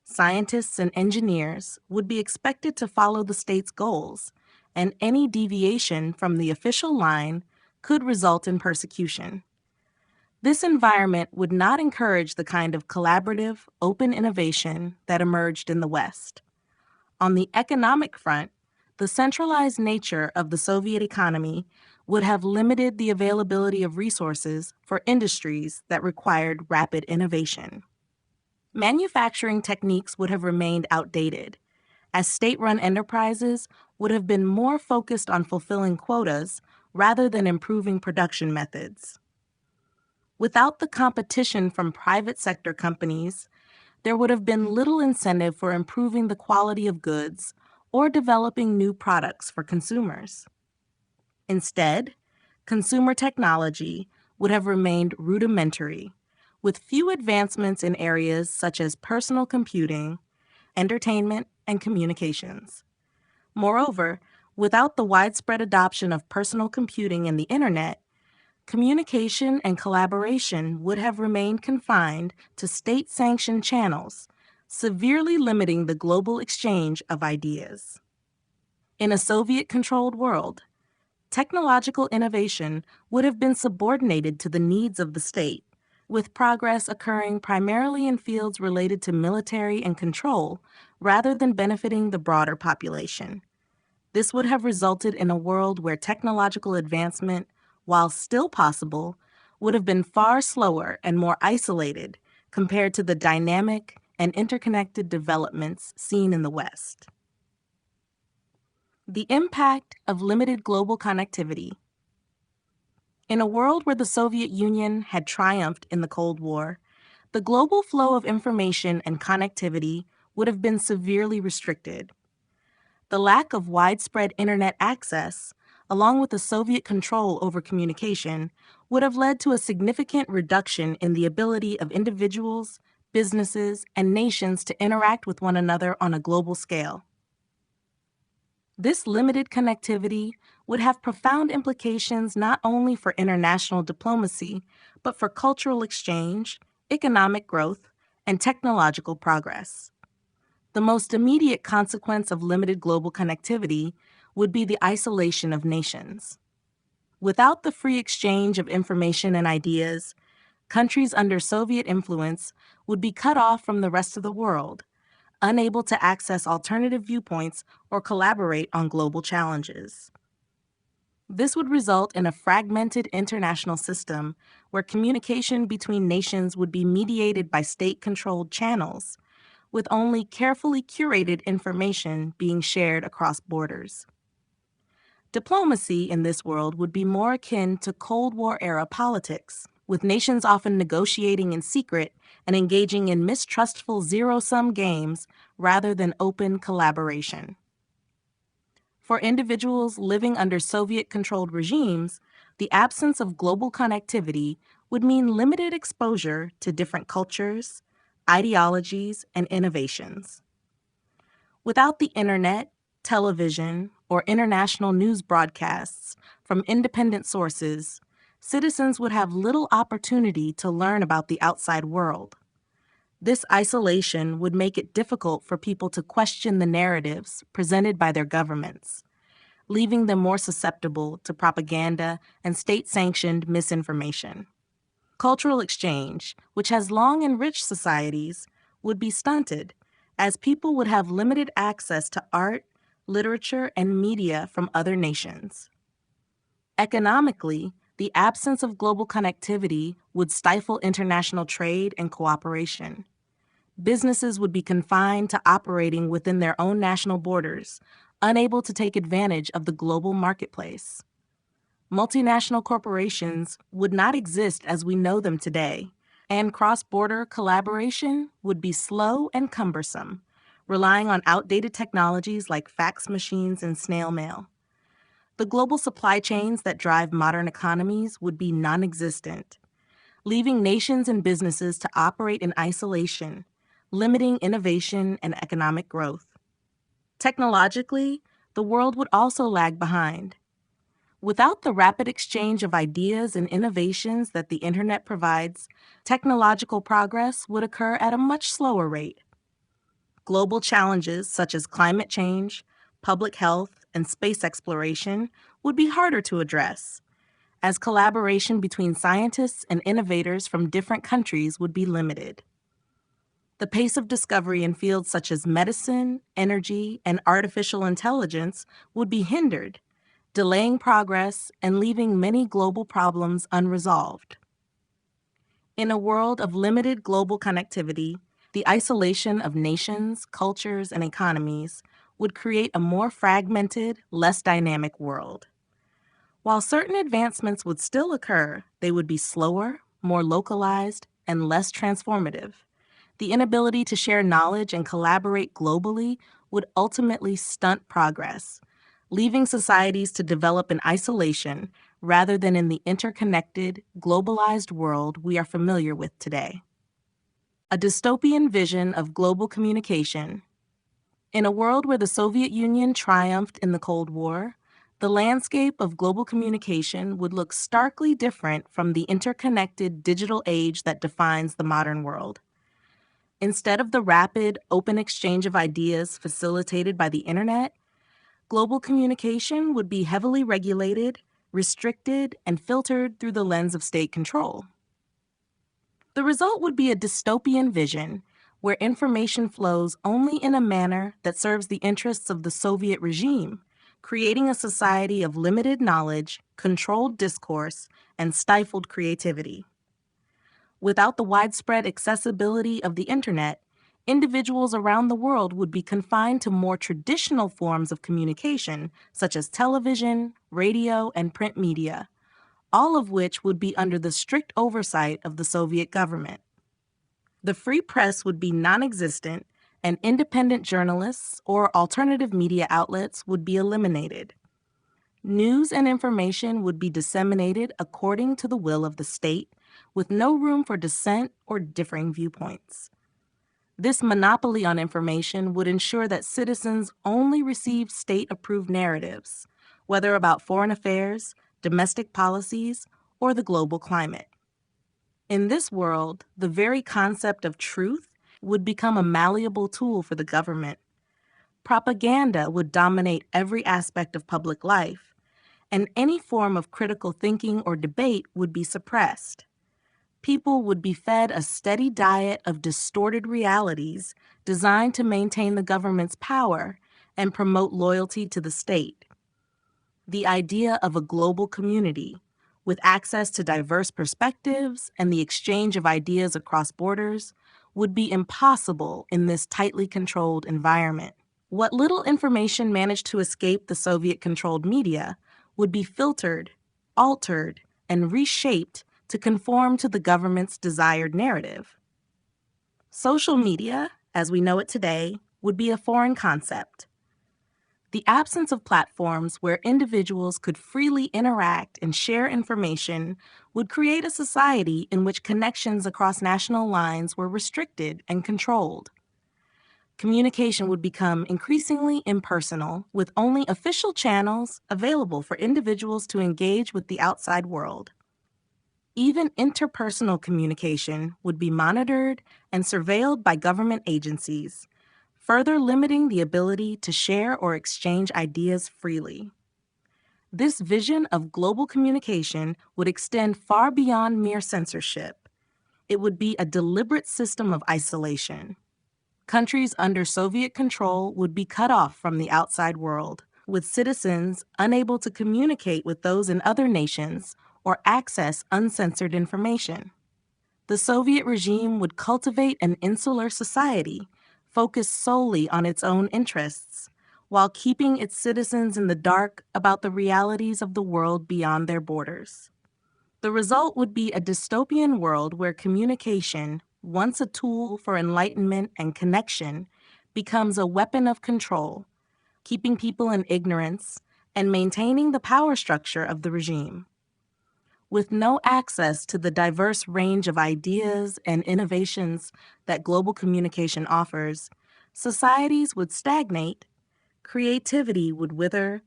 Scientists and engineers would be expected to follow the state's goals, and any deviation from the official line could result in persecution. This environment would not encourage the kind of collaborative, open innovation that emerged in the West. On the economic front, the centralized nature of the Soviet economy would have limited the availability of resources for industries that required rapid innovation. Manufacturing techniques would have remained outdated, as state-run enterprises would have been more focused on fulfilling quotas rather than improving production methods. Without the competition from private sector companies, there would have been little incentive for improving the quality of goods or developing new products for consumers. Instead, consumer technology would have remained rudimentary, with few advancements in areas such as personal computing, entertainment, and communications. Moreover, without the widespread adoption of personal computing and the Internet, communication and collaboration would have remained confined to state-sanctioned channels, severely limiting the global exchange of ideas. In a Soviet-controlled world, technological innovation would have been subordinated to the needs of the state, with progress occurring primarily in fields related to military and control rather than benefiting the broader population. This would have resulted in a world where technological advancement, while still possible, would have been far slower and more isolated compared to the dynamic and interconnected developments seen in the West. The impact of limited global connectivity. In a world where the Soviet Union had triumphed in the Cold War, the global flow of information and connectivity would have been severely restricted. The lack of widespread internet access, along with the Soviet control over communication, would have led to a significant reduction in the ability of individuals, businesses, and nations to interact with one another on a global scale. This limited connectivity would have profound implications not only for international diplomacy, but for cultural exchange, economic growth, and technological progress. The most immediate consequence of limited global connectivity would be the isolation of nations. Without the free exchange of information and ideas, countries under Soviet influence would be cut off from the rest of the world, unable to access alternative viewpoints or collaborate on global challenges. This would result in a fragmented international system where communication between nations would be mediated by state-controlled channels, with only carefully curated information being shared across borders. Diplomacy in this world would be more akin to Cold War-era politics, with nations often negotiating in secret and engaging in mistrustful zero-sum games rather than open collaboration. For individuals living under Soviet-controlled regimes, the absence of global connectivity would mean limited exposure to different cultures, ideologies, and innovations. Without the internet, television, or international news broadcasts from independent sources, citizens would have little opportunity to learn about the outside world. This isolation would make it difficult for people to question the narratives presented by their governments, leaving them more susceptible to propaganda and state-sanctioned misinformation. Cultural exchange, which has long enriched societies, would be stunted, as people would have limited access to art, literature, and media from other nations. Economically, the absence of global connectivity would stifle international trade and cooperation. Businesses would be confined to operating within their own national borders, unable to take advantage of the global marketplace. Multinational corporations would not exist as we know them today, and cross-border collaboration would be slow and cumbersome, relying on outdated technologies like fax machines and snail mail. The global supply chains that drive modern economies would be non-existent, leaving nations and businesses to operate in isolation, limiting innovation and economic growth. Technologically, the world would also lag behind. Without the rapid exchange of ideas and innovations that the internet provides, technological progress would occur at a much slower rate. Global challenges such as climate change, public health, and space exploration would be harder to address, as collaboration between scientists and innovators from different countries would be limited. The pace of discovery in fields such as medicine, energy, and artificial intelligence would be hindered, delaying progress and leaving many global problems unresolved. In a world of limited global connectivity, the isolation of nations, cultures, and economies would create a more fragmented, less dynamic world. While certain advancements would still occur, they would be slower, more localized, and less transformative. The inability to share knowledge and collaborate globally would ultimately stunt progress, leaving societies to develop in isolation rather than in the interconnected, globalized world we are familiar with today. A dystopian vision of global communication. In a world where the Soviet Union triumphed in the Cold War, the landscape of global communication would look starkly different from the interconnected digital age that defines the modern world. Instead of the rapid, open exchange of ideas facilitated by the internet, global communication would be heavily regulated, restricted, and filtered through the lens of state control. The result would be a dystopian vision where information flows only in a manner that serves the interests of the Soviet regime, creating a society of limited knowledge, controlled discourse, and stifled creativity. Without the widespread accessibility of the internet, Individuals around the world would be confined to more traditional forms of communication, such as television, radio, and print media, all of which would be under the strict oversight of the Soviet government. The free press would be non-existent, and independent journalists or alternative media outlets would be eliminated. News and information would be disseminated according to the will of the state, with no room for dissent or differing viewpoints. This monopoly on information would ensure that citizens only received state-approved narratives, whether about foreign affairs, domestic policies, or the global climate. In this world, the very concept of truth would become a malleable tool for the government. Propaganda would dominate every aspect of public life, and any form of critical thinking or debate would be suppressed. People would be fed a steady diet of distorted realities designed to maintain the government's power and promote loyalty to the state. The idea of a global community, with access to diverse perspectives and the exchange of ideas across borders, would be impossible in this tightly controlled environment. What little information managed to escape the Soviet-controlled media would be filtered, altered, and reshaped to conform to the government's desired narrative. Social media, as we know it today, would be a foreign concept. The absence of platforms where individuals could freely interact and share information would create a society in which connections across national lines were restricted and controlled. Communication would become increasingly impersonal, with only official channels available for individuals to engage with the outside world. Even interpersonal communication would be monitored and surveilled by government agencies, further limiting the ability to share or exchange ideas freely. This vision of global communication would extend far beyond mere censorship. It would be a deliberate system of isolation. Countries under Soviet control would be cut off from the outside world, with citizens unable to communicate with those in other nations or access uncensored information. The Soviet regime would cultivate an insular society focused solely on its own interests, while keeping its citizens in the dark about the realities of the world beyond their borders. The result would be a dystopian world where communication, once a tool for enlightenment and connection, becomes a weapon of control, keeping people in ignorance and maintaining the power structure of the regime. With no access to the diverse range of ideas and innovations that global communication offers, societies would stagnate, creativity would wither,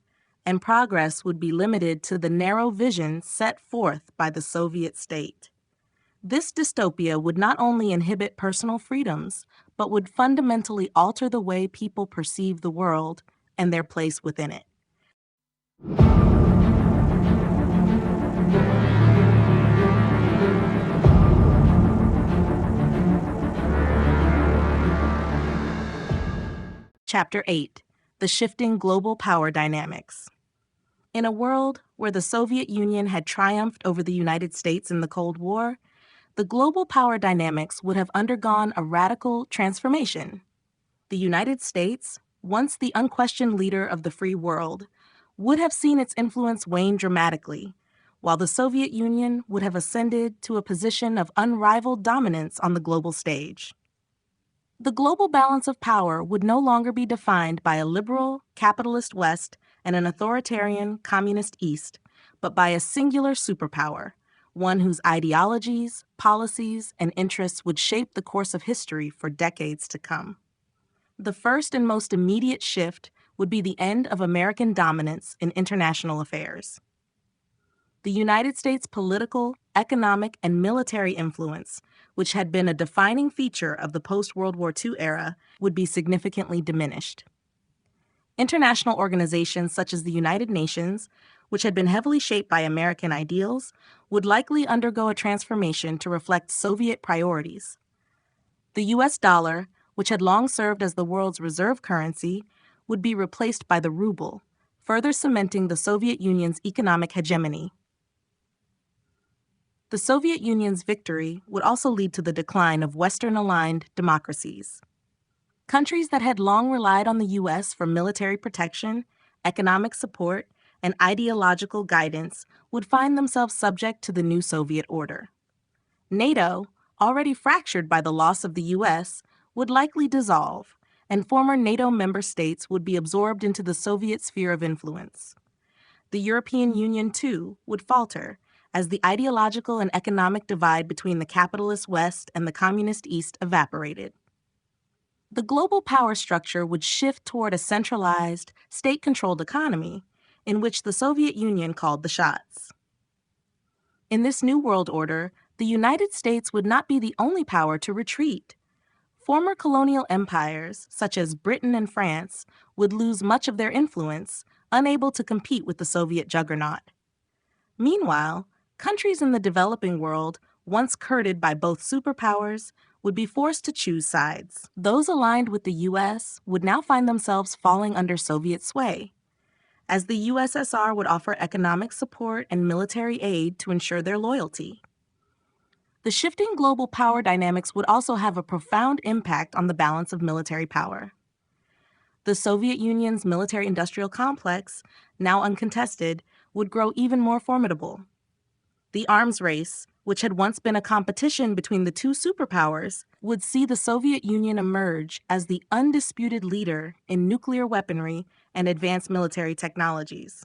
and progress would be limited to the narrow vision set forth by the Soviet state. This dystopia would not only inhibit personal freedoms, but would fundamentally alter the way people perceive the world and their place within it. Chapter 8: The Shifting Global Power Dynamics. In a world where the Soviet Union had triumphed over the United States in the Cold War, the global power dynamics would have undergone a radical transformation. The United States, once the unquestioned leader of the free world, would have seen its influence wane dramatically, while the Soviet Union would have ascended to a position of unrivaled dominance on the global stage. The global balance of power would no longer be defined by a liberal, capitalist West and an authoritarian, communist East, but by a singular superpower, one whose ideologies, policies, and interests would shape the course of history for decades to come. The first and most immediate shift would be the end of American dominance in international affairs. The United States' political, economic, and military influence, which had been a defining feature of the post-World War II era, would be significantly diminished. International organizations such as the United Nations, which had been heavily shaped by American ideals, would likely undergo a transformation to reflect Soviet priorities. The U.S. dollar, which had long served as the world's reserve currency, would be replaced by the ruble, further cementing the Soviet Union's economic hegemony. The Soviet Union's victory would also lead to the decline of Western-aligned democracies. Countries that had long relied on the U.S. for military protection, economic support, and ideological guidance would find themselves subject to the new Soviet order. NATO, already fractured by the loss of the U.S., would likely dissolve, and former NATO member states would be absorbed into the Soviet sphere of influence. The European Union, too, would falter, as the ideological and economic divide between the capitalist West and the communist East evaporated. The global power structure would shift toward a centralized, state-controlled economy in which the Soviet Union called the shots. In this new world order, the United States would not be the only power to retreat. Former colonial empires, such as Britain and France, would lose much of their influence, unable to compete with the Soviet juggernaut. Meanwhile, countries in the developing world, once courted by both superpowers, would be forced to choose sides. Those aligned with the U.S. would now find themselves falling under Soviet sway, as the USSR would offer economic support and military aid to ensure their loyalty. The shifting global power dynamics would also have a profound impact on the balance of military power. The Soviet Union's military-industrial complex, now uncontested, would grow even more formidable. The arms race, which had once been a competition between the two superpowers, would see the Soviet Union emerge as the undisputed leader in nuclear weaponry and advanced military technologies.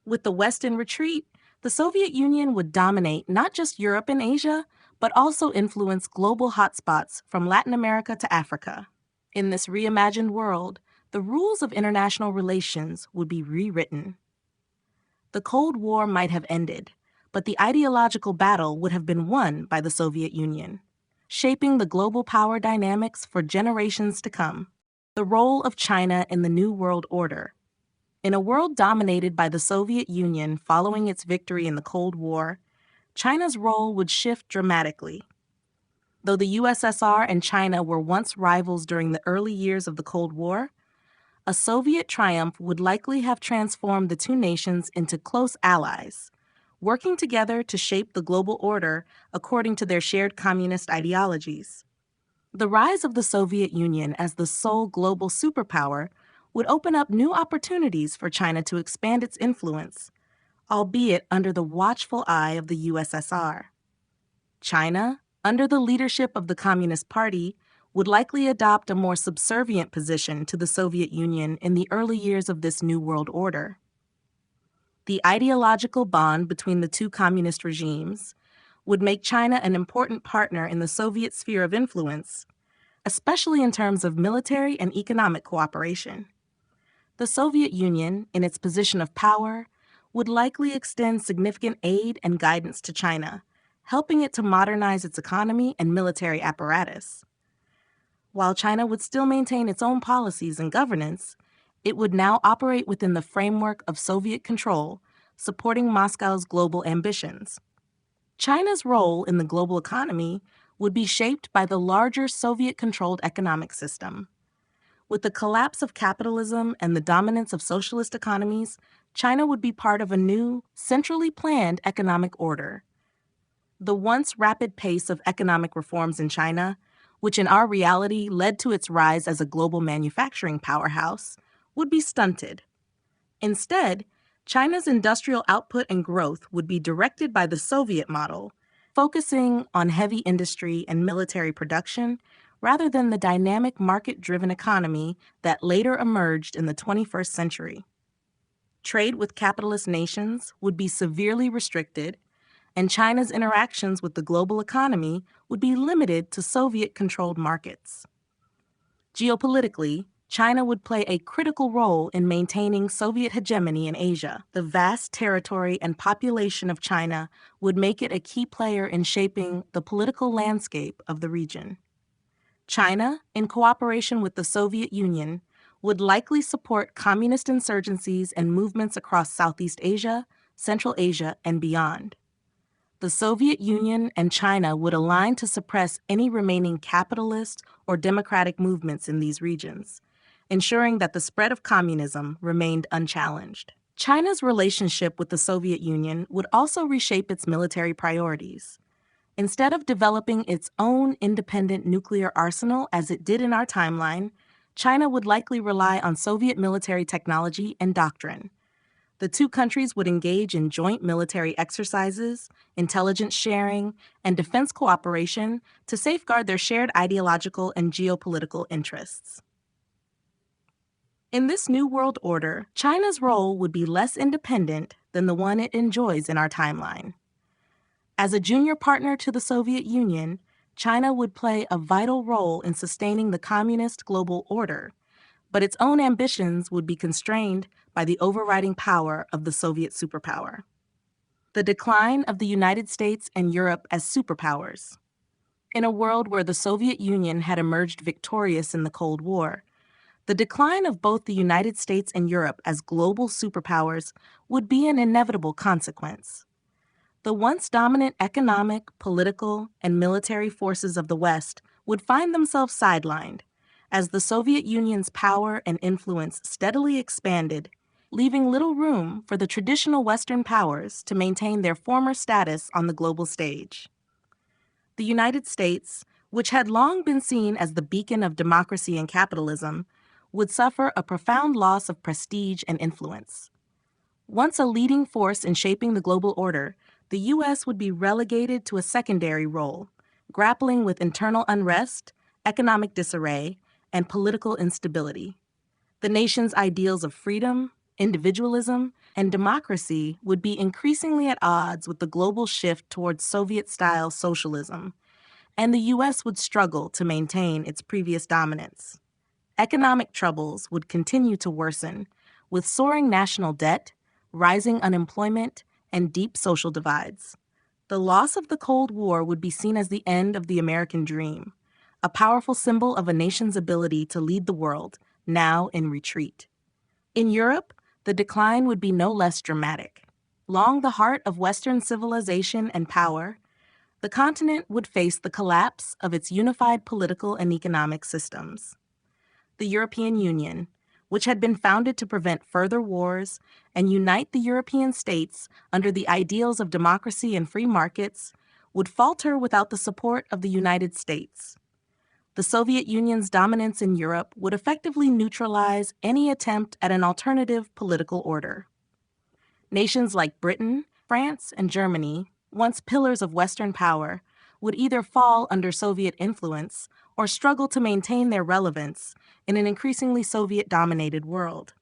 With the West in retreat, the Soviet Union would dominate not just Europe and Asia, but also influence global hotspots from Latin America to Africa. In this reimagined world, the rules of international relations would be rewritten. The Cold War might have ended, but the ideological battle would have been won by the Soviet Union, shaping the global power dynamics for generations to come. The role of China in the New World Order. In a world dominated by the Soviet Union following its victory in the Cold War, China's role would shift dramatically. Though the USSR and China were once rivals during the early years of the Cold War, a Soviet triumph would likely have transformed the two nations into close allies, working together to shape the global order according to their shared communist ideologies. The rise of the Soviet Union as the sole global superpower would open up new opportunities for China to expand its influence, albeit under the watchful eye of the USSR. China, under the leadership of the Communist Party, would likely adopt a more subservient position to the Soviet Union in the early years of this new world order. The ideological bond between the two communist regimes would make China an important partner in the Soviet sphere of influence, especially in terms of military and economic cooperation. The Soviet Union, in its position of power, would likely extend significant aid and guidance to China, helping it to modernize its economy and military apparatus. While China would still maintain its own policies and governance, it would now operate within the framework of Soviet control, supporting Moscow's global ambitions. China's role in the global economy would be shaped by the larger Soviet-controlled economic system. With the collapse of capitalism and the dominance of socialist economies, China would be part of a new, centrally planned economic order. The once rapid pace of economic reforms in China, which in our reality led to its rise as a global manufacturing powerhouse, would be stunted. Instead, China's industrial output and growth would be directed by the Soviet model, focusing on heavy industry and military production rather than the dynamic market-driven economy that later emerged in the 21st century. Trade with capitalist nations would be severely restricted, and China's interactions with the global economy would be limited to Soviet-controlled markets. Geopolitically, China would play a critical role in maintaining Soviet hegemony in Asia. The vast territory and population of China would make it a key player in shaping the political landscape of the region. China, in cooperation with the Soviet Union, would likely support communist insurgencies and movements across Southeast Asia, Central Asia, and beyond. The Soviet Union and China would align to suppress any remaining capitalist or democratic movements in these regions, ensuring that the spread of communism remained unchallenged. China's relationship with the Soviet Union would also reshape its military priorities. Instead of developing its own independent nuclear arsenal as it did in our timeline, China would likely rely on Soviet military technology and doctrine. The two countries would engage in joint military exercises, intelligence sharing, and defense cooperation to safeguard their shared ideological and geopolitical interests. In this new world order, China's role would be less independent than the one it enjoys in our timeline. As a junior partner to the Soviet Union, China would play a vital role in sustaining the communist global order, but its own ambitions would be constrained by the overriding power of the Soviet superpower. The decline of the United States and Europe as superpowers. In a world where the Soviet Union had emerged victorious in the Cold War, the decline of both the United States and Europe as global superpowers would be an inevitable consequence. The once dominant economic, political, and military forces of the West would find themselves sidelined as the Soviet Union's power and influence steadily expanded, leaving little room for the traditional Western powers to maintain their former status on the global stage. The United States, which had long been seen as the beacon of democracy and capitalism, would suffer a profound loss of prestige and influence. Once a leading force in shaping the global order, the U.S. would be relegated to a secondary role, grappling with internal unrest, economic disarray, and political instability. The nation's ideals of freedom, individualism, and democracy would be increasingly at odds with the global shift towards Soviet-style socialism, and the U.S. would struggle to maintain its previous dominance. Economic troubles would continue to worsen, with soaring national debt, rising unemployment, and deep social divides. The loss of the Cold War would be seen as the end of the American dream, a powerful symbol of a nation's ability to lead the world, now in retreat. In Europe, the decline would be no less dramatic. Long the heart of Western civilization and power, the continent would face the collapse of its unified political and economic systems. The European Union, which had been founded to prevent further wars and unite the European states under the ideals of democracy and free markets, would falter without the support of the United States. The Soviet Union's dominance in Europe would effectively neutralize any attempt at an alternative political order. Nations like Britain, France, and Germany, once pillars of Western power, would either fall under Soviet influence or struggle to maintain their relevance in an increasingly Soviet-dominated world.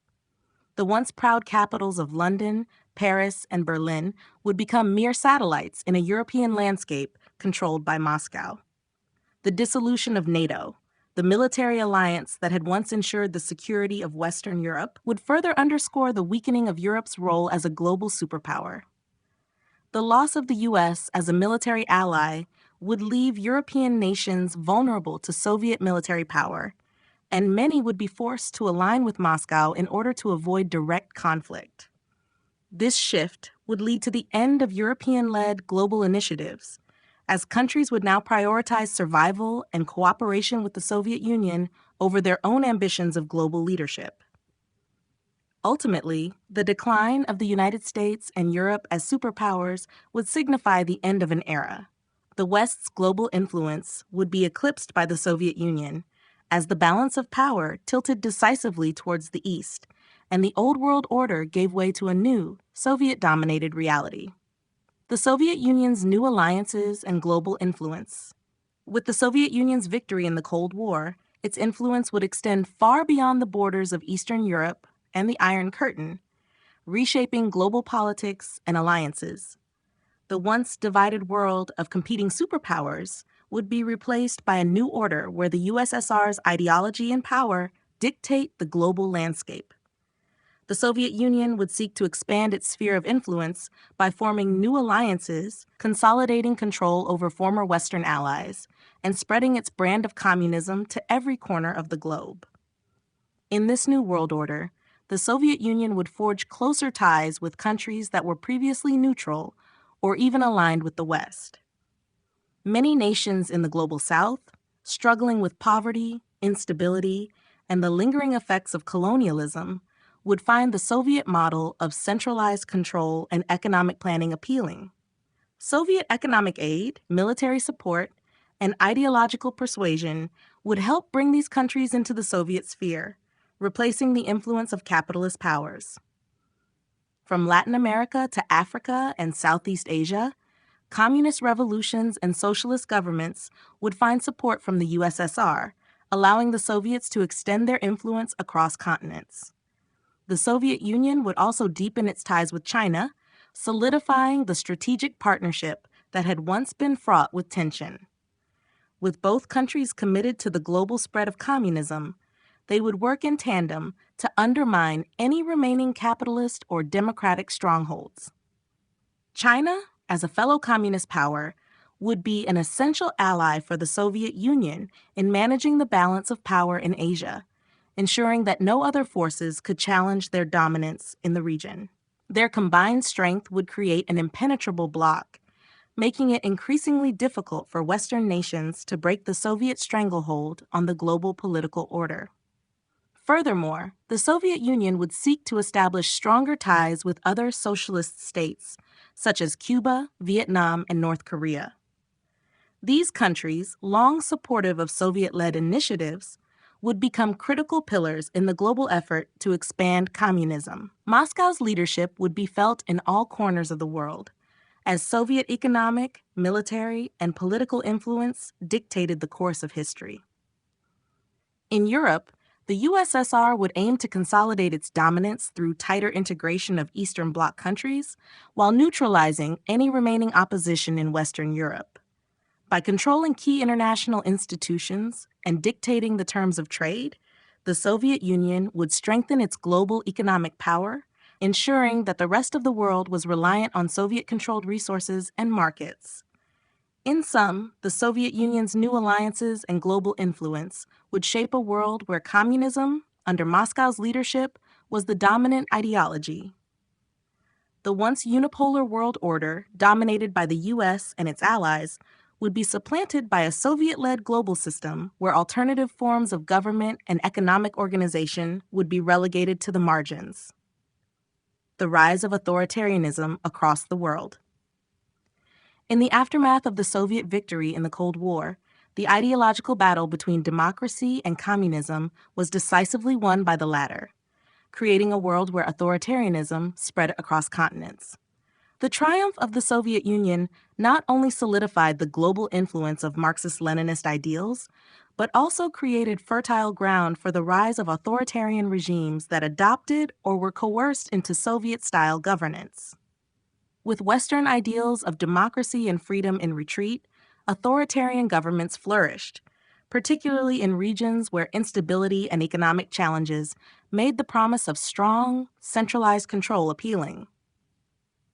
The once proud capitals of London, Paris, and Berlin would become mere satellites in a European landscape controlled by Moscow. The dissolution of NATO, the military alliance that had once ensured the security of Western Europe, would further underscore the weakening of Europe's role as a global superpower. The loss of the U.S. as a military ally would leave European nations vulnerable to Soviet military power, and many would be forced to align with Moscow in order to avoid direct conflict. This shift would lead to the end of European-led global initiatives, as countries would now prioritize survival and cooperation with the Soviet Union over their own ambitions of global leadership. Ultimately, the decline of the United States and Europe as superpowers would signify the end of an era. The West's global influence would be eclipsed by the Soviet Union, as the balance of power tilted decisively towards the East, and the old world order gave way to a new, Soviet-dominated reality. The Soviet Union's new alliances and global influence. With the Soviet Union's victory in the Cold War, its influence would extend far beyond the borders of Eastern Europe and the Iron Curtain, reshaping global politics and alliances. The once divided world of competing superpowers would be replaced by a new order where the USSR's ideology and power dictate the global landscape. The Soviet Union would seek to expand its sphere of influence by forming new alliances, consolidating control over former Western allies, and spreading its brand of communism to every corner of the globe. In this new world order, the Soviet Union would forge closer ties with countries that were previously neutral or even aligned with the West. Many nations in the global South, struggling with poverty, instability, and the lingering effects of colonialism, would find the Soviet model of centralized control and economic planning appealing. Soviet economic aid, military support, and ideological persuasion would help bring these countries into the Soviet sphere, replacing the influence of capitalist powers. From Latin America to Africa and Southeast Asia, communist revolutions and socialist governments would find support from the USSR, allowing the Soviets to extend their influence across continents. The Soviet Union would also deepen its ties with China, solidifying the strategic partnership that had once been fraught with tension. With both countries committed to the global spread of communism, they would work in tandem to undermine any remaining capitalist or democratic strongholds. China, as a fellow communist power, would be an essential ally for the Soviet Union in managing the balance of power in Asia, ensuring that no other forces could challenge their dominance in the region. Their combined strength would create an impenetrable bloc, making it increasingly difficult for Western nations to break the Soviet stranglehold on the global political order. Furthermore, the Soviet Union would seek to establish stronger ties with other socialist states, such as Cuba, Vietnam, and North Korea. These countries, long supportive of Soviet-led initiatives, would become critical pillars in the global effort to expand communism. Moscow's leadership would be felt in all corners of the world, as Soviet economic, military, and political influence dictated the course of history. In Europe, the USSR would aim to consolidate its dominance through tighter integration of Eastern Bloc countries while neutralizing any remaining opposition in Western Europe. By controlling key international institutions and dictating the terms of trade, the Soviet Union would strengthen its global economic power, ensuring that the rest of the world was reliant on Soviet-controlled resources and markets. In sum, the Soviet Union's new alliances and global influence would shape a world where communism, under Moscow's leadership, was the dominant ideology. The once unipolar world order, dominated by the US and its allies, would be supplanted by a Soviet-led global system where alternative forms of government and economic organization would be relegated to the margins. The rise of authoritarianism across the world. In the aftermath of the Soviet victory in the Cold War, the ideological battle between democracy and communism was decisively won by the latter, creating a world where authoritarianism spread across continents. The triumph of the Soviet Union not only solidified the global influence of Marxist-Leninist ideals, but also created fertile ground for the rise of authoritarian regimes that adopted or were coerced into Soviet-style governance. With Western ideals of democracy and freedom in retreat, authoritarian governments flourished, particularly in regions where instability and economic challenges made the promise of strong, centralized control appealing.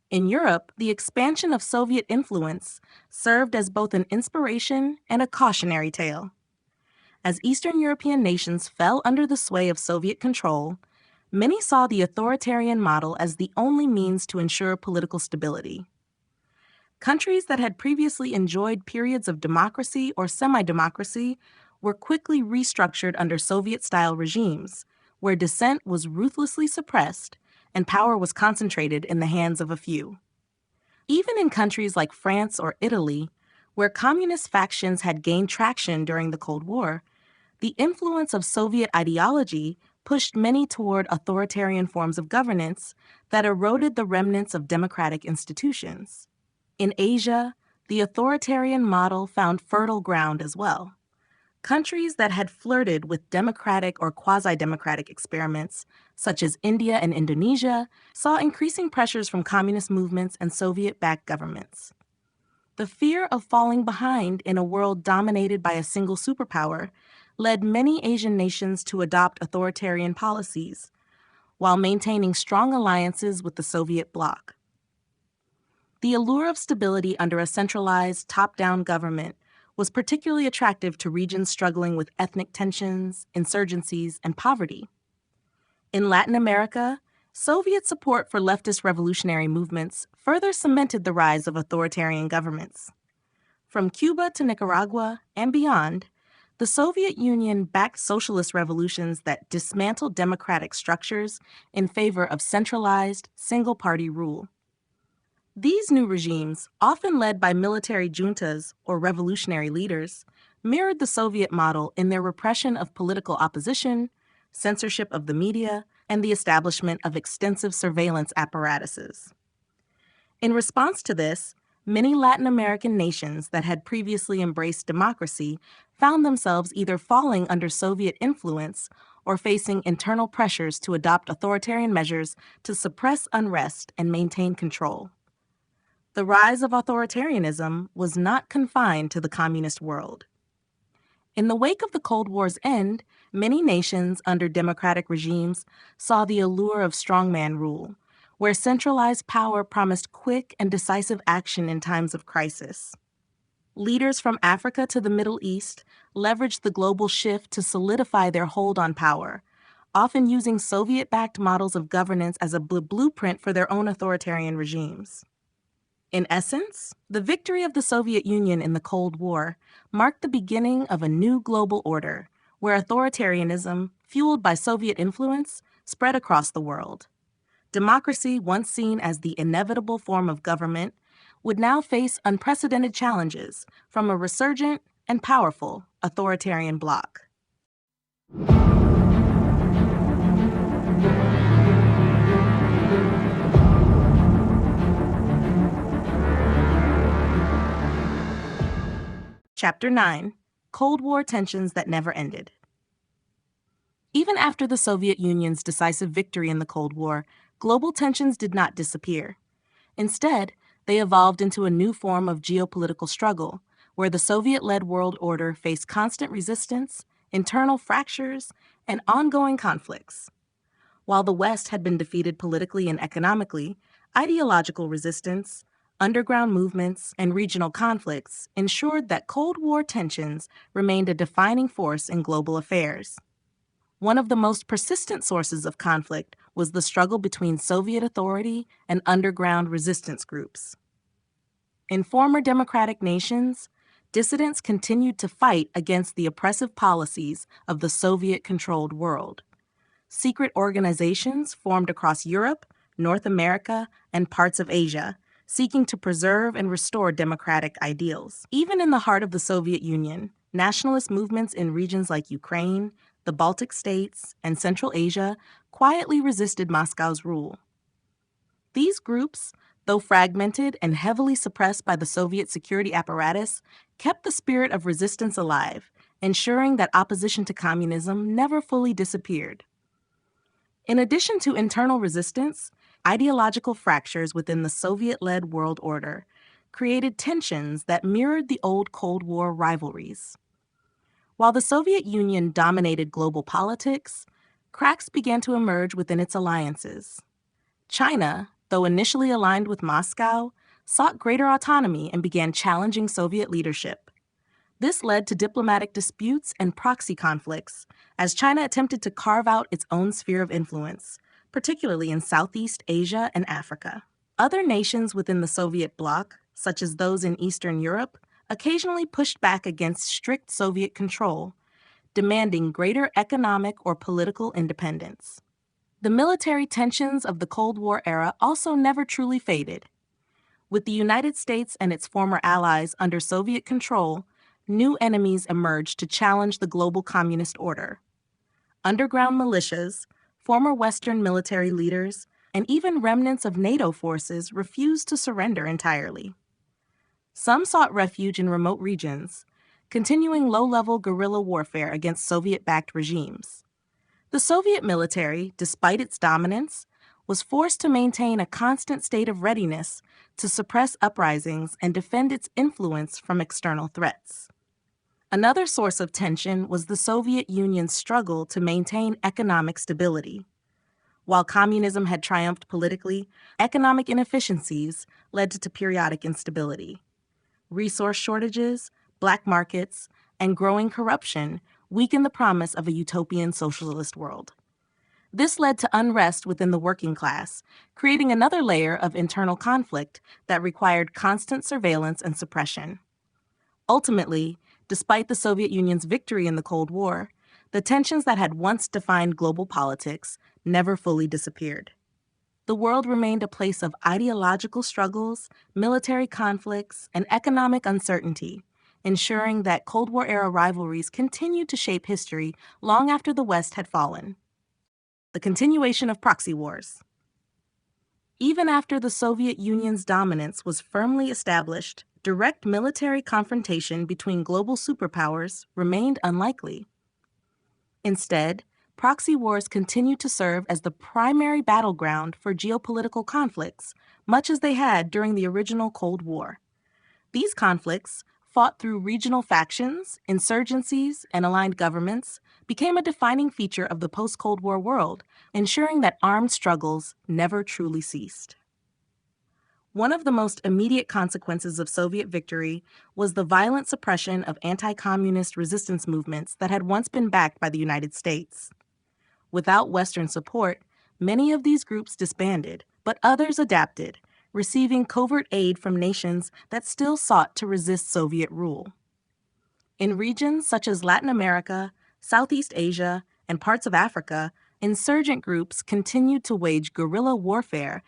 In Europe, the expansion of Soviet influence served as both an inspiration and a cautionary tale. As Eastern European nations fell under the sway of Soviet control, many saw the authoritarian model as the only means to ensure political stability. Countries that had previously enjoyed periods of democracy or semi-democracy were quickly restructured under Soviet-style regimes, where dissent was ruthlessly suppressed and power was concentrated in the hands of a few. Even in countries like France or Italy, where communist factions had gained traction during the Cold War, the influence of Soviet ideology pushed many toward authoritarian forms of governance that eroded the remnants of democratic institutions. In Asia, the authoritarian model found fertile ground as well. Countries that had flirted with democratic or quasi-democratic experiments, such as India and Indonesia, saw increasing pressures from communist movements and Soviet-backed governments. The fear of falling behind in a world dominated by a single superpower led many Asian nations to adopt authoritarian policies, while maintaining strong alliances with the Soviet bloc. The allure of stability under a centralized, top-down government was particularly attractive to regions struggling with ethnic tensions, insurgencies, and poverty. In Latin America, Soviet support for leftist revolutionary movements further cemented the rise of authoritarian governments. From Cuba to Nicaragua and beyond, the Soviet Union backed socialist revolutions that dismantled democratic structures in favor of centralized, single-party rule. These new regimes, often led by military juntas or revolutionary leaders, mirrored the Soviet model in their repression of political opposition, censorship of the media, and the establishment of extensive surveillance apparatuses. In response to this, many Latin American nations that had previously embraced democracy found themselves either falling under Soviet influence or facing internal pressures to adopt authoritarian measures to suppress unrest and maintain control. The rise of authoritarianism was not confined to the communist world. In the wake of the Cold War's end, many nations under democratic regimes saw the allure of strongman rule, where centralized power promised quick and decisive action in times of crisis. Leaders from Africa to the Middle East leveraged the global shift to solidify their hold on power, often using Soviet-backed models of governance as a blueprint for their own authoritarian regimes. In essence, the victory of the Soviet Union in the Cold War marked the beginning of a new global order, where authoritarianism, fueled by Soviet influence, spread across the world. Democracy, once seen as the inevitable form of government, would now face unprecedented challenges from a resurgent and powerful authoritarian bloc. Chapter 9: Cold War Tensions That Never Ended. Even after the Soviet Union's decisive victory in the Cold War, global tensions did not disappear. Instead, they evolved into a new form of geopolitical struggle, where the Soviet-led world order faced constant resistance, internal fractures, and ongoing conflicts. While the West had been defeated politically and economically, ideological resistance, underground movements, and regional conflicts ensured that Cold War tensions remained a defining force in global affairs. One of the most persistent sources of conflict was the struggle between Soviet authority and underground resistance groups. In former democratic nations, dissidents continued to fight against the oppressive policies of the Soviet-controlled world. Secret organizations formed across Europe, North America, and parts of Asia, seeking to preserve and restore democratic ideals. Even in the heart of the Soviet Union, nationalist movements in regions like Ukraine, the Baltic states, and Central Asia quietly resisted Moscow's rule. These groups, though fragmented and heavily suppressed by the Soviet security apparatus, kept the spirit of resistance alive, ensuring that opposition to communism never fully disappeared. In addition to internal resistance, ideological fractures within the Soviet-led world order created tensions that mirrored the old Cold War rivalries. While the Soviet Union dominated global politics, cracks began to emerge within its alliances. China, though initially aligned with Moscow, sought greater autonomy and began challenging Soviet leadership. This led to diplomatic disputes and proxy conflicts as China attempted to carve out its own sphere of influence, particularly in Southeast Asia and Africa. Other nations within the Soviet bloc, such as those in Eastern Europe, occasionally pushed back against strict Soviet control, demanding greater economic or political independence. The military tensions of the Cold War era also never truly faded. With the United States and its former allies under Soviet control, new enemies emerged to challenge the global communist order. Underground militias, former Western military leaders, and even remnants of NATO forces refused to surrender entirely. Some sought refuge in remote regions, continuing low-level guerrilla warfare against Soviet-backed regimes. The Soviet military, despite its dominance, was forced to maintain a constant state of readiness to suppress uprisings and defend its influence from external threats. Another source of tension was the Soviet Union's struggle to maintain economic stability. While communism had triumphed politically, economic inefficiencies led to periodic instability. Resource shortages, black markets, and growing corruption weakened the promise of a utopian socialist world. This led to unrest within the working class, creating another layer of internal conflict that required constant surveillance and suppression. Ultimately, despite the Soviet Union's victory in the Cold War, the tensions that had once defined global politics never fully disappeared. The world remained a place of ideological struggles, military conflicts, and economic uncertainty, ensuring that Cold War-era rivalries continued to shape history long after the West had fallen. The continuation of proxy wars. Even after the Soviet Union's dominance was firmly established, direct military confrontation between global superpowers remained unlikely. Instead, proxy wars continued to serve as the primary battleground for geopolitical conflicts, much as they had during the original Cold War. These conflicts, fought through regional factions, insurgencies, and aligned governments, became a defining feature of the post-Cold War world, ensuring that armed struggles never truly ceased. One of the most immediate consequences of Soviet victory was the violent suppression of anti-communist resistance movements that had once been backed by the United States. Without Western support, many of these groups disbanded, but others adapted, receiving covert aid from nations that still sought to resist Soviet rule. In regions such as Latin America, Southeast Asia, and parts of Africa, insurgent groups continued to wage guerrilla warfare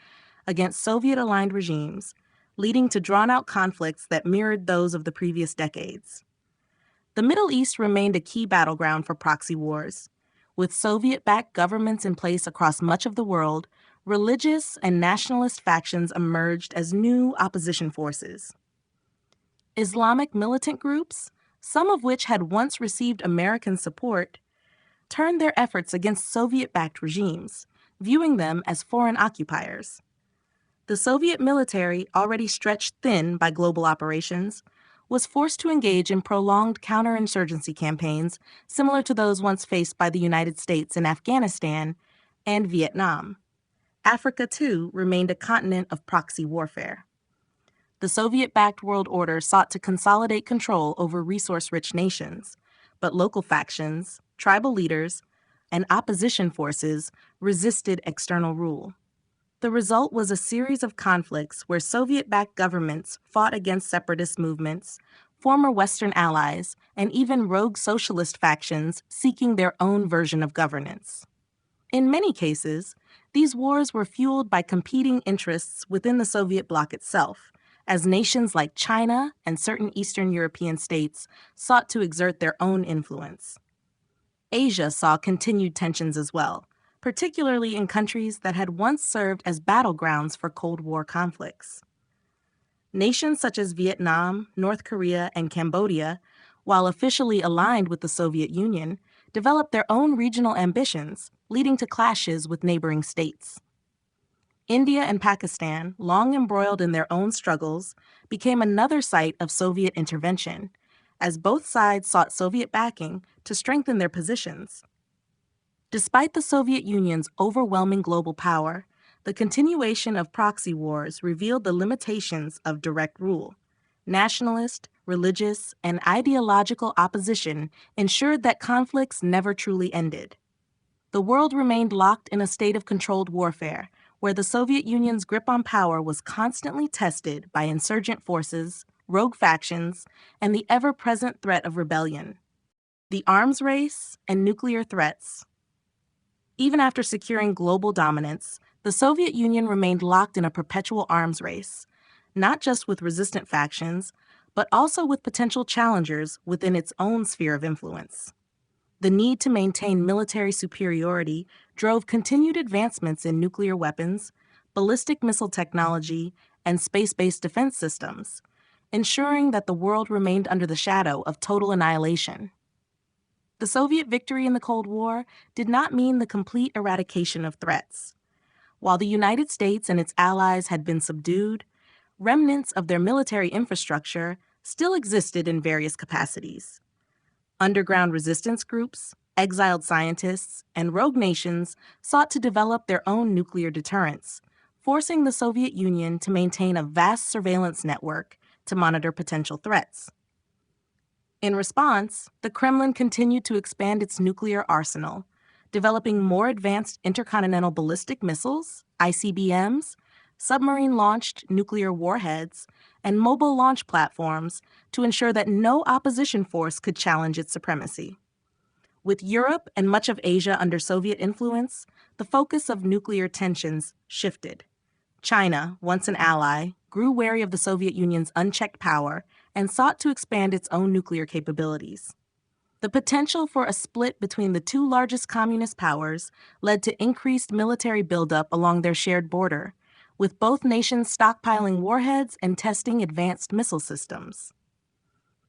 against Soviet-aligned regimes, leading to drawn-out conflicts that mirrored those of the previous decades. The Middle East remained a key battleground for proxy wars. With Soviet-backed governments in place across much of the world, religious and nationalist factions emerged as new opposition forces. Islamic militant groups, some of which had once received American support, turned their efforts against Soviet-backed regimes, viewing them as foreign occupiers. The Soviet military, already stretched thin by global operations, was forced to engage in prolonged counterinsurgency campaigns similar to those once faced by the United States in Afghanistan and Vietnam. Africa, too, remained a continent of proxy warfare. The Soviet-backed world order sought to consolidate control over resource-rich nations, but local factions, tribal leaders, and opposition forces resisted external rule. The result was a series of conflicts where Soviet-backed governments fought against separatist movements, former Western allies, and even rogue socialist factions seeking their own version of governance. In many cases, these wars were fueled by competing interests within the Soviet bloc itself, as nations like China and certain Eastern European states sought to exert their own influence. Asia saw continued tensions as well, particularly in countries that had once served as battlegrounds for Cold War conflicts. Nations such as Vietnam, North Korea, and Cambodia, while officially aligned with the Soviet Union, developed their own regional ambitions, leading to clashes with neighboring states. India and Pakistan, long embroiled in their own struggles, became another site of Soviet intervention, as both sides sought Soviet backing to strengthen their positions. Despite the Soviet Union's overwhelming global power, the continuation of proxy wars revealed the limitations of direct rule. Nationalist, religious, and ideological opposition ensured that conflicts never truly ended. The world remained locked in a state of controlled warfare, where the Soviet Union's grip on power was constantly tested by insurgent forces, rogue factions, and the ever-present threat of rebellion. The arms race and nuclear threats. Even after securing global dominance, the Soviet Union remained locked in a perpetual arms race, not just with resistant factions, but also with potential challengers within its own sphere of influence. The need to maintain military superiority drove continued advancements in nuclear weapons, ballistic missile technology, and space-based defense systems, ensuring that the world remained under the shadow of total annihilation. The Soviet victory in the Cold War did not mean the complete eradication of threats. While the United States and its allies had been subdued, remnants of their military infrastructure still existed in various capacities. Underground resistance groups, exiled scientists, and rogue nations sought to develop their own nuclear deterrents, forcing the Soviet Union to maintain a vast surveillance network to monitor potential threats. In response, the Kremlin continued to expand its nuclear arsenal, developing more advanced intercontinental ballistic missiles, ICBMs, submarine-launched nuclear warheads, and mobile launch platforms to ensure that no opposition force could challenge its supremacy. With Europe and much of Asia under Soviet influence, the focus of nuclear tensions shifted. China, once an ally, grew wary of the Soviet Union's unchecked power and sought to expand its own nuclear capabilities. The potential for a split between the two largest communist powers led to increased military buildup along their shared border, with both nations stockpiling warheads and testing advanced missile systems.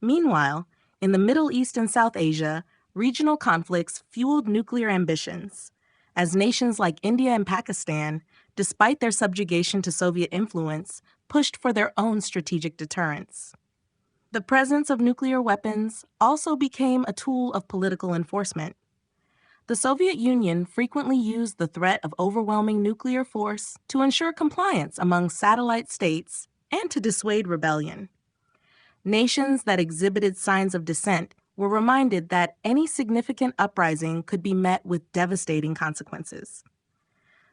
Meanwhile, in the Middle East and South Asia, regional conflicts fueled nuclear ambitions, as nations like India and Pakistan, despite their subjugation to Soviet influence, pushed for their own strategic deterrence. The presence of nuclear weapons also became a tool of political enforcement. The Soviet Union frequently used the threat of overwhelming nuclear force to ensure compliance among satellite states and to dissuade rebellion. Nations that exhibited signs of dissent were reminded that any significant uprising could be met with devastating consequences.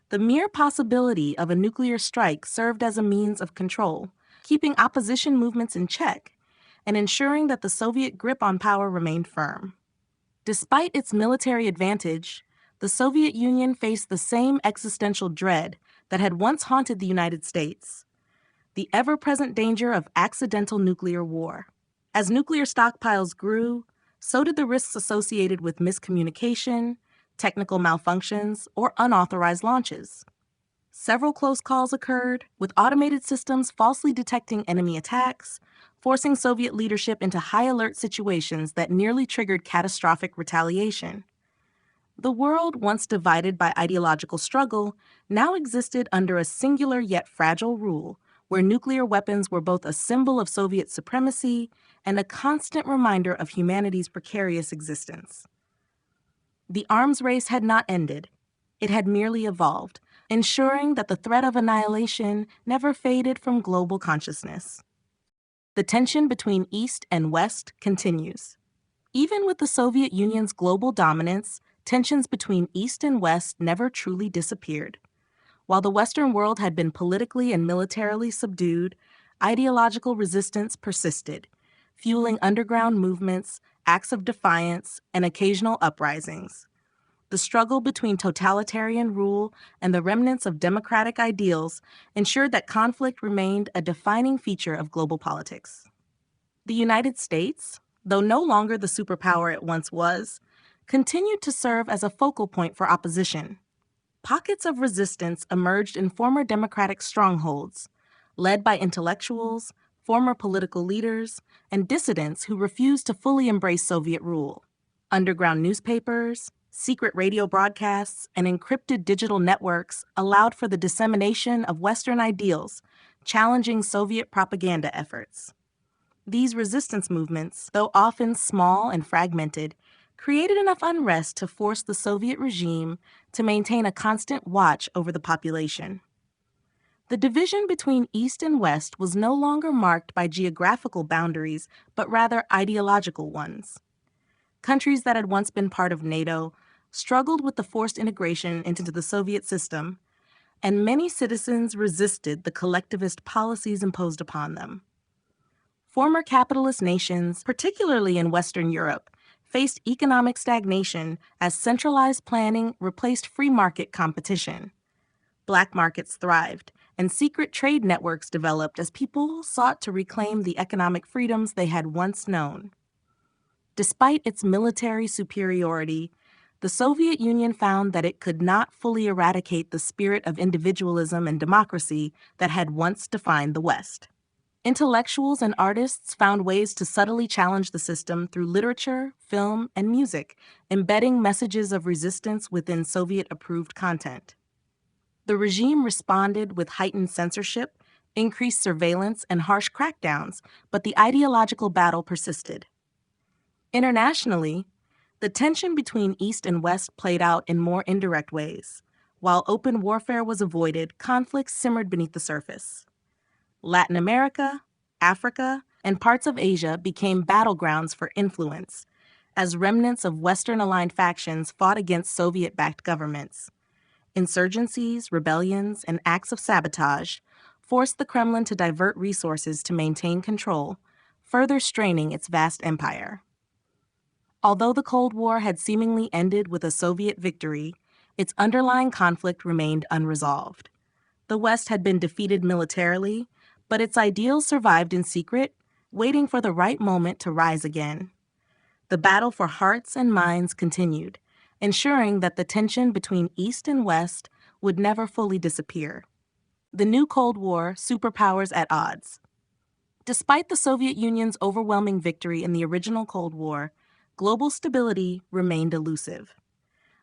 The mere possibility of a nuclear strike served as a means of control, keeping opposition movements in check and ensuring that the Soviet grip on power remained firm. Despite its military advantage, the Soviet Union faced the same existential dread that had once haunted the United States: the ever-present danger of accidental nuclear war. As nuclear stockpiles grew, so did the risks associated with miscommunication, technical malfunctions, or unauthorized launches. Several close calls occurred, with automated systems falsely detecting enemy attacks, forcing Soviet leadership into high-alert situations that nearly triggered catastrophic retaliation. The world, once divided by ideological struggle, now existed under a singular yet fragile rule, where nuclear weapons were both a symbol of Soviet supremacy and a constant reminder of humanity's precarious existence. The arms race had not ended. It had merely evolved, ensuring that the threat of annihilation never faded from global consciousness. The tension between East and West continues. Even with the Soviet Union's global dominance, tensions between East and West never truly disappeared. While the Western world had been politically and militarily subdued, ideological resistance persisted, fueling underground movements, acts of defiance, and occasional uprisings. The struggle between totalitarian rule and the remnants of democratic ideals ensured that conflict remained a defining feature of global politics. The United States, though no longer the superpower it once was, continued to serve as a focal point for opposition. Pockets of resistance emerged in former democratic strongholds, led by intellectuals, former political leaders, and dissidents who refused to fully embrace Soviet rule. Underground newspapers, secret radio broadcasts, and encrypted digital networks allowed for the dissemination of Western ideals, challenging Soviet propaganda efforts. These resistance movements, though often small and fragmented, created enough unrest to force the Soviet regime to maintain a constant watch over the population. The division between East and West was no longer marked by geographical boundaries, but rather ideological ones. Countries that had once been part of NATO struggled with the forced integration into the Soviet system, and many citizens resisted the collectivist policies imposed upon them. Former capitalist nations, particularly in Western Europe, faced economic stagnation as centralized planning replaced free market competition. Black markets thrived, and secret trade networks developed as people sought to reclaim the economic freedoms they had once known. Despite its military superiority, the Soviet Union found that it could not fully eradicate the spirit of individualism and democracy that had once defined the West. Intellectuals and artists found ways to subtly challenge the system through literature, film, and music, embedding messages of resistance within Soviet-approved content. The regime responded with heightened censorship, increased surveillance, and harsh crackdowns, but the ideological battle persisted. Internationally, the tension between East and West played out in more indirect ways. While open warfare was avoided, conflicts simmered beneath the surface. Latin America, Africa, and parts of Asia became battlegrounds for influence, as remnants of Western-aligned factions fought against Soviet-backed governments. Insurgencies, rebellions, and acts of sabotage forced the Kremlin to divert resources to maintain control, further straining its vast empire. Although the Cold War had seemingly ended with a Soviet victory, its underlying conflict remained unresolved. The West had been defeated militarily, but its ideals survived in secret, waiting for the right moment to rise again. The battle for hearts and minds continued, ensuring that the tension between East and West would never fully disappear. The new Cold War, superpowers at odds. Despite the Soviet Union's overwhelming victory in the original Cold War, global stability remained elusive.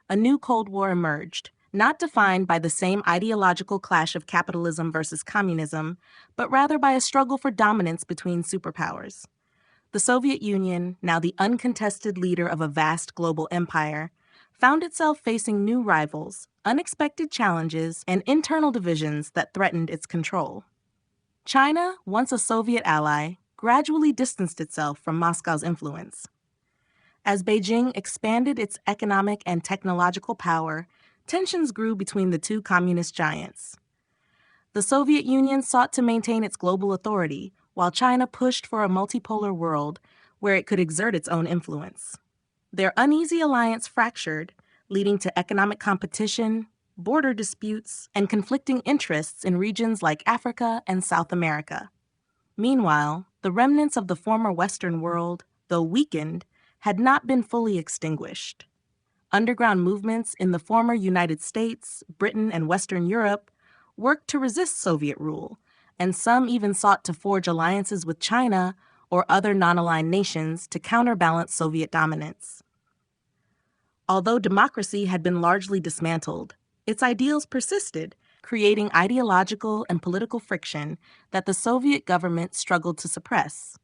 A new Cold War emerged, not defined by the same ideological clash of capitalism versus communism, but rather by a struggle for dominance between superpowers. The Soviet Union, now the uncontested leader of a vast global empire, found itself facing new rivals, unexpected challenges, and internal divisions that threatened its control. China, once a Soviet ally, gradually distanced itself from Moscow's influence. As Beijing expanded its economic and technological power, tensions grew between the two communist giants. The Soviet Union sought to maintain its global authority, while China pushed for a multipolar world where it could exert its own influence. Their uneasy alliance fractured, leading to economic competition, border disputes, and conflicting interests in regions like Africa and South America. Meanwhile, the remnants of the former Western world, though weakened, had not been fully extinguished. Underground movements in the former United States, Britain, and Western Europe worked to resist Soviet rule, and some even sought to forge alliances with China or other non-aligned nations to counterbalance Soviet dominance. Although democracy had been largely dismantled, its ideals persisted, creating ideological and political friction that the Soviet government struggled to suppress.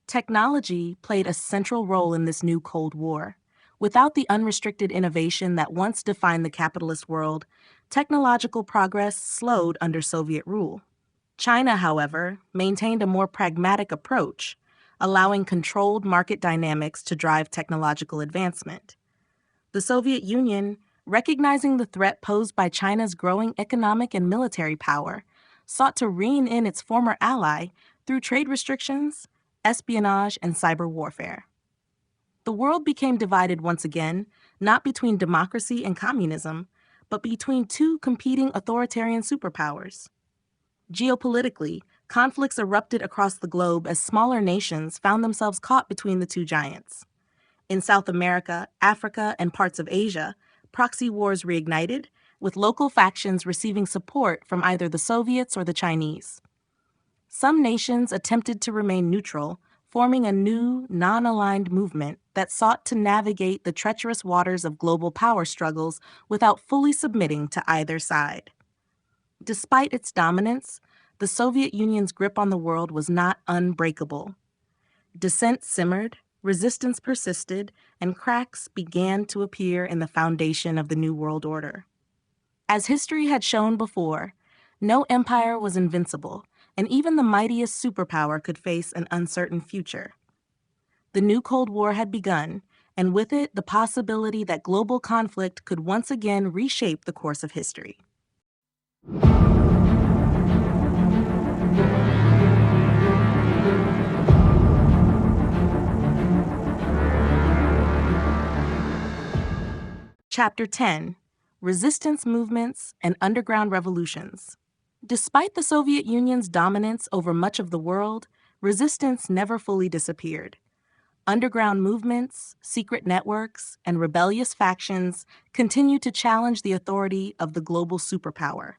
Technology played a central role in this new Cold War. Without the unrestricted innovation that once defined the capitalist world, technological progress slowed under Soviet rule. China, however, maintained a more pragmatic approach, allowing controlled market dynamics to drive technological advancement. The Soviet Union, recognizing the threat posed by China's growing economic and military power, sought to rein in its former ally through trade restrictions, espionage, and cyber warfare. The world became divided once again, not between democracy and communism, but between two competing authoritarian superpowers. Geopolitically, conflicts erupted across the globe as smaller nations found themselves caught between the two giants. In South America, Africa, and parts of Asia, proxy wars reignited, with local factions receiving support from either the Soviets or the Chinese. Some nations attempted to remain neutral, forming a new, non-aligned movement that sought to navigate the treacherous waters of global power struggles without fully submitting to either side. Despite its dominance, the Soviet Union's grip on the world was not unbreakable. Dissent simmered, resistance persisted, and cracks began to appear in the foundation of the New World Order. As history had shown before, no empire was invincible, and even the mightiest superpower could face an uncertain future. The new Cold War had begun, and with it the possibility that global conflict could once again reshape the course of history. Chapter 10: Resistance Movements and Underground Revolutions. Despite the Soviet Union's dominance over much of the world, resistance never fully disappeared. Underground movements, secret networks, and rebellious factions continued to challenge the authority of the global superpower.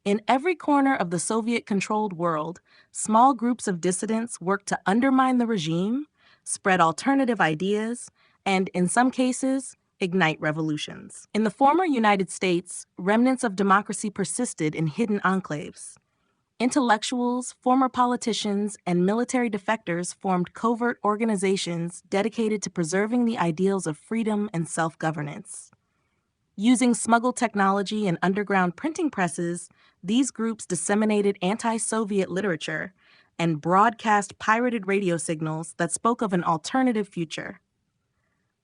In every corner of the Soviet-controlled world, small groups of dissidents worked to undermine the regime, spread alternative ideas, and, in some cases, ignite revolutions. In the former United States, remnants of democracy persisted in hidden enclaves. Intellectuals, former politicians, and military defectors formed covert organizations dedicated to preserving the ideals of freedom and self-governance. Using smuggled technology and underground printing presses, these groups disseminated anti-Soviet literature and broadcast pirated radio signals that spoke of an alternative future.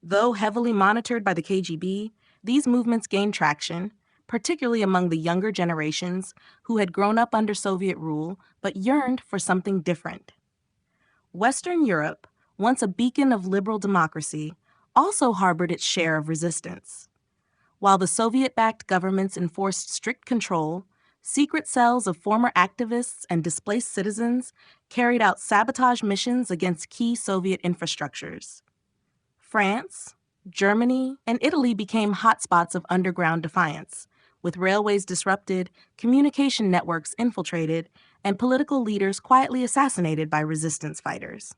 Though heavily monitored by the KGB, these movements gained traction, particularly among the younger generations who had grown up under Soviet rule but yearned for something different. Western Europe, once a beacon of liberal democracy, also harbored its share of resistance. While the Soviet-backed governments enforced strict control, Secret cells of former activists and displaced citizens carried out sabotage missions against key Soviet infrastructures. France, Germany, and Italy became hotspots of underground defiance, with railways disrupted, communication networks infiltrated, and political leaders quietly assassinated by resistance fighters.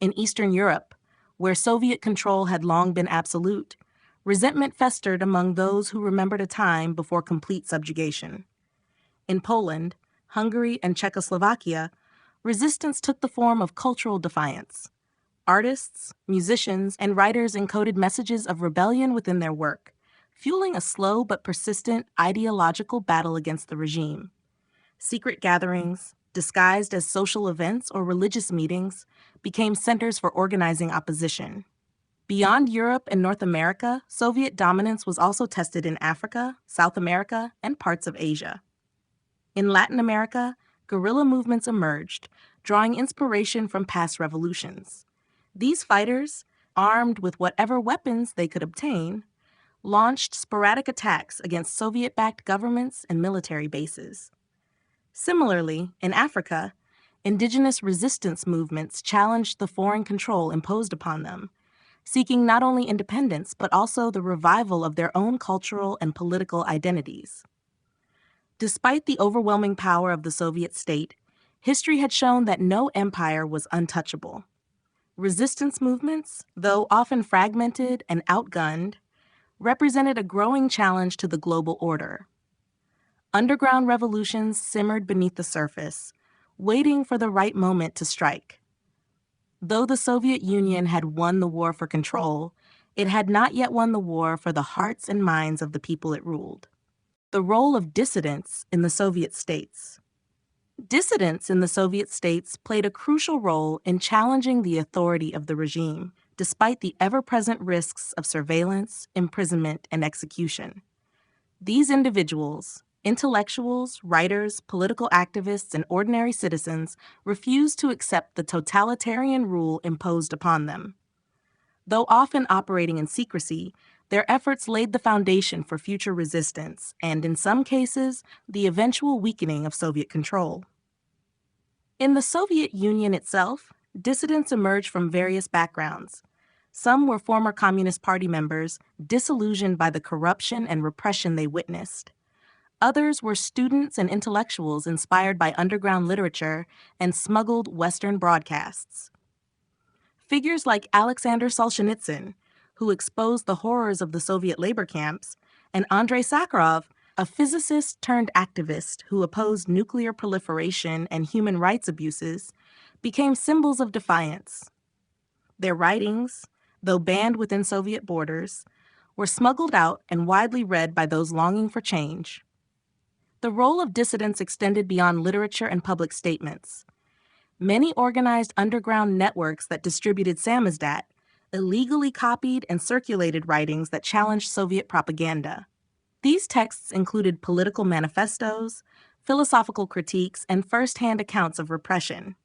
In Eastern Europe, where Soviet control had long been absolute, resentment festered among those who remembered a time before complete subjugation. In Poland, Hungary, and Czechoslovakia, resistance took the form of cultural defiance. Artists, musicians, and writers encoded messages of rebellion within their work, fueling a slow but persistent ideological battle against the regime. Secret gatherings, disguised as social events or religious meetings, became centers for organizing opposition. Beyond Europe and North America, Soviet dominance was also tested in Africa, South America, and parts of Asia. In Latin America, guerrilla movements emerged, drawing inspiration from past revolutions. These fighters, armed with whatever weapons they could obtain, launched sporadic attacks against Soviet-backed governments and military bases. Similarly, in Africa, indigenous resistance movements challenged the foreign control imposed upon them, seeking not only independence but also the revival of their own cultural and political identities. Despite the overwhelming power of the Soviet state, history had shown that no empire was untouchable. Resistance movements, though often fragmented and outgunned, represented a growing challenge to the global order. Underground revolutions simmered beneath the surface, waiting for the right moment to strike. Though the Soviet Union had won the war for control, it had not yet won the war for the hearts and minds of the people it ruled. The role of dissidents in the Soviet states. Dissidents in the Soviet states played a crucial role in challenging the authority of the regime, despite the ever-present risks of surveillance, imprisonment, and execution. These individuals, intellectuals, writers, political activists, and ordinary citizens, refused to accept the totalitarian rule imposed upon them. Though often operating in secrecy, their efforts laid the foundation for future resistance and, in some cases, the eventual weakening of Soviet control. In the Soviet Union itself, dissidents emerged from various backgrounds. Some were former Communist Party members, disillusioned by the corruption and repression they witnessed. Others were students and intellectuals inspired by underground literature and smuggled Western broadcasts. Figures like Alexander Solzhenitsyn, who exposed the horrors of the Soviet labor camps, and Andrei Sakharov, a physicist turned activist who opposed nuclear proliferation and human rights abuses, became symbols of defiance. Their writings, though banned within Soviet borders, were smuggled out and widely read by those longing for change. The role of dissidents extended beyond literature and public statements. Many organized underground networks that distributed samizdat illegally copied and circulated writings that challenged Soviet propaganda. These texts included political manifestos, philosophical critiques, and first-hand accounts of repression.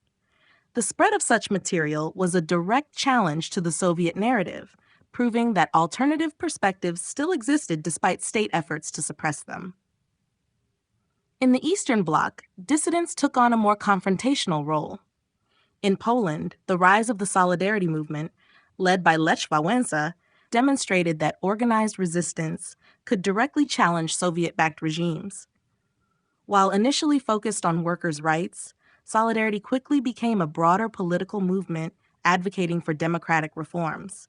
The spread of such material was a direct challenge to the Soviet narrative, proving that alternative perspectives still existed despite state efforts to suppress them. In the Eastern Bloc, dissidents took on a more confrontational role. In Poland, the rise of the Solidarity movement, led by Lech Wałęsa, demonstrated that organized resistance could directly challenge Soviet-backed regimes. While initially focused on workers' rights, Solidarity quickly became a broader political movement advocating for democratic reforms.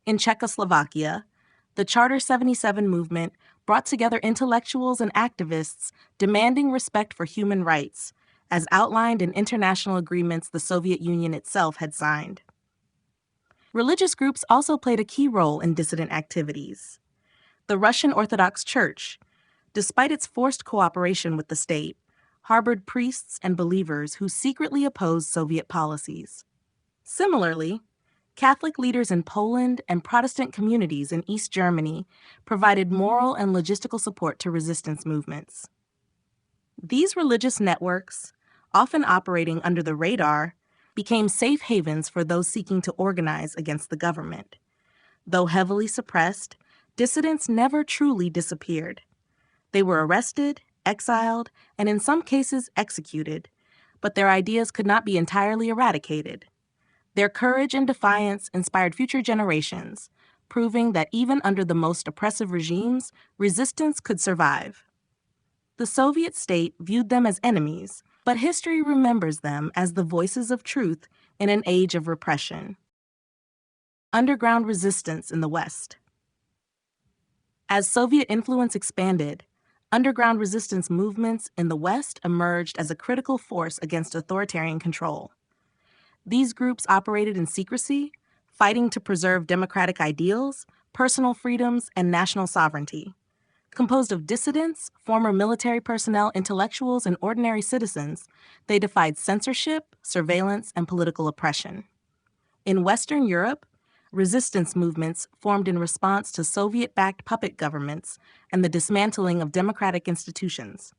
In Czechoslovakia, the Charter 77 movement brought together intellectuals and activists demanding respect for human rights, as outlined in international agreements the Soviet Union itself had signed. Religious groups also played a key role in dissident activities. The Russian Orthodox Church, despite its forced cooperation with the state, harbored priests and believers who secretly opposed Soviet policies. Similarly, Catholic leaders in Poland and Protestant communities in East Germany provided moral and logistical support to resistance movements. These religious networks, often operating under the radar, became safe havens for those seeking to organize against the government. Though heavily suppressed, dissidents never truly disappeared. They were arrested, exiled, and in some cases executed, but their ideas could not be entirely eradicated. Their courage and defiance inspired future generations, proving that even under the most oppressive regimes, resistance could survive. The Soviet state viewed them as enemies, but history remembers them as the voices of truth in an age of repression. Underground resistance in the West. As Soviet influence expanded, underground resistance movements in the West emerged as a critical force against authoritarian control. These groups operated in secrecy, fighting to preserve democratic ideals, personal freedoms, and national sovereignty. Composed of dissidents, former military personnel, intellectuals, and ordinary citizens, they defied censorship, surveillance, and political oppression. In Western Europe, resistance movements formed in response to Soviet-backed puppet governments and the dismantling of democratic institutions.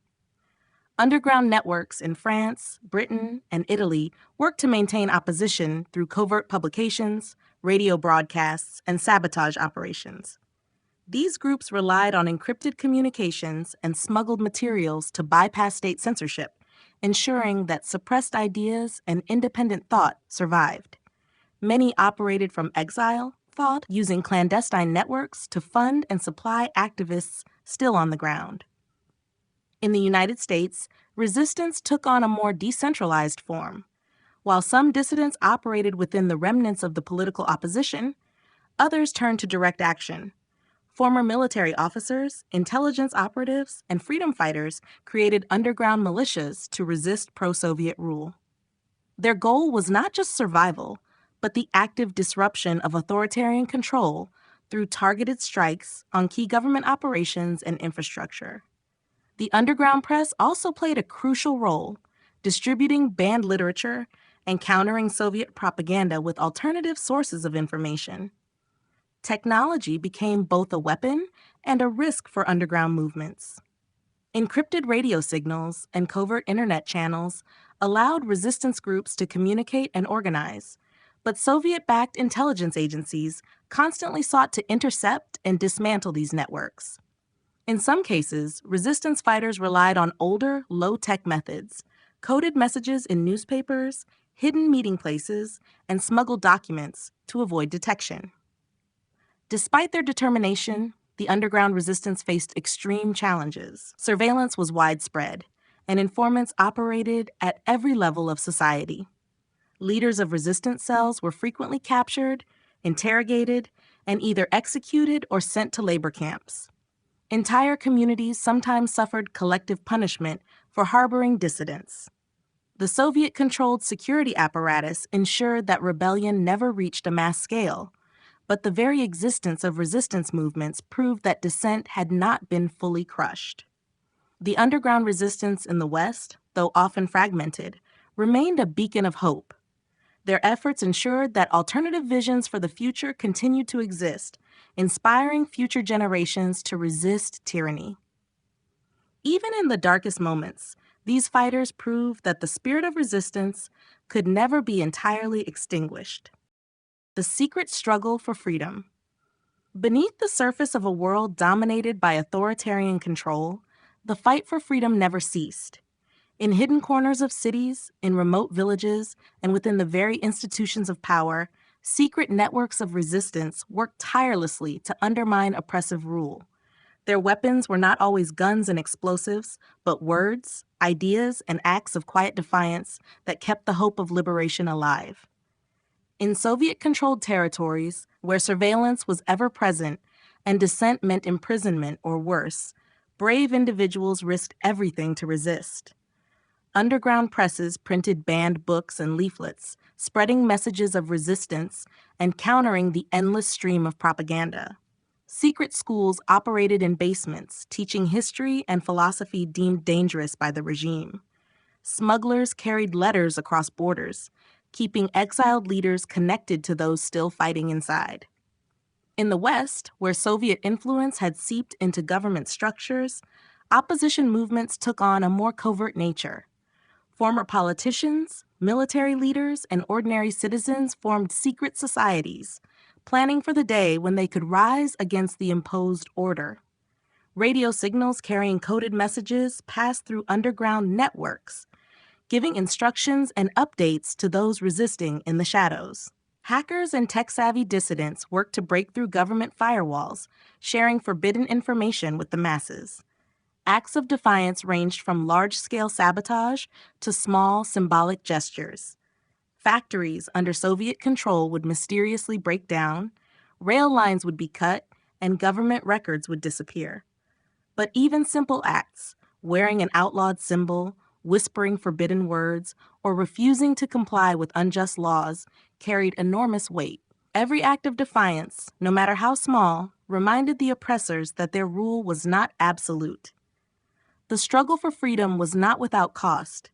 Underground networks in France, Britain, and Italy worked to maintain opposition through covert publications, radio broadcasts, and sabotage operations. These groups relied on encrypted communications and smuggled materials to bypass state censorship, ensuring that suppressed ideas and independent thought survived. Many operated from exile, thought, using clandestine networks to fund and supply activists still on the ground. In the United States, resistance took on a more decentralized form. While some dissidents operated within the remnants of the political opposition, others turned to direct action. Former military officers, intelligence operatives, and freedom fighters created underground militias to resist pro-Soviet rule. Their goal was not just survival, but the active disruption of authoritarian control through targeted strikes on key government operations and infrastructure. The underground press also played a crucial role, distributing banned literature and countering Soviet propaganda with alternative sources of information. Technology became both a weapon and a risk for underground movements. Encrypted radio signals and covert internet channels allowed resistance groups to communicate and organize, but Soviet-backed intelligence agencies constantly sought to intercept and dismantle these networks. In some cases, resistance fighters relied on older, low-tech methods, coded messages in newspapers, hidden meeting places, and smuggled documents to avoid detection. Despite their determination, the underground resistance faced extreme challenges. Surveillance was widespread, and informants operated at every level of society. Leaders of resistance cells were frequently captured, interrogated, and either executed or sent to labor camps. Entire communities sometimes suffered collective punishment for harboring dissidents. The Soviet-controlled security apparatus ensured that rebellion never reached a mass scale, but the very existence of resistance movements proved that dissent had not been fully crushed. The underground resistance in the West, though often fragmented, remained a beacon of hope. Their efforts ensured that alternative visions for the future continued to exist, inspiring future generations to resist tyranny. Even in the darkest moments, these fighters proved that the spirit of resistance could never be entirely extinguished. The secret struggle for freedom. Beneath the surface of a world dominated by authoritarian control, the fight for freedom never ceased. In hidden corners of cities, in remote villages, and within the very institutions of power, secret networks of resistance worked tirelessly to undermine oppressive rule. Their weapons were not always guns and explosives, but words, ideas, and acts of quiet defiance that kept the hope of liberation alive. In Soviet-controlled territories, where surveillance was ever present and dissent meant imprisonment or worse, brave individuals risked everything to resist. Underground presses printed banned books and leaflets, spreading messages of resistance and countering the endless stream of propaganda. Secret schools operated in basements, teaching history and philosophy deemed dangerous by the regime. Smugglers carried letters across borders, keeping exiled leaders connected to those still fighting inside. In the West, where Soviet influence had seeped into government structures, opposition movements took on a more covert nature. Former politicians, military leaders, and ordinary citizens formed secret societies, planning for the day when they could rise against the imposed order. Radio signals carrying coded messages passed through underground networks, giving instructions and updates to those resisting in the shadows. Hackers and tech-savvy dissidents worked to break through government firewalls, sharing forbidden information with the masses. Acts of defiance ranged from large-scale sabotage to small, symbolic gestures. Factories under Soviet control would mysteriously break down, rail lines would be cut, and government records would disappear. But even simple acts, wearing an outlawed symbol, whispering forbidden words, or refusing to comply with unjust laws, carried enormous weight. Every act of defiance, no matter how small, reminded the oppressors that their rule was not absolute. The struggle for freedom was not without cost.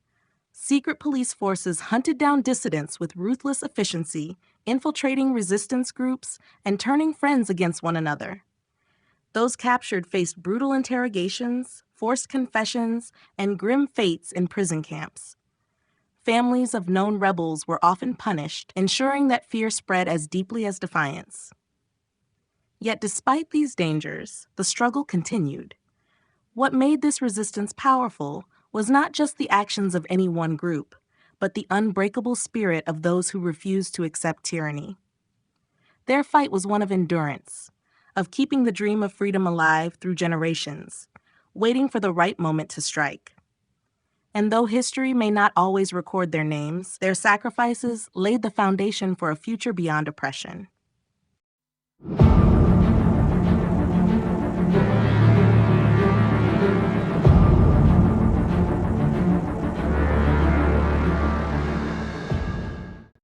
Secret police forces hunted down dissidents with ruthless efficiency, infiltrating resistance groups and turning friends against one another. Those captured faced brutal interrogations, forced confessions, and grim fates in prison camps. Families of known rebels were often punished, ensuring that fear spread as deeply as defiance. Yet despite these dangers, the struggle continued. What made this resistance powerful was not just the actions of any one group, but the unbreakable spirit of those who refused to accept tyranny. Their fight was one of endurance, of keeping the dream of freedom alive through generations, waiting for the right moment to strike. And though history may not always record their names, their sacrifices laid the foundation for a future beyond oppression.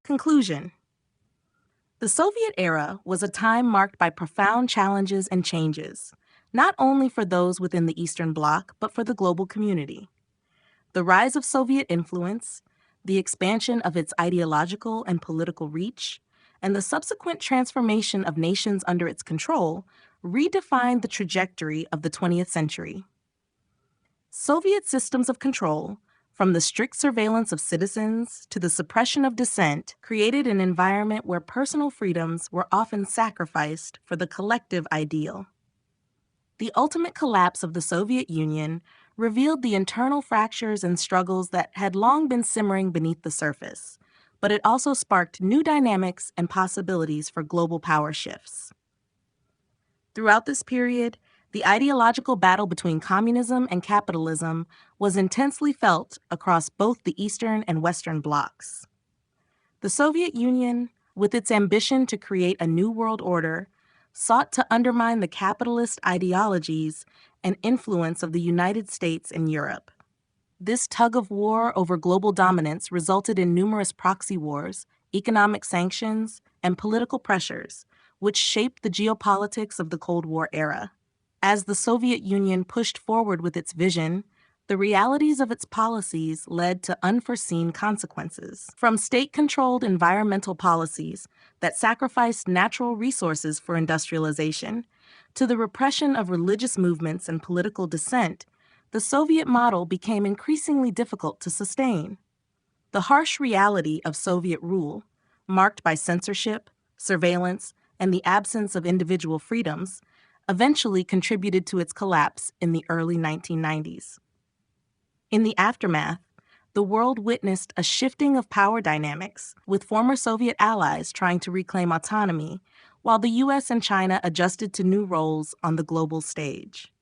Conclusion. The Soviet era was a time marked by profound challenges and changes, not only for those within the Eastern Bloc, but for the global community. The rise of Soviet influence, the expansion of its ideological and political reach, and the subsequent transformation of nations under its control redefined the trajectory of the 20th century. Soviet systems of control, from the strict surveillance of citizens to the suppression of dissent, created an environment where personal freedoms were often sacrificed for the collective ideal. The ultimate collapse of the Soviet Union revealed the internal fractures and struggles that had long been simmering beneath the surface, but it also sparked new dynamics and possibilities for global power shifts. Throughout this period, the ideological battle between communism and capitalism was intensely felt across both the Eastern and Western blocs. The Soviet Union, with its ambition to create a new world order, sought to undermine the capitalist ideologies and influence of the United States and Europe. This tug of war over global dominance resulted in numerous proxy wars, economic sanctions, and political pressures, which shaped the geopolitics of the Cold War era. As the Soviet Union pushed forward with its vision, the realities of its policies led to unforeseen consequences. From state-controlled environmental policies that sacrificed natural resources for industrialization, to the repression of religious movements and political dissent, the Soviet model became increasingly difficult to sustain. The harsh reality of Soviet rule, marked by censorship, surveillance, and the absence of individual freedoms, eventually contributed to its collapse in the early 1990s. In the aftermath, the world witnessed a shifting of power dynamics, with former Soviet allies trying to reclaim autonomy, while the U.S. and China adjusted to new roles on the global stage.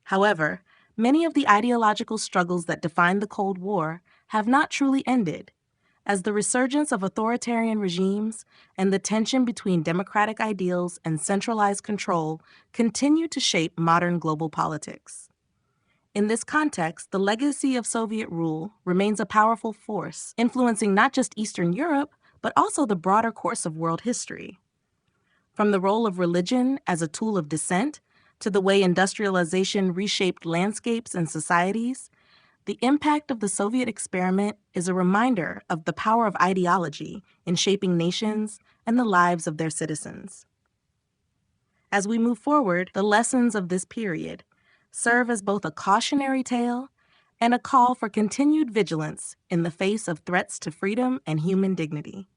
However, many of the ideological struggles that defined the Cold War have not truly ended, as the resurgence of authoritarian regimes and the tension between democratic ideals and centralized control continue to shape modern global politics. In this context, the legacy of Soviet rule remains a powerful force, influencing not just Eastern Europe, but also the broader course of world history. From the role of religion as a tool of dissent to the way industrialization reshaped landscapes and societies, the impact of the Soviet experiment is a reminder of the power of ideology in shaping nations and the lives of their citizens. As we move forward, the lessons of this period serve as both a cautionary tale and a call for continued vigilance in the face of threats to freedom and human dignity.